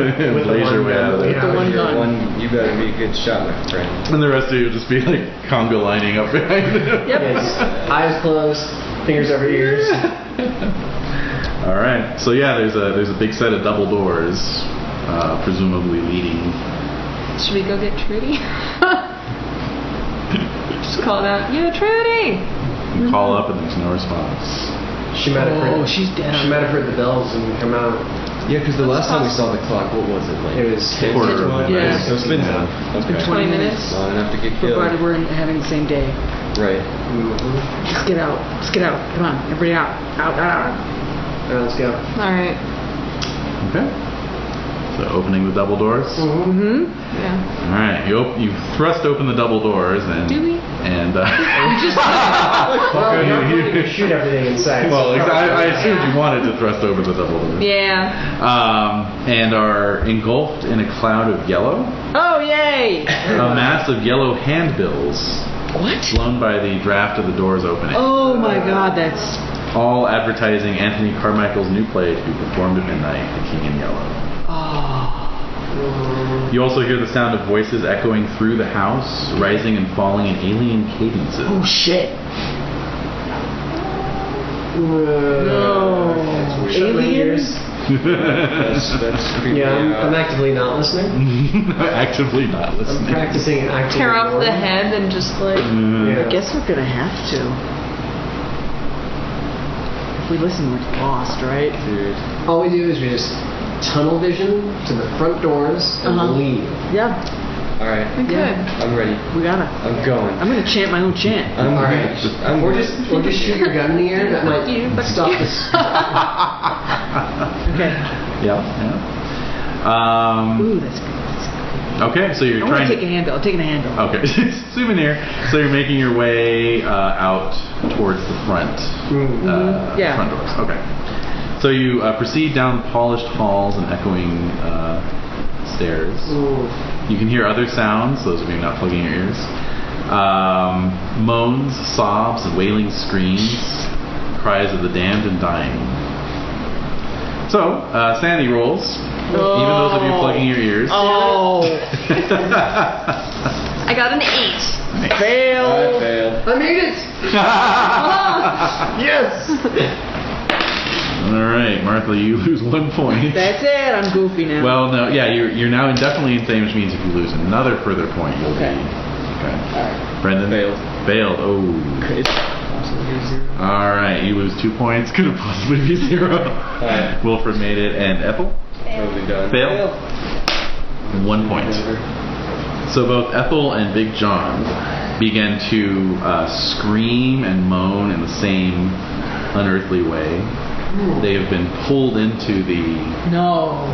the laser one way out of gun. there. The one gun. You better be a good shot, my friend. And the rest of you will just be like conga lining up behind him. Yep. Yes. Eyes closed, fingers over ears. All right. So yeah, there's a big set of double doors, presumably leading. Should we go get Trudy? Just call it out. Yeah, Trudy! You call up and there's no response. She might have heard. She's dead. She might have heard the bells and come out. Yeah, because the last time we saw the clock, what was it? Like It was 10 quarter of 12? Yeah. So it's been Yeah. okay. 20 minutes. Long enough to get killed. Provided we're having the same day. Right. Let's get out. Let's get out. Come on, everybody out. Out. Alright, let's go. Alright. Okay. So opening the double doors. Mm-hmm. Yeah. All right. You thrust open the double doors and. Do we? And. Well, you're not going to shoot everything inside. Well, I assumed you wanted to thrust open the double doors. Yeah. And are engulfed in a cloud of yellow. Oh, yay! A mass of yellow handbills What? blown by the draft of the doors opening. Oh my god, that's... All advertising Anthony Carmichael's new play to be performed at midnight, The King in Yellow. Oh. You also hear the sound of voices echoing through the house, rising and falling in alien cadences. Oh shit. No. Shut my ears. That's creepy. Yeah, I'm actively not listening. Actively not I'm listening. practicing active. Tear off the ignoring. head and just like... Yeah. I guess we're gonna have to. If we listen, we're lost, right? Dude. All we do is we just tunnel vision to the front doors and leave. Yeah, Alright. We could. Yeah. I'm ready. we gotta. I'm going. I'm gonna chant my own chant. I'm Alright. I'm Or just shoot your gun in the air. That might stop this. Okay. Yeah. Ooh, that's good. Okay, so you're I want trying to take a handle. I'm taking a handle. Okay, souvenir. So you're making your way out towards the front, Yeah. front doors. Okay. So you proceed down polished halls and echoing stairs. You can hear other sounds. Those of you not plugging your ears. Moans, sobs, wailing screams, cries of the damned and dying. So sanity rolls. Even those of you plugging your ears. Oh. I got an 8. Fail. I failed. I made it! Yes! All right, Martha, you lose 1 point. That's it. I'm goofy now. Well, no, yeah, you're now indefinitely insane, which means if you lose another further point, you'll Okay. be okay. Alright. Brendan Failed. Failed. Oh. Could possibly be 0. All right, you lose 2 points. Could it possibly be 0? Alright. Wilfred made it, and Ethel Totally done. failed. 1 point. Never. So both Ethel and Big John began to scream and moan in the same unearthly way. They have been pulled into the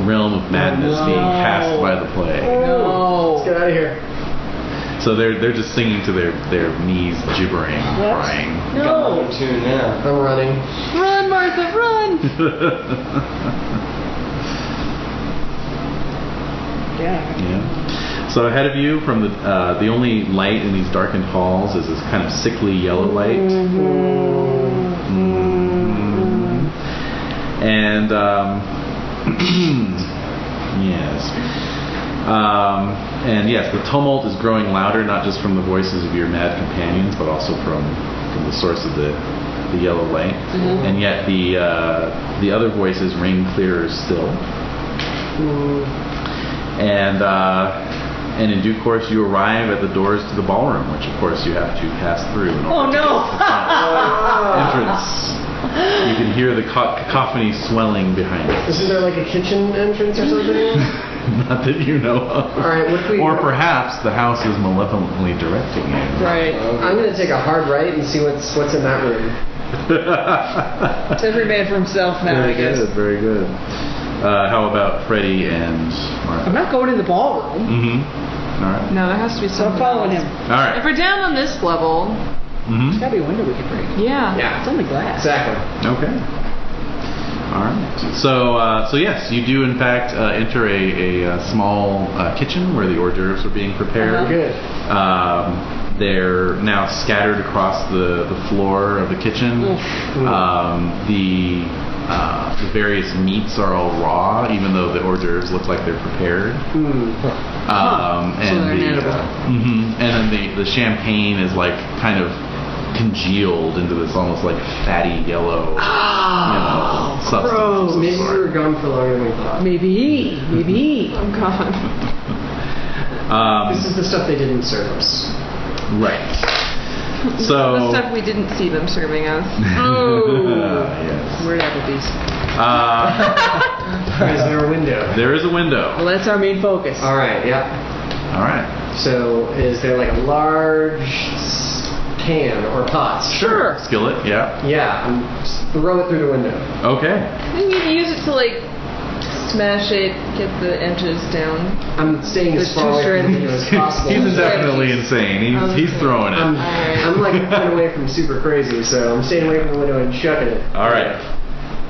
realm of madness being cast by the plague. Let's get out of here. So they're just singing to their knees, gibbering, crying. No. I'm running. Run, Martha, run! Yeah. So ahead of you, from the only light in these darkened halls is this kind of sickly yellow light. And yes. And yes, the tumult is growing louder, not just from the voices of your mad companions, but also from the source of the yellow light. And yet the other voices ring clearer still. And in due course, you arrive at the doors to the ballroom, which of course you have to pass through. In order to get to the entrance. You can hear the cacophony swelling behind it. Isn't there like a kitchen entrance or something? Not that you know of. All right, what if we... Or perhaps the house is malevolently directing you. Right. I'm going to take a hard right and see what's in that room. It's every man for himself now, I guess. Very good. How about Freddie and Martha? I'm not going in the ballroom. All right. No, there has to be So I'm something following else. him. All right. If we're down on this level, There's got to be a window we can break. yeah. It's only glass. Exactly. Okay. All right. So yes, you do in fact enter a small kitchen where the hors d'oeuvres are being prepared. Good. They're now scattered across the floor of the kitchen. The various meats are all raw, even though the hors d'oeuvres look like they're prepared. And they're inedible. And then the champagne is like kind of congealed into this almost like fatty yellow, substance. Maybe we were gone for longer than we thought. Maybe. Oh God. This is the stuff they didn't serve us. Right. The So. stuff we didn't see them serving us. Yes. We're at Applebee's. Is there a window? There is a window. Well, that's our main focus. All right, yeah. All right. So is there like a large can or pot? Sure. Skillet. Yeah. Yeah, throw it through the window. Okay. Then you can use it to like smash it, get the edges down. I'm staying as There's far away two from the window as possible. He's definitely insane. He's throwing it. I'm like running away from super crazy, so I'm staying away from the window and chucking it. All right.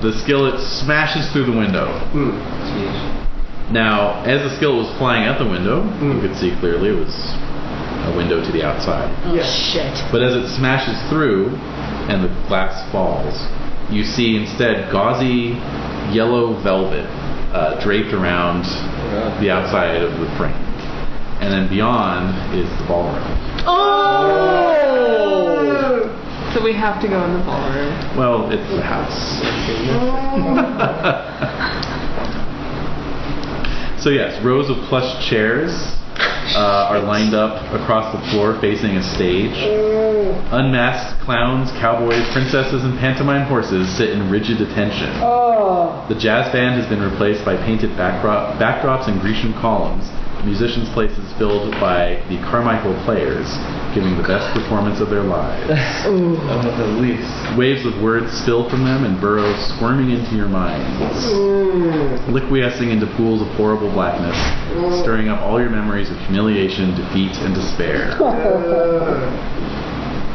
The skillet smashes through the window. Now, as the skillet was flying out the window, you could see clearly it was a window to the outside. Oh, shit. But as it smashes through and the glass falls, you see instead gauzy yellow velvet draped around the outside of the frame. And then beyond is the ballroom. Oh! So we have to go in the ballroom. Well, it's the house. So yes, rows of plush chairs are lined up across the floor facing a stage. Unmasked clowns, cowboys, princesses, and pantomime horses sit in rigid attention. The jazz band has been replaced by painted backdrops and Grecian columns. Musicians' places filled by the Carmichael players, giving the best performance of their lives. The least. Waves of words spill from them and burrow squirming into your minds, liquescing into pools of horrible blackness, stirring up all your memories of humiliation, defeat, and despair.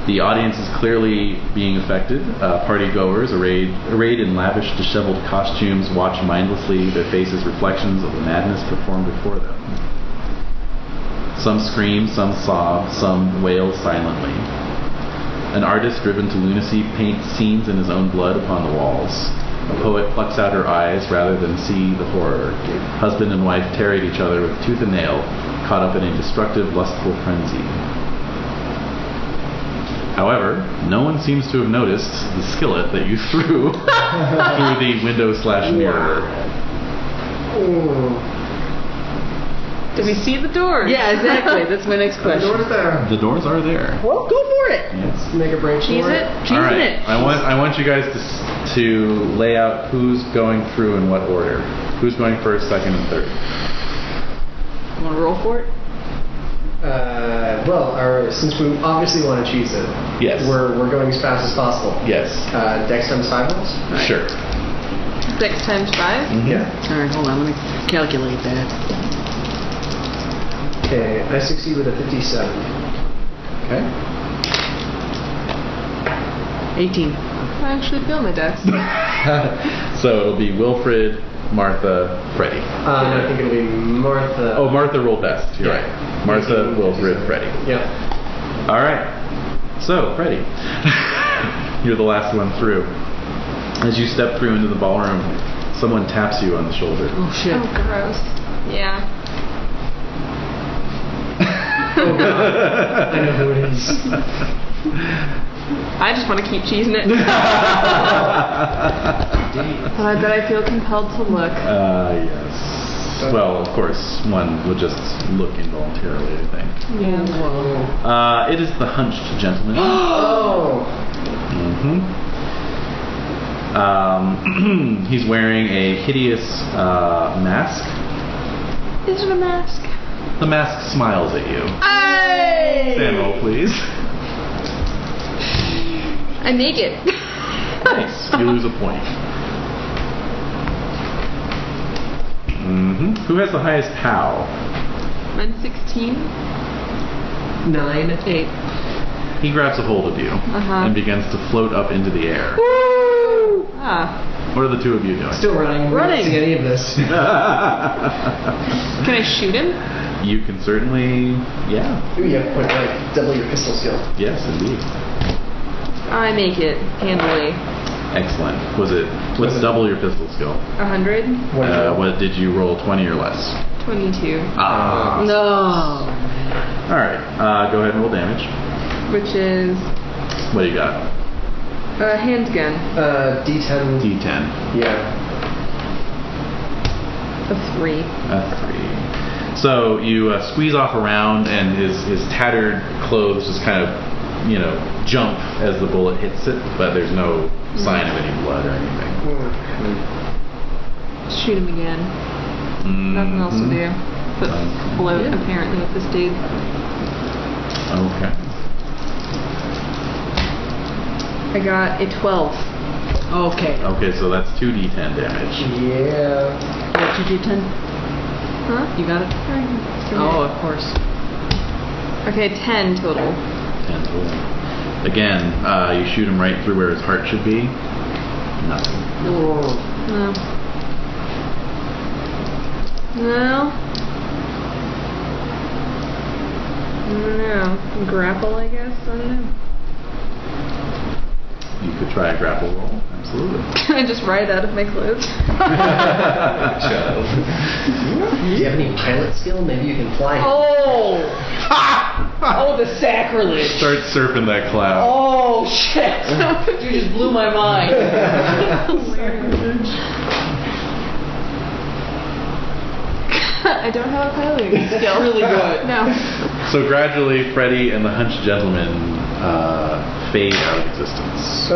The audience is clearly being affected. Party-goers, arrayed in lavish, disheveled costumes, watch mindlessly, their faces reflections of the madness performed before them. Some scream, some sob, some wail silently. An artist driven to lunacy paints scenes in his own blood upon the walls. A poet plucks out her eyes rather than see the horror. Husband and wife tear at each other with tooth and nail, caught up in a destructive, lustful frenzy. However, no one seems to have noticed the skillet that you threw through the window/mirror. Did we see the doors? Yeah, exactly. That's my next question. The door's there. The doors are there. Well, go for it. Yes. Make a break Cheese for it? All right. it. I want you guys to lay out who's going through in what order. Who's going first, second, and third. You want to roll for it? Since we obviously want to cheese it, Yes. we're going as fast as possible. Yes. Dex times 5 rolls? Sure. 6 times 5? Mhm. Yeah. All right, hold on. Let me calculate that. Okay, I succeed with a 57. Okay. 18. I actually feel my dex. So it'll be Wilfred, Martha, Freddie. No, I think it'll be Martha. Oh, Martha rolled best. You're Yeah. right. Martha, Wilfred, Freddie. Yeah. All right. So, Freddie, you're the last one through. As you step through into the ballroom, someone taps you on the shoulder. Oh, shit. Oh, gross. Yeah. Oh, God. I know who it is. I just want to keep cheesing it. But I bet I feel compelled to look. Yes. Well, of course, one would just look involuntarily, I think. Yeah. It is the hunched gentleman. Oh! He's wearing a hideous mask. Is it a mask? The mask smiles at you. Hey! Stand roll, please. I make it. Nice. You lose a point. Who has the highest POW? I'm 16. 9. 8. He grabs a hold of you and begins to float up into the air. Woo! Ah. What are the two of you doing? Still running. We're not seeing any of this. Can I shoot him? You can certainly, yeah. Ooh, you have point blank. Double your pistol skill. Yes, indeed. I make it handily. Excellent. What's double your pistol skill? 100. What did you roll, 20 or less? 22. Ah. No. All right. Go ahead and roll damage. Which is What do you got? a handgun. D10. D10. Yeah. A 3. A 3. So you squeeze off around, and his tattered clothes just kind of, jump as the bullet hits it, but there's no sign of any blood or anything. Shoot him again. Nothing else to do. But float, apparently, with this dude. Okay. I got a 12. Okay. Okay, so that's 2d10 damage. Yeah. What, 2d10? Huh? You got it? Oh, of course. Okay, 10 total. 10 total. Again, you shoot him right through where his heart should be. Nothing. No. Well. I don't know. Grapple, I guess? I don't know. You could try a grapple roll. Absolutely. Can I just ride out of my clothes? Do you have any pilot skill? Maybe you can fly. Oh! Oh, the sacrilege! Start surfing that cloud. Oh, shit! You just blew my mind. I don't have a piloting skill. Really good. No. So gradually, Freddy and the hunched gentleman fade out of existence.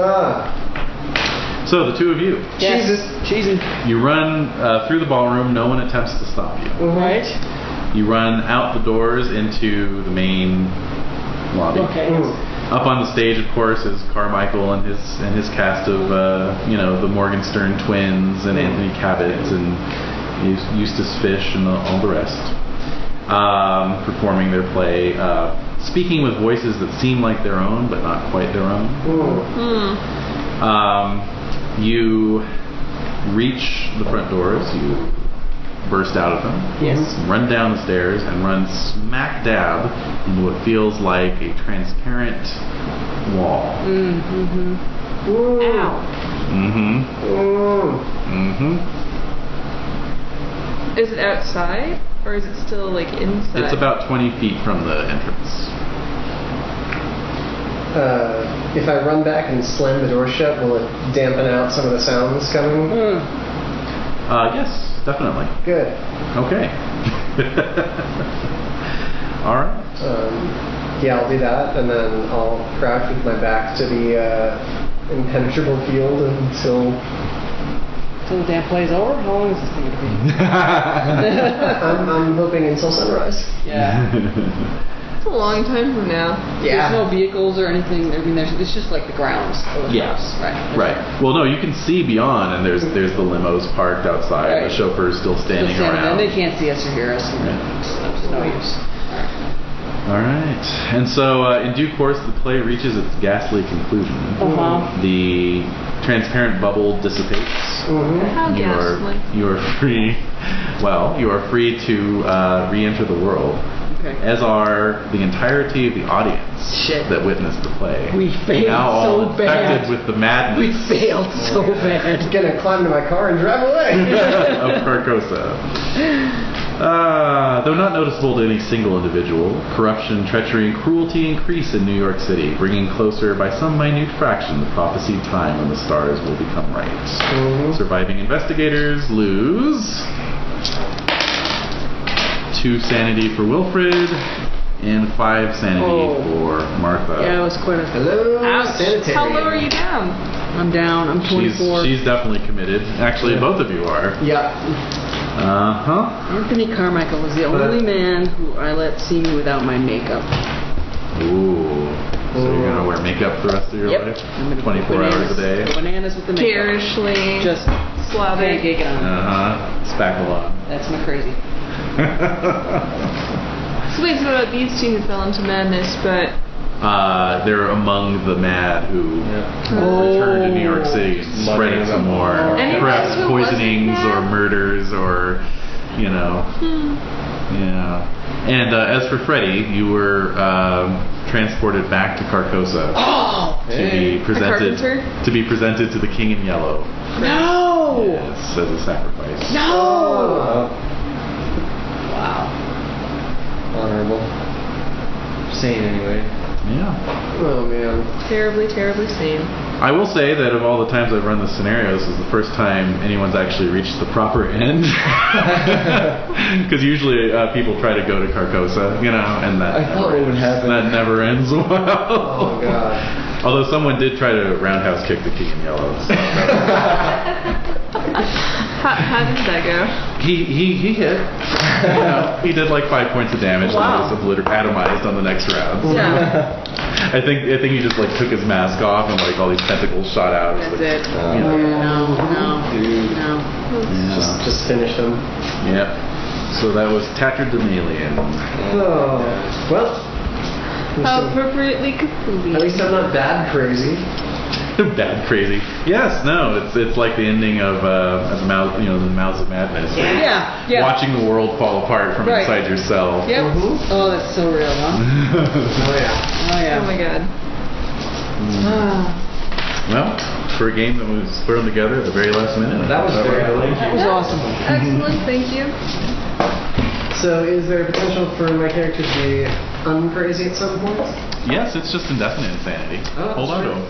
So the two of you, Yes. Cheesy. you run through the ballroom. No one attempts to stop you. Right? You run out the doors into the main lobby. Okay. Up on the stage, of course, is Carmichael and his cast of the Morgenstern twins and Anthony Cabot and Eustace Fish and all the rest, performing their play, speaking with voices that seem like their own but not quite their own. You reach the front doors. You burst out of them. Yes. Run down the stairs and run smack dab into what feels like a transparent wall. Ow. Is it outside? Or is it still, like, inside? It's about 20 feet from the entrance. If I run back and slam the door shut, will it dampen out some of the sounds coming? Yes, definitely. Good. Okay. All right. Yeah, I'll do that, and then I'll crouch with my back to the impenetrable field until until the damn play's over? How long is this going to be? I'm hoping until sunrise. Yeah. It's a long time from now. There's no vehicles or anything. I mean, it's just like the grounds of the house. Right. Right. Well, no, you can see beyond, and there's the limos parked outside. Right. The chauffeur's still standing around. And they can't see us or hear us. There's no use. All right. And so, in due course, the play reaches its ghastly conclusion. The transparent bubble dissipates. How ghastly. You are free. Well, you are free to re-enter the world. Okay. As are the entirety of the audience that witnessed the play. We failed now all so bad. infected with the madness. We failed so bad. I'm gonna climb into my car and drive away. of Carcosa. Though not noticeable to any single individual, corruption, treachery, and cruelty increase in New York City, bringing closer by some minute fraction the prophesied time when the stars will become right. Surviving investigators lose 2 sanity for Wilfred and 5 sanity for Martha. Yeah, it was quite a... Hello, sanitary. How low are you down? I'm down. I'm 24. She's definitely committed. Actually, both of you are. Yeah. Anthony Carmichael was the only man who I let see me without my makeup. Ooh. So you're going to wear makeup the rest of your life? I'm gonna 24 hours a day? Bananas with the makeup. Garishly. Just slathered. pancake it on. Spackle on. That's my crazy. So wait, so what about these two who fell into madness, but... they're among the mad who returned to New York City and spreading some more. Perhaps poisonings or murders or, you know. Yeah. And as for Freddy, you were transported back to Carcosa to be presented to the King in Yellow. No! Yes, as a sacrifice. No! Wow. Honorable. Sane anyway. Yeah. Oh man. Terribly, terribly sane. I will say that of all the times I've run the scenarios, this is the first time anyone's actually reached the proper end. Because usually people try to go to Carcosa, you know, and that I thought it would happen. That never ends well. Oh god. Although someone did try to roundhouse kick the King in Yellow. So How did that go? he hit. You know, he did like 5 points of damage and was atomized on the next round. Yeah. I think he just like took his mask off and like all these tentacles shot out. That's like, it. You know. No. Just finished them. Yep. So that was Taterdemalion. Oh. Well. How appropriately Cthulhu. At least I'm not bad crazy. Bad crazy. Yes, no, it's like the ending of the Mouths of Madness. right? Yeah. Watching the world fall apart from inside yourself. Yep. Oh, that's so real, huh? Oh yeah. Oh, yeah. Oh my god. Well, for a game that was thrown together at the very last minute. That was very good. That was awesome. Excellent, thank you. So is there potential for my character to be uncrazy at some point? Yes, it's just indefinite insanity. Oh, Hold on sure. to him.